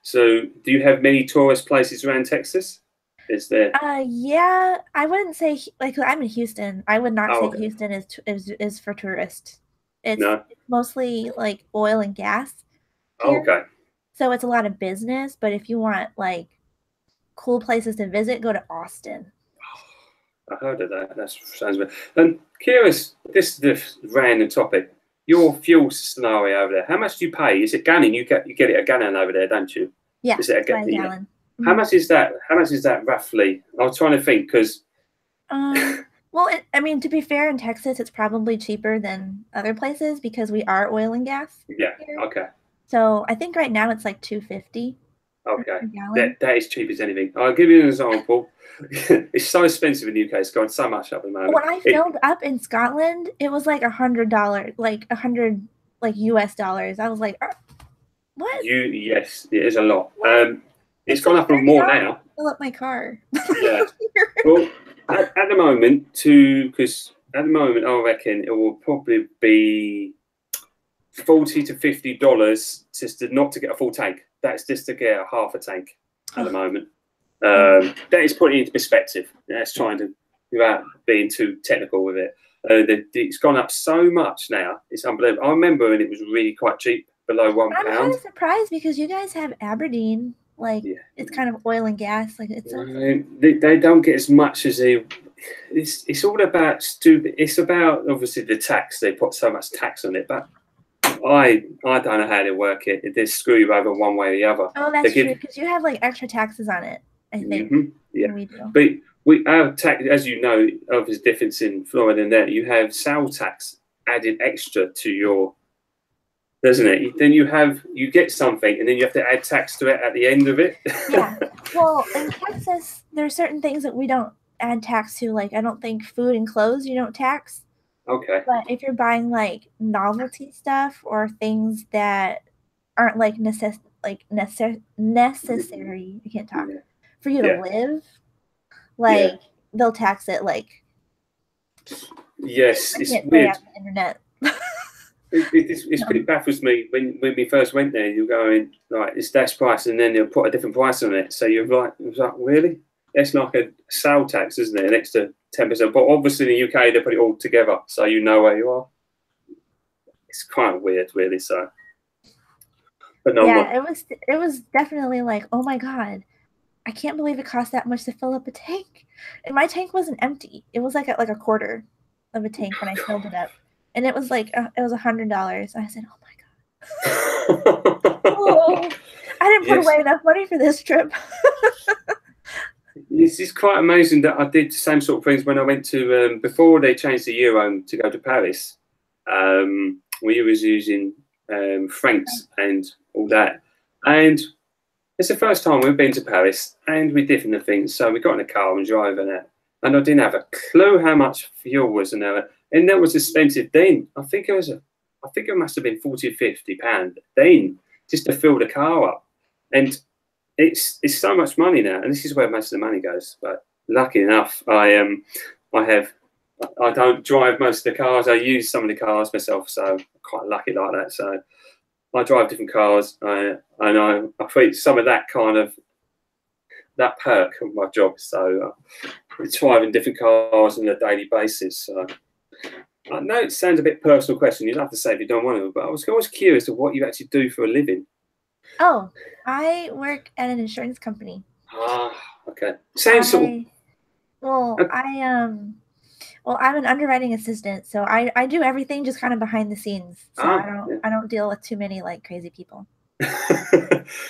So, do you have many tourist places around Texas? Is there? Yeah, I wouldn't say like I'm in Houston. I would not say Houston is for tourists. It's mostly like oil and gas here. Okay. So it's a lot of business, but if you want like cool places to visit, go to Austin. I heard of that. That sounds good. And curious, this is the random topic. Your fuel scenario over there. How much do you pay? Is it gallon? You get it a gallon over there, don't you? Yeah. Is it a gallon? Mm-hmm. How much is that? How much is that roughly? I was trying to think because. Well, I mean, to be fair, in Texas, it's probably cheaper than other places because we are oil and gas. Yeah. Here. Okay. So I think right now it's like $2.50. Okay. That is cheap as anything. I'll give you an example. It's so expensive in the UK. It's gone so much up at the moment. When I filled up in Scotland, it was like $100, like $100 US dollars. I was like, what? Yes, it is a lot. It's gone up more now. Fill up my car. Yeah. Well, at the moment, because at the moment, I reckon it will probably be $40 to $50 just not to get a full tank. That's just to get a half a tank at the moment. That is putting it into perspective. That's trying to, without being too technical with it. It's gone up so much now. It's unbelievable. I remember when it was really quite cheap, below £1. I'm kind of surprised because you guys have Aberdeen. Like it's kind of oil and gas. Like it's they don't get as much as they. It's all about stupid. It's about obviously the tax. They put so much tax on it, but I don't know how they work it. They screw you over one way or the other. Oh, that's true because you have like extra taxes on it. I think. Yeah, we do. But our tax, as you know, obvious difference in Florida and there, you have sales tax added extra to your. Doesn't it? Then you get something, and then you have to add tax to it at the end of it. Yeah. Well, in Texas, there are certain things that we don't add tax to. Like, I don't think food and clothes you don't tax. Okay. But if you're buying like novelty stuff or things that aren't like necessary, I can't talk for you to live, like they'll tax it. Like, yes, I can't say on the internet. It's pretty baffles me when we first went there. You're going like it's dash price, and then they'll put a different price on it. So you're like, really? It's like a sale tax, isn't it? An extra 10%. But obviously in the UK they put it all together, so you know where you are. It's kind of weird, really. So, but no. Yeah, it was definitely like, oh my god, I can't believe it cost that much to fill up a tank. And my tank wasn't empty. It was like a quarter of a tank when I filled it up. And it was like it was $100. I said, "Oh my god, oh, I didn't put away enough money for this trip." It's quite amazing that I did the same sort of things when I went to before they changed the euro to go to Paris. We was using francs and all that, and it's the first time we've been to Paris, and we did things. So we got in a car and drove in it, and I didn't have a clue how much fuel was in there. and that was expensive then. I think it must have been 40 or 50 pound then just to fill the car up, and it's so much money now, and this is where most of the money goes. But lucky enough, I don't drive most of the cars. I use some of the cars myself, so I'm quite lucky like that. So I drive different cars, and I think some of that kind of that perk of my job. So I drive in different cars on a daily basis. So I know it sounds a bit personal question. You'd have to say if you don't want to, but I was always curious of what you actually do for a living. Oh, I work at an insurance company. Ah, okay. Sounds sort of. Well, I'm an underwriting assistant, so I do everything just kind of behind the scenes. So I don't deal with too many like crazy people.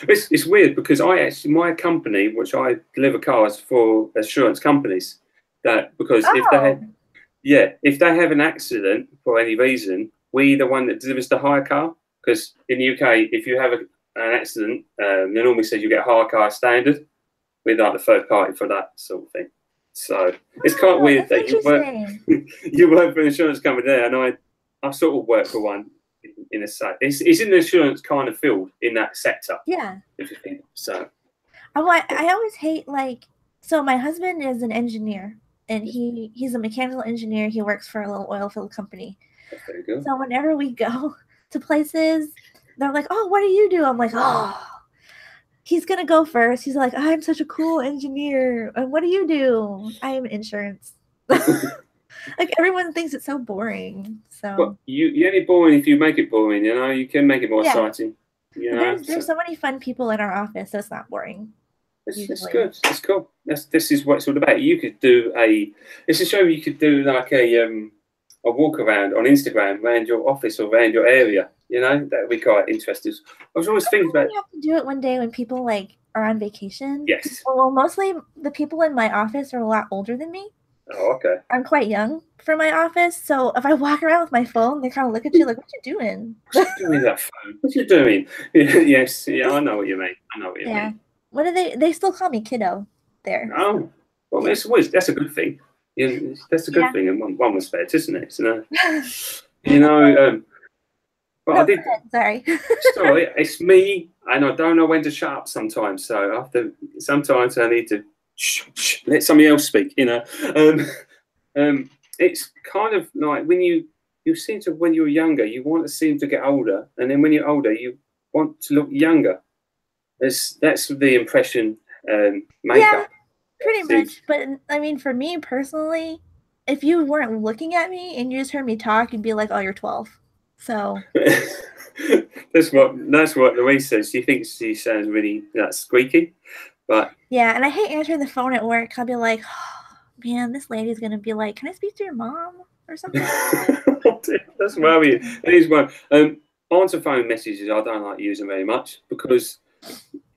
It's weird because my company, which I deliver cars for insurance companies, because if they have an accident for any reason, we the one that delivers the hire car. Because in the UK, if you have an accident, they normally say you get a hire car standard. We're like the third party for that sort of thing. So it's quite weird that you work for an insurance company there, and I sort of work for one in a set. It's in the insurance kind of field in that sector. Yeah. If you think so. I always hate so my husband is an engineer, and he's a mechanical engineer. He works for a little oil field company. That's very good. So whenever we go to places, they're like, "Oh, what do you do?" I'm like, "Oh." He's going to go first. He's like, "I'm such a cool engineer. And what do you do?" "I am insurance." Like, everyone thinks it's so boring. So well, you're only boring if you make it boring, you know. You can make it more exciting. You know? There's so many fun people in our office, so it's not boring. It's good. It's cool. This is what it's all about. You could do it's a show you could do like a walk around on Instagram around your office or around your area. You know, that would be quite interesting. I was always thinking about. We have to do it one day when people are on vacation. Yes. Well, mostly the people in my office are a lot older than me. Oh, okay. I'm quite young for my office, so if I walk around with my phone, they kind of look at you like, "What you doing? What you doing with that phone? What you doing?" Yes, I know what you mean. Mean. What do they still call me kiddo there? Oh, well, that's a good thing. That's a good thing in one respect, isn't it? So, but I did. Sorry. Sorry, it's me, and I don't know when to shut up sometimes. So sometimes I need to let somebody else speak. You know, it's kind of like when you seem to when you're younger, you want to seem to get older, and then when you're older, you want to look younger. That's the impression makeup. Yeah, pretty much. But I mean, for me personally, if you weren't looking at me and you just heard me talk, you'd be like, "Oh, you're 12." So that's what Louise says. She thinks she sounds really squeaky, but yeah. And I hate answering the phone at work. I'll be like, "Oh, man, this lady's gonna be like, can I speak to your mom or something?" That's worrying. It is one. Answer phone messages I don't like using very much because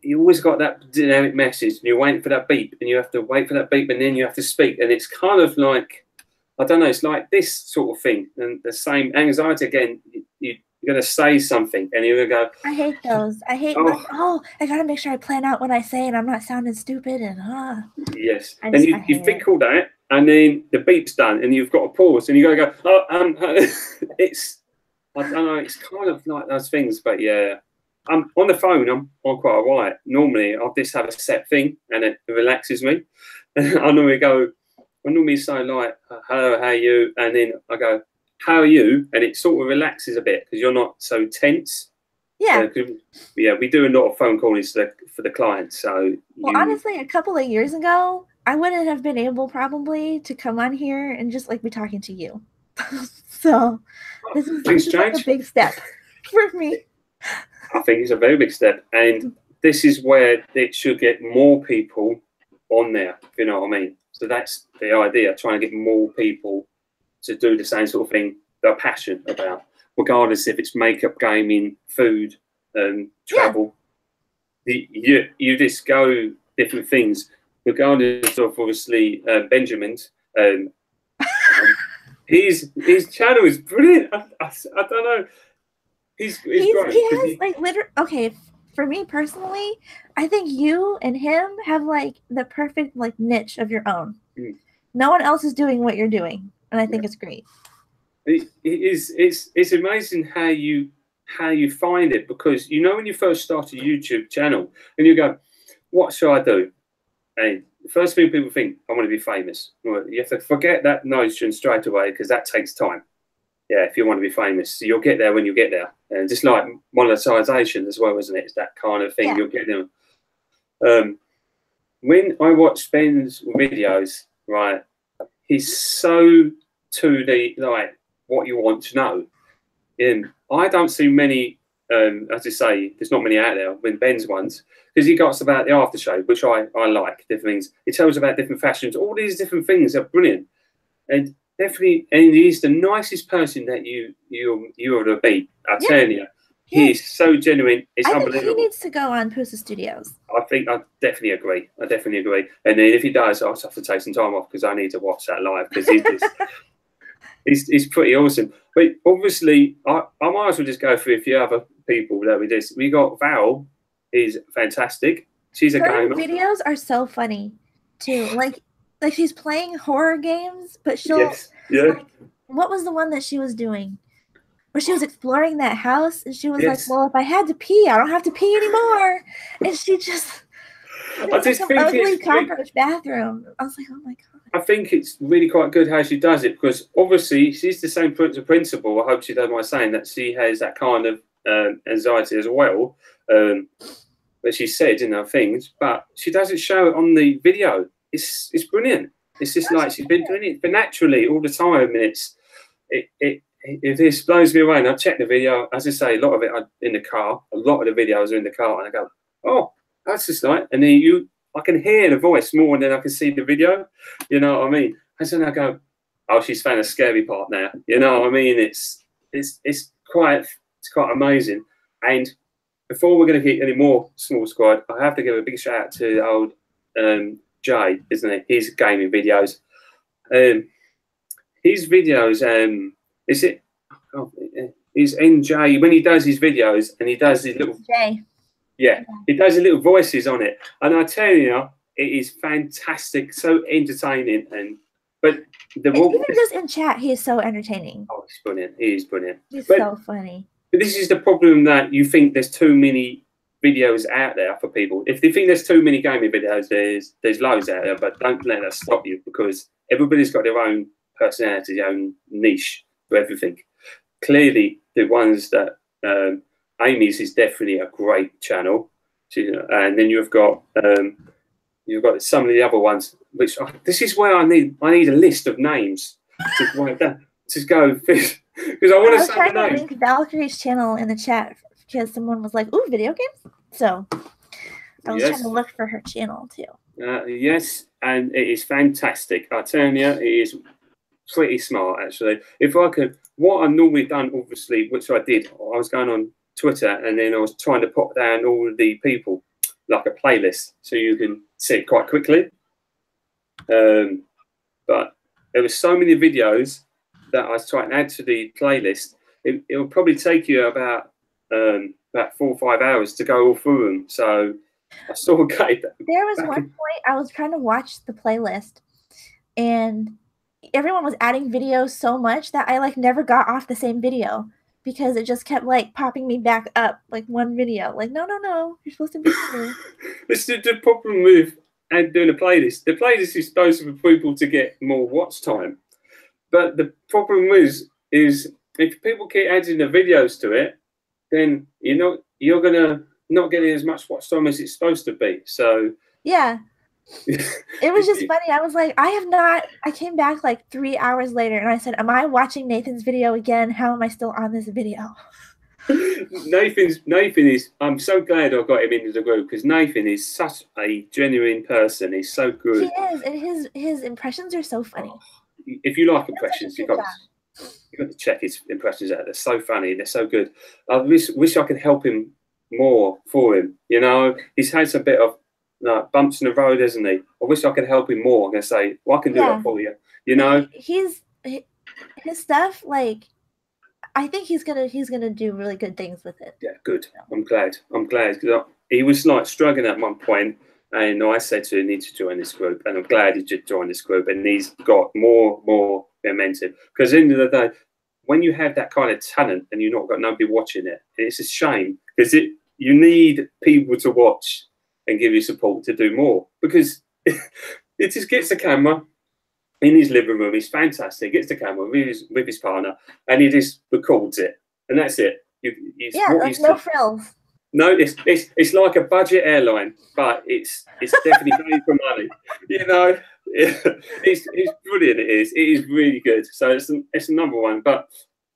you always got that generic message and you're waiting for that beep and you have to wait for that beep and then you have to speak, and it's kind of like, I don't know, it's like this sort of thing, and the same anxiety again. You're going to say something and you're going to go, I hate those. I hate I got to make sure I plan out what I say and I'm not sounding stupid and yes. And you think all that and then the beep's done and you've got to pause and you got to go, it's, I don't know, it's kind of like those things, but yeah. I'm on the phone. I'm quite alright. Normally, I'll just have a set thing, and it relaxes me. And I normally say like, "Hello, how are you?" And then I go, "How are you?" And it sort of relaxes a bit because you're not so tense. Yeah. We do a lot of phone calls for the clients. So honestly, a couple of years ago, I wouldn't have been able probably to come on here and just be talking to you. So this is like a big step for me. I think it's a very big step, and this is where it should get more people on there, if you know what I mean. So that's the idea, trying to get more people to do the same sort of thing they're passionate about, regardless if it's makeup, gaming, food, travel. Yeah. You just go different things, regardless of obviously Benjamin's. His channel is brilliant. I don't know. He's great. He has literally. Okay, for me personally, I think you and him have the perfect niche of your own. No one else is doing what you're doing, and I think it's great. It's amazing how you find it, because you know when you first start a YouTube channel and you go, what should I do? And the first thing people think, I want to be famous. Well, you have to forget that notion straight away, because that takes time. Yeah, if you want to be famous, so you'll get there when you get there. And just like monetization as well, isn't it? It's that kind of thing. Yeah. You'll get there. When I watch Ben's videos, right, he's so to the like what you want to know. And I don't see many, as I say, there's not many out there when Ben's ones, because he got about the aftershave, which I like, different things. He tells about different fashions, all these different things are brilliant. And definitely, and he's the nicest person that you ought to be. I tell you, he is so genuine. It's unbelievable. Think he needs to go on Pusa Studios. I definitely agree. And then if he does, I'll have to take some time off, because I need to watch that live, because he's just, he's pretty awesome. But obviously, I might as well just go through a few other people that we did. We got Val. He's fantastic. She's a gamer. Videos are so funny too. Like she's playing horror games, but she'll. Yes. Yeah. Like, what was the one that she was doing? Where she was exploring that house, and she was like, "Well, if I had to pee, I don't have to pee anymore." And she just. I just think ugly cockroach bathroom. I was like, "Oh my god." I think it's really quite good how she does it, because obviously she's the same principle. I hope she doesn't mind saying that she has that kind of anxiety as well. That she said in her things, but she doesn't show it on the video. It's brilliant. It's just like she's been doing it naturally all the time, and it just blows me away. And I check the video, as I say, a lot of it in the car. A lot of the videos are in the car, and I go, oh, that's just like, and then I can hear the voice more than I can see the video. You know what I mean? And then I go, oh, she's found a scary part now. You know what I mean? It's quite amazing. And before we're going to get any more small squad, I have to give a big shout out to old Jay, isn't it? His gaming videos. His videos, is it? Oh, he's NJ when he does his videos, and he does his little Jay. Yeah, he does his little voices on it, and I tell you, it is fantastic, so entertaining. But even just in chat, he is so entertaining. Oh, he's brilliant. He is brilliant. He's so funny. But this is the problem, that you think there's too many videos out there for people. If they think there's too many gaming videos, there's loads out there, but don't let that stop you, because everybody's got their own personality, their own niche for everything. Clearly, the ones that Amy's is definitely a great channel, and then you've got some of the other ones. Which this is where I need a list of names to write down, to go because I want to say the name. Link Valkyrie's channel in the chat because someone was like, "Ooh, video games." So I was trying to look for her channel too. Yes, and it is fantastic. I tell you, it is pretty smart actually. If I could, what I've normally done, obviously, which I did, I was going on Twitter, and then I was trying to put down all of the people like a playlist, so you can see it quite quickly. But there were so many videos that I was trying to add to the playlist. It will probably take you about 4 or 5 hours to go all through them. So I saw a guy. There was one point I was trying to watch the playlist, and everyone was adding videos so much that I never got off the same video, because it just kept popping me back up one video. No, you're supposed to be here. This is the problem with doing a playlist. The playlist is supposed for people to get more watch time, but the problem is if people keep adding the videos to it, then you're gonna not getting as much watch time as it's supposed to be. So yeah. It was just funny. I was like, I came back 3 hours later, and I said, am I watching Nathan's video again? How am I still on this video? Nathan is, I'm so glad I got him into the group, because Nathan is such a genuine person. He's so good. He is, and his impressions are so funny. If you like impressions, you've got to check his impressions out. They're so funny. They're so good. I wish I could help him more for him. He's had some bit of bumps in the road, isn't he? I wish I could help him more. I'm gonna say, well, I can do that for you. His stuff, I think he's gonna do really good things with it. Yeah, good. I'm glad. Because he was struggling at one point, and I said to him, "You need to join this group," and I'm glad he did join this group, and he's got more momentum. Because at the end of the day, when you have that kind of talent and you've not got nobody watching it, it's a shame because you need people to watch and give you support to do more, because it just gets the camera in his living room. He's fantastic. Gets the camera with his partner, and he just records it, and that's it. Like no frills. No, it's like a budget airline, but it's definitely going for money. You know, it's brilliant. It is really good. So it's the number one. But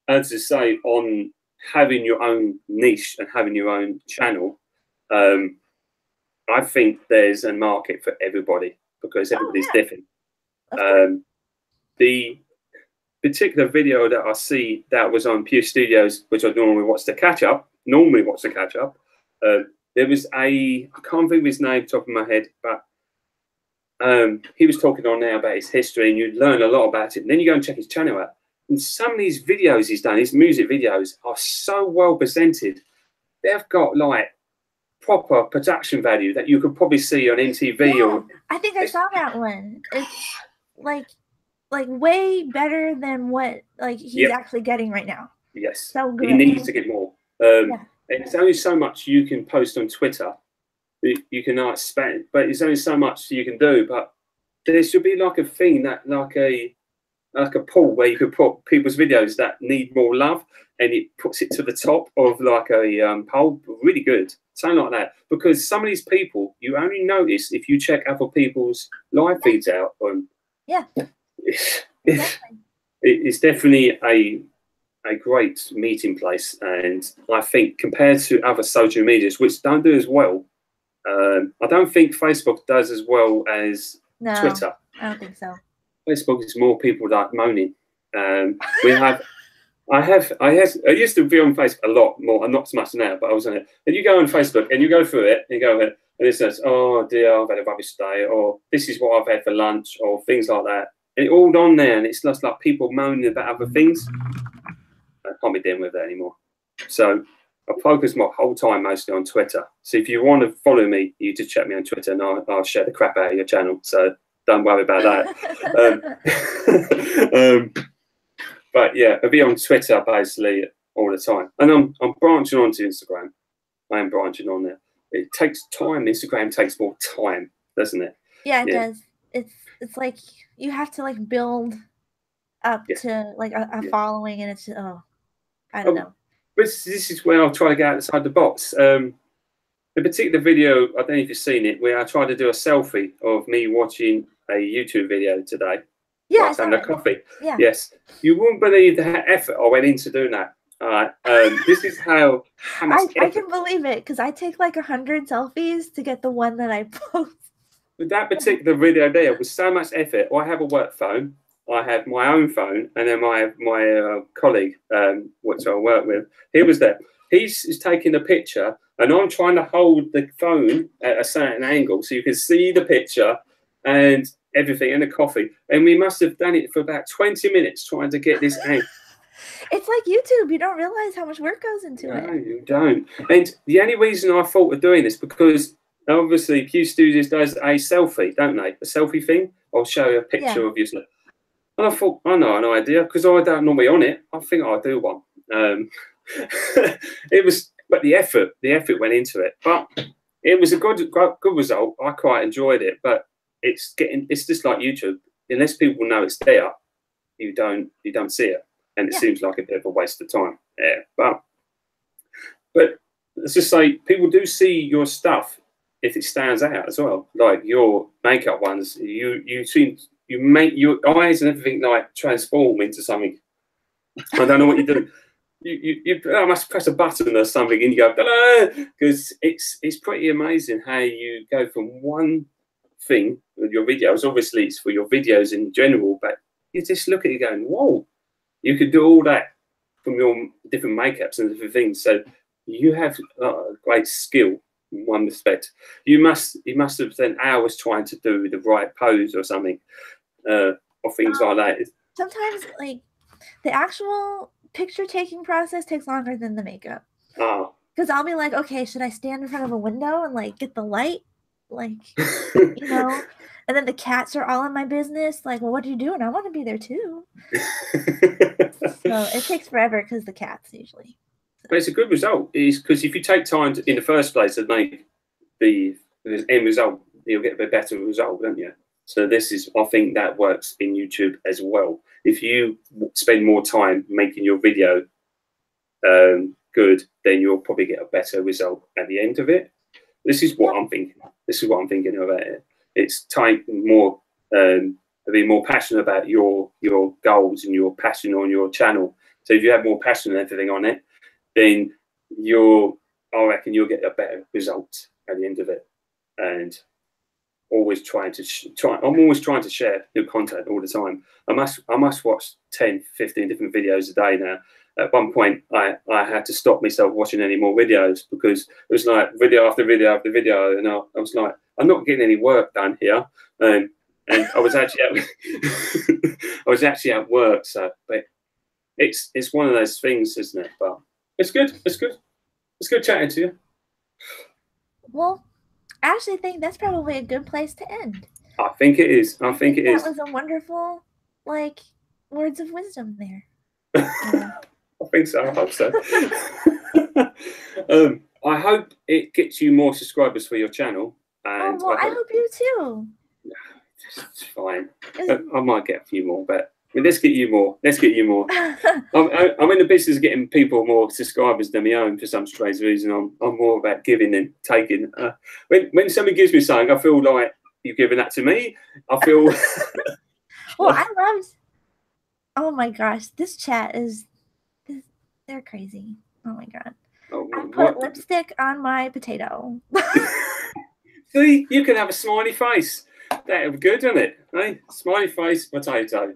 as I say, on having your own niche and having your own channel, I think there's a market for everybody because everybody's different. The particular video that I see that was on Pew Studios, which I normally watch the catch up. There was I can't think of his name top of my head, but he was talking on there about his history, and you learn a lot about it. And then you go and check his channel out, and some of these videos he's done, his music videos, are so well presented. They've got like proper production value that you could probably see on MTV. Or I think I saw that one. It's like way better than what he's actually getting right now. Yes, so good. He needs to get more. And it's only so much you can post on Twitter. You can spend, but it's only so much you can do. But there should be like a thing that like a poll where you could put people's videos that need more love, and it puts it to the top of like a poll. Really good, something like that. Because some of these people you only notice if you check other people's live feeds out. It's definitely a great meeting place, and I think compared to other social medias which don't do as well, I don't think Facebook does as well as Twitter. I don't think so. Facebook is more people like moaning. I used to be on Facebook a lot more, and not so much now, but I was on it. And you go on Facebook and you go through it and you go and it says, "Oh dear, I've had a rubbish day," or "This is what I've had for lunch," or things like that. And it all on there, and it's just like people moaning about other things. I can't be dealing with that anymore. So I focus my whole time mostly on Twitter. So if you want to follow me, you just check me on Twitter, and I'll share the crap out of your channel. So don't worry about that. But yeah, I'll be on Twitter basically all the time, and I'm branching onto Instagram. I am branching on there. It takes time. Instagram takes more time, doesn't it? Yeah, it does. It's like you have to like build up to like a following, and it's I don't know. But this is where I'll try to get outside the box. The particular video, I don't know if you've seen it, where I tried to do a selfie of me watching a YouTube video today. Yeah, having a coffee. Yeah. Yes, you wouldn't believe the effort I went into doing that. All right. This is how much I can believe it, because I take like 100 selfies to get the one that I post. With that particular video there was so much effort. I have a work phone, I have my own phone, and then my colleague, which I work with, he was there. He's taking a picture, and I'm trying to hold the phone at a certain angle so you can see the picture and everything, and the coffee. And we must have done it for about 20 minutes trying to get this angle. It's like YouTube. You don't realize how much work goes into it. No, you don't. And the only reason I thought of doing this, because obviously Pew Studios does a selfie, don't they? A selfie thing. I'll show you a picture of yourself. And I thought, I know an idea, because I don't normally on it. I think I'll do one. It was, but the effort went into it. But it was a good result. I quite enjoyed it. But it's just like YouTube. Unless people know it's there, you don't see it, and it seems like a bit of a waste of time. Yeah, but let's just say people do see your stuff if it stands out as well. Like your makeup ones, you make your eyes and everything like transform into something. I don't know what you do. You must press a button or something, and you go, because it's pretty amazing how you go from one thing with your videos. Obviously, it's for your videos in general, but you just look at it going, whoa, you could do all that from your different makeups and different things. So you have a great skill in one respect. You must have spent hours trying to do the right pose or something, or things like that. Sometimes, like, the actual picture taking process takes longer than the makeup. Oh. Because I'll be like, okay, should I stand in front of a window and like get the light? Like, you know, and then the cats are all in my business. Like, well, what are you doing? I want to be there too. So it takes forever because the cats usually. But it's a good result. Is because if you take time in the first place to make the end result, you'll get a better result, don't you? So this is, I think that works in YouTube as well. If you spend more time making your video good, then you'll probably get a better result at the end of it. This is what I'm thinking. This is what I'm thinking about it. It's time more, being more passionate about your goals and your passion on your channel. So if you have more passion and everything on it, then I reckon you'll get a better result at the end of it. And always trying to I'm always trying to share new content all the time. I must watch 10, 15 different videos a day now. At one point, I had to stop myself watching any more videos because it was like video after video after video, and I was like, I'm not getting any work done here. And I was actually at work. So, but it's one of those things, isn't it? But it's good. It's good. It's good chatting to you. Well, I actually think that's probably a good place to end. I think it is. I think it is. That was a wonderful, like, words of wisdom there. Yeah. I think so. I hope so. I hope it gets you more subscribers for your channel. And I hope you too. It's fine. I might get a few more, but I mean, let's get you more. Let's get you more. I'm in the business of getting people more subscribers than my own for some strange reason. I'm more about giving than taking. When somebody gives me something, I feel like you're giving that to me. I feel. Well, I loved. Oh my gosh, this chat is. They're crazy. Oh my god. Oh, I put lipstick on my potato. See, you can have a smiley face. That would be good, wouldn't it? Hey? Smiley face, potato.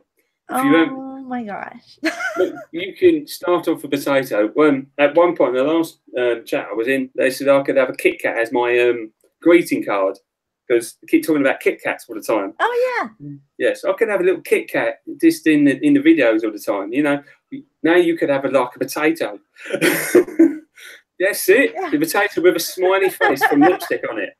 Oh my gosh. Look, you can start off with potato. At one point in the last chat I was in, they said I could have a Kit Kat as my greeting card because I keep talking about Kit Kats all the time. Oh yeah. Yes, I could have a little Kit Kat just in the videos all the time. You know, now you could have a potato. That's it. Yeah. The potato with a smiley face from lipstick on it.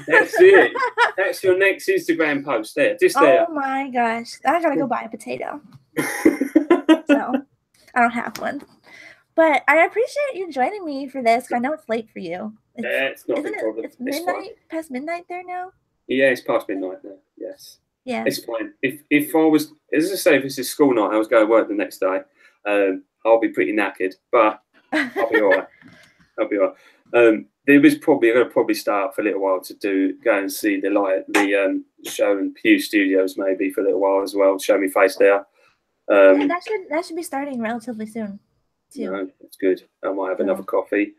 That's it. That's your next Instagram post there. Just there. Oh my gosh. I gotta go buy a potato. So I don't have one. But I appreciate you joining me for this. I know it's late for you. It's not a problem. It's midnight, past midnight there now? Yeah, it's past midnight now. Yes. Yeah. It's fine. If I was, as I say, if it's a school night, I was going to work the next day, I'll be pretty knackered, but I'll be all right. I'll be all right. There was probably, I'm going to probably start for a little while to go and see the show in Pew Studios maybe for a little while as well. Show me face there. Yeah, that should be starting relatively soon. Too. No, that's good. I might have another coffee,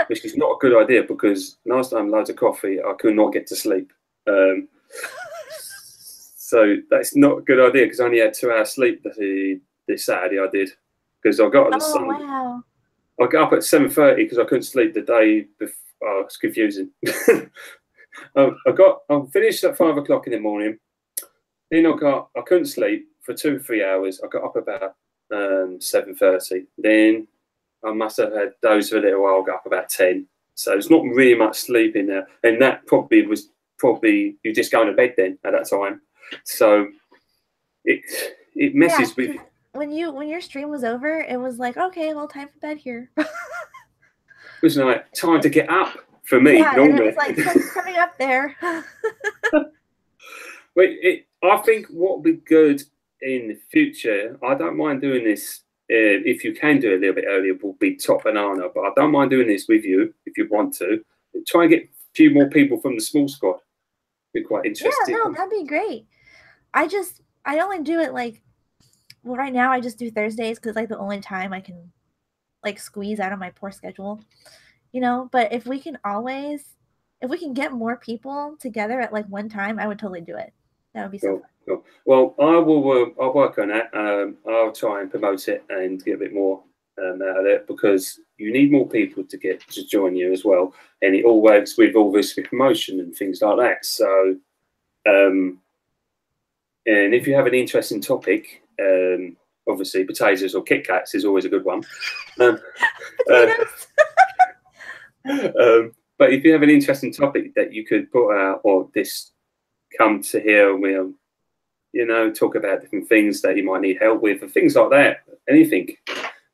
which is not a good idea because last time loads of coffee, I could not get to sleep. So that's not a good idea because I only had 2 hours sleep this Saturday. I did because I got wow. I got up at 7:30 because I couldn't sleep the day before. Oh, it's confusing. I finished at 5 o'clock in the morning. Then I couldn't sleep for 2 or 3 hours. I got up about 7:30. Then I must have had dozed for a little while. Got up about 10. So there's not really much sleep in there, and that probably was you just going to bed then at that time. So it messes with. When your stream was over, it was like, okay, well, time for bed here. It was like time to get up for me. Yeah, normally. And it was like coming up there. I think what would be good in the future, I don't mind doing this. If you can do it a little bit earlier, will be top banana. But I don't mind doing this with you if you want to. Try and get a few more people from the small squad. Be quite interesting. Yeah, no, that'd be great. I only do it well, right now I just do Thursdays because the only time I can squeeze out of my poor schedule, you know. But if we can get more people together at one time, I would totally do it. That would be so fun. Cool. Well, I'll work on that. I'll try and promote it and get a bit more out of it because you need more people to join you as well, and it all works with all this with promotion and things like that. So, and if you have an interesting topic, obviously potatoes or Kit Kats is always a good one. But But if you have an interesting topic that you could put out, or this come to here, and we'll, you know, talk about different things that you might need help with, and things like that, anything.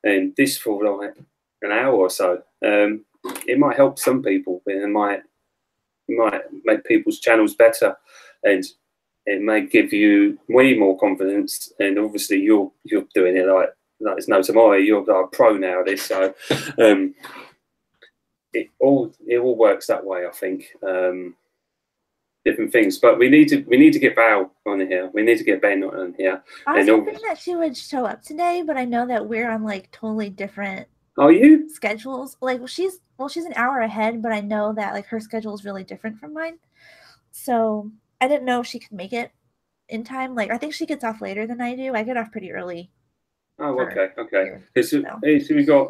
And this for like an hour or so, it might help some people, and it might make people's channels better, and it may give you way more confidence. And obviously, you're doing it like it's no tomorrow. You're like a pro now at this, so it all works that way, I think. Different things, but we need to get Val on here. We need to get Ben on here. I was hoping that she would show up today, but I know that we're on like totally different. Are you? Schedules? Like, she's an hour ahead, but I know that like her schedule is really different from mine. So I didn't know if she could make it in time. Like, I think she gets off later than I do. I get off pretty early. Oh, okay. Because we got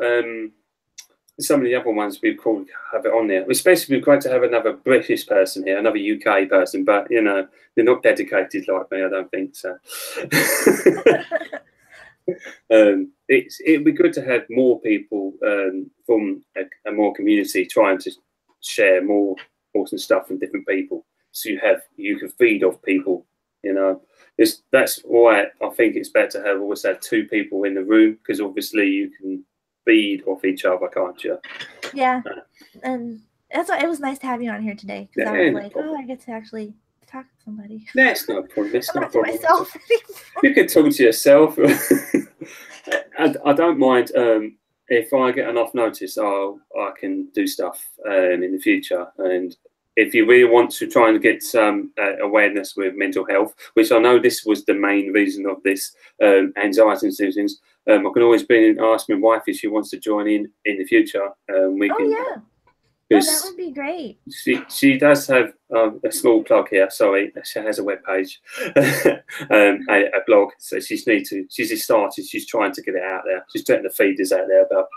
some of the other ones we've called have it on there. It's basically great to have another British person here, another UK person, but you know, they're not dedicated like me, I don't think so. It'd be good to have more people from a more community trying to share more awesome stuff from different people, so you can feed off people, you know. That's why I think it's better to always have two people in the room, because obviously you can feed off each other, can't you? Yeah, and that's why it was nice to have you on here today, because I was like, I get to actually talk to somebody. That's no problem. It's not to myself anymore. You can talk to yourself. I don't mind if I get enough notice. I can do stuff in the future, and if you really want to try and get some awareness with mental health, which I know this was the main reason of this anxiety and things. I can always ask my wife if she wants to join in the future. Yeah, that would be great. She does have a small plug here. Sorry, she has a web page, a blog. So she's just started. She's trying to get it out there. She's getting the feeders out there, but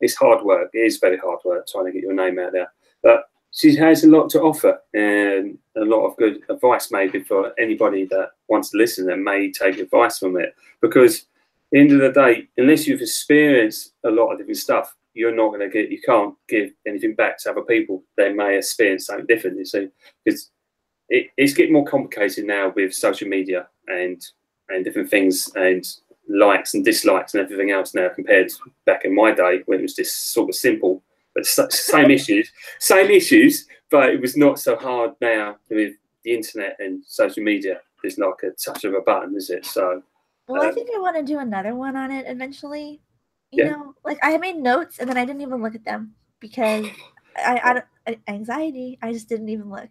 it's hard work. It is very hard work trying to get your name out there. But she has a lot to offer, and a lot of good advice maybe for anybody that wants to listen and may take advice from it. Because at the end of the day, unless you've experienced a lot of different stuff, you can't give anything back to other people. They may experience something different, you see. Because it's getting more complicated now with social media and different things, and likes and dislikes and everything else now, compared to back in my day when it was just sort of simple. But same issues, but it was not so hard now with the internet and social media. It's like a touch of a button, is it? So, well, I think I want to do another one on it eventually. You know, like I made notes and then I didn't even look at them because I anxiety. I just didn't even look.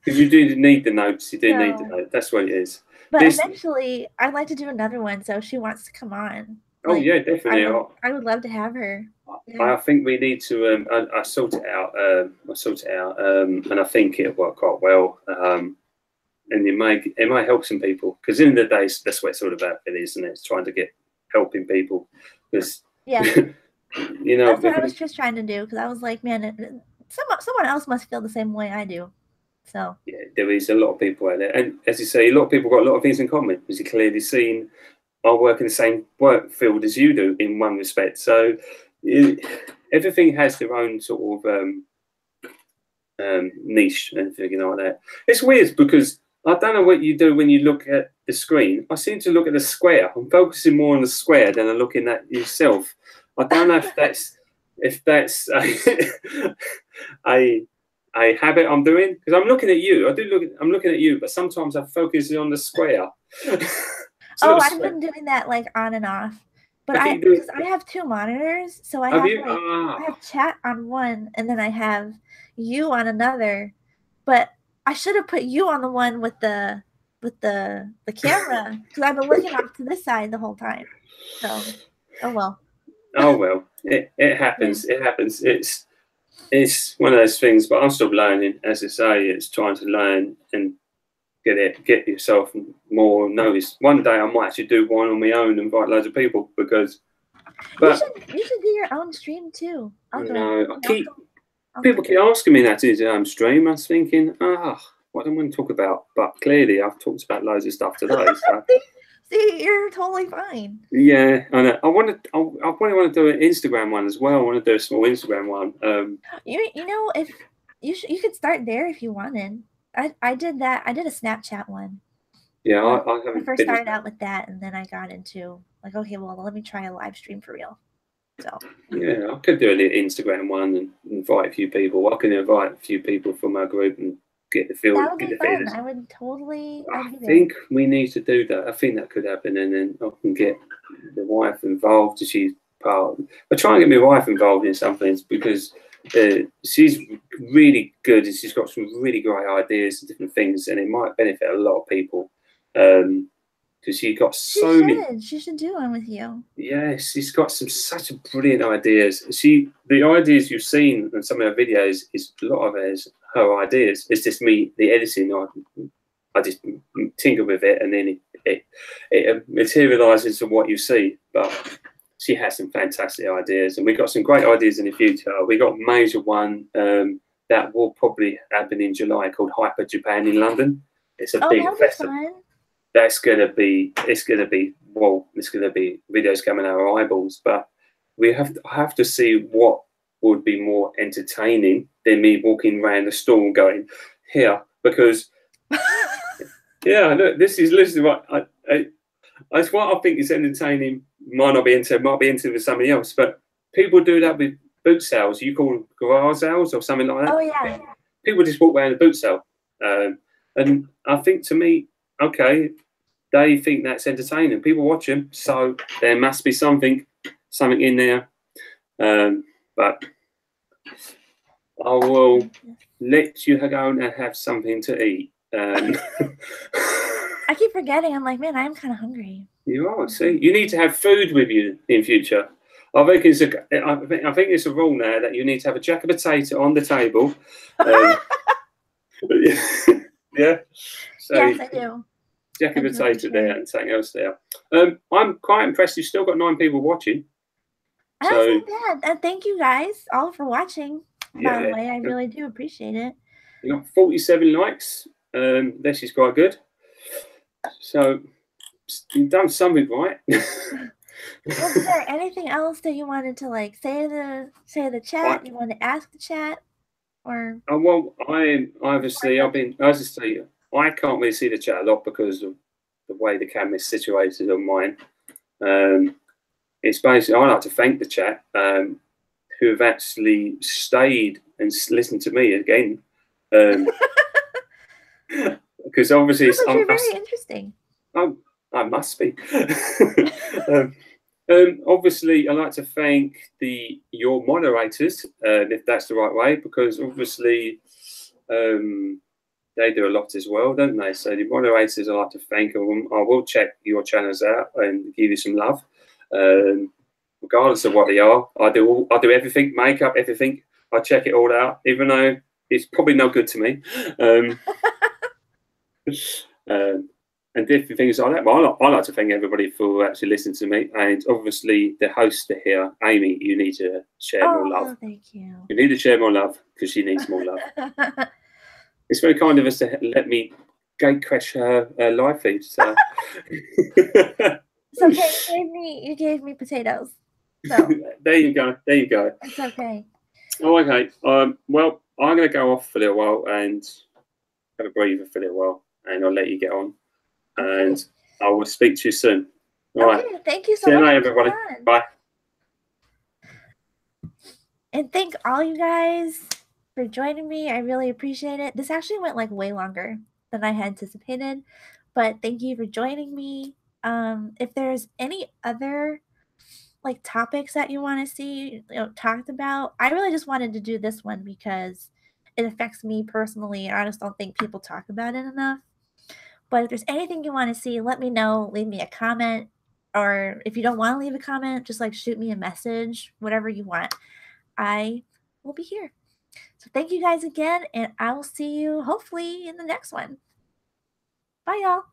Because you do need the notes. You do need the notes. That's what it is. But eventually, I'd like to do another one. So if she wants to come on. Oh yeah, definitely. I would love to have her. I think we need to. I sort it out. And I think it'll work quite well. And it might help some people, because in the day, that's what it's all about, really, isn't it? It's trying to get helping people. Because you know, that's what I was just trying to do. Because I was like, man, someone else must feel the same way I do. So yeah, there is a lot of people out there, and as you say, a lot of people got a lot of things in common. As you clearly seen, I work in the same work field as you do in one respect. So everything has their own sort of niche and everything like that. It's weird because I don't know what you do when you look at the screen. I seem to look at the square. I'm focusing more on the square than I'm looking at yourself. I don't know if that's a habit I'm doing, because I'm looking at you. I'm looking at you, but sometimes I focus on the square. I've been doing that like on and off. But because I have two monitors, so I have chat on one and then I have you on another. But I should have put you on the one with the camera, because I've been looking off to this side the whole time. So, oh well. Oh well, it happens. It happens. It's one of those things. But I'm still learning. As I say, it's trying to learn and get yourself more noticed. One day I might actually do one on my own and invite loads of people, because. But you should do your own stream too. People keep asking me that to do stream. I was thinking, what do I want to talk about? But clearly, I've talked about loads of stuff today. So. See, you're totally fine. Yeah, I know. I want to do an Instagram one as well. I want to do a small Instagram one. You know, if You could start there if you wanted. I did that. I did a Snapchat one. Yeah, I I haven't first been. started out with that, and then I got into like, okay, well, let me try a live stream for real. So Yeah, I could do an Instagram one and invite a few people. I can invite a few people from our group and get the feel, that would get be the fun. feelers. I would totally. I I'd be there. think we need to do that. I think that could happen, and then I can get the wife involved. She's part. I try and get my wife involved in some things because she's really good and she's got some really great ideas and different things, and it might benefit a lot of people. Because she got so many. She should do one with you. Yes, she's got such brilliant ideas. The ideas you've seen in some of her videos is a lot of it is her ideas. It's just me, the editing. I just tinker with it, and then it materializes to what you see. But she has some fantastic ideas, and we've got some great ideas in the future. We got a major one that will probably happen in July called Hyper Japan in London. It's a big that'll festival. be fun. It's gonna be videos coming out of our eyeballs, but I have to see what would be more entertaining than me walking around the store going here, because yeah, look, this is what it's what I think is entertaining. Might be into with somebody else, but people do that with boot sales. You call them garage sales or something like that. Oh yeah. People just walk around the boot sale, and I think to me, okay, they think that's entertaining. People watch them, so there must be something in there. But I will let you go and have something to eat. I keep forgetting. I'm like, man, I am kind of hungry. You are. See, you need to have food with you in future. I think it's a rule now that you need to have a jack of potato on the table. Yeah. So, yes, I do. Jack of potato there and something else there. I'm quite impressed. You've still got 9 people watching. That's not bad. And thank you guys all for watching. By the way, I really do appreciate it. You got 47 likes. This is quite good. So you've done something right. Was there anything else that you wanted to like say the chat? Right. You want to ask the chat, or? Well, I've been. As I say, I can't really see the chat a lot because of the way the camera's situated on mine. It's basically I like to thank the chat who have actually stayed and listened to me again. Because obviously, you're very interesting. Oh, I must be. Obviously, I'd like to thank your moderators, if that's the right way, because obviously they do a lot as well, don't they? So the moderators, I'd like to thank them. I will check your channels out and give you some love, regardless of what they are. I do everything, makeup, everything. I check it all out, even though it's probably no good to me. And different things like that. But I like to thank everybody for actually listening to me. And obviously, the host here, Amy, you need to share more love. Thank you. You need to share more love because she needs more love. It's very kind of us to let me gate crash her live feed. So. It's okay. You gave me potatoes. So. There you go. It's okay. Oh, okay. Well, I'm going to go off for a little while and have a breather for a little while, and I'll let you get on. And I will speak to you soon. All right. Thank you so much. See you later, everybody. Bye. And thank all you guys for joining me. I really appreciate it. This actually went like way longer than I had anticipated, but thank you for joining me. If there's any other like topics that you want to see talked about, I really just wanted to do this one because it affects me personally. I just don't think people talk about it enough. But if there's anything you want to see, let me know. Leave me a comment. Or if you don't want to leave a comment, just like shoot me a message, whatever you want. I will be here. So thank you guys again, and I will see you hopefully in the next one. Bye, y'all.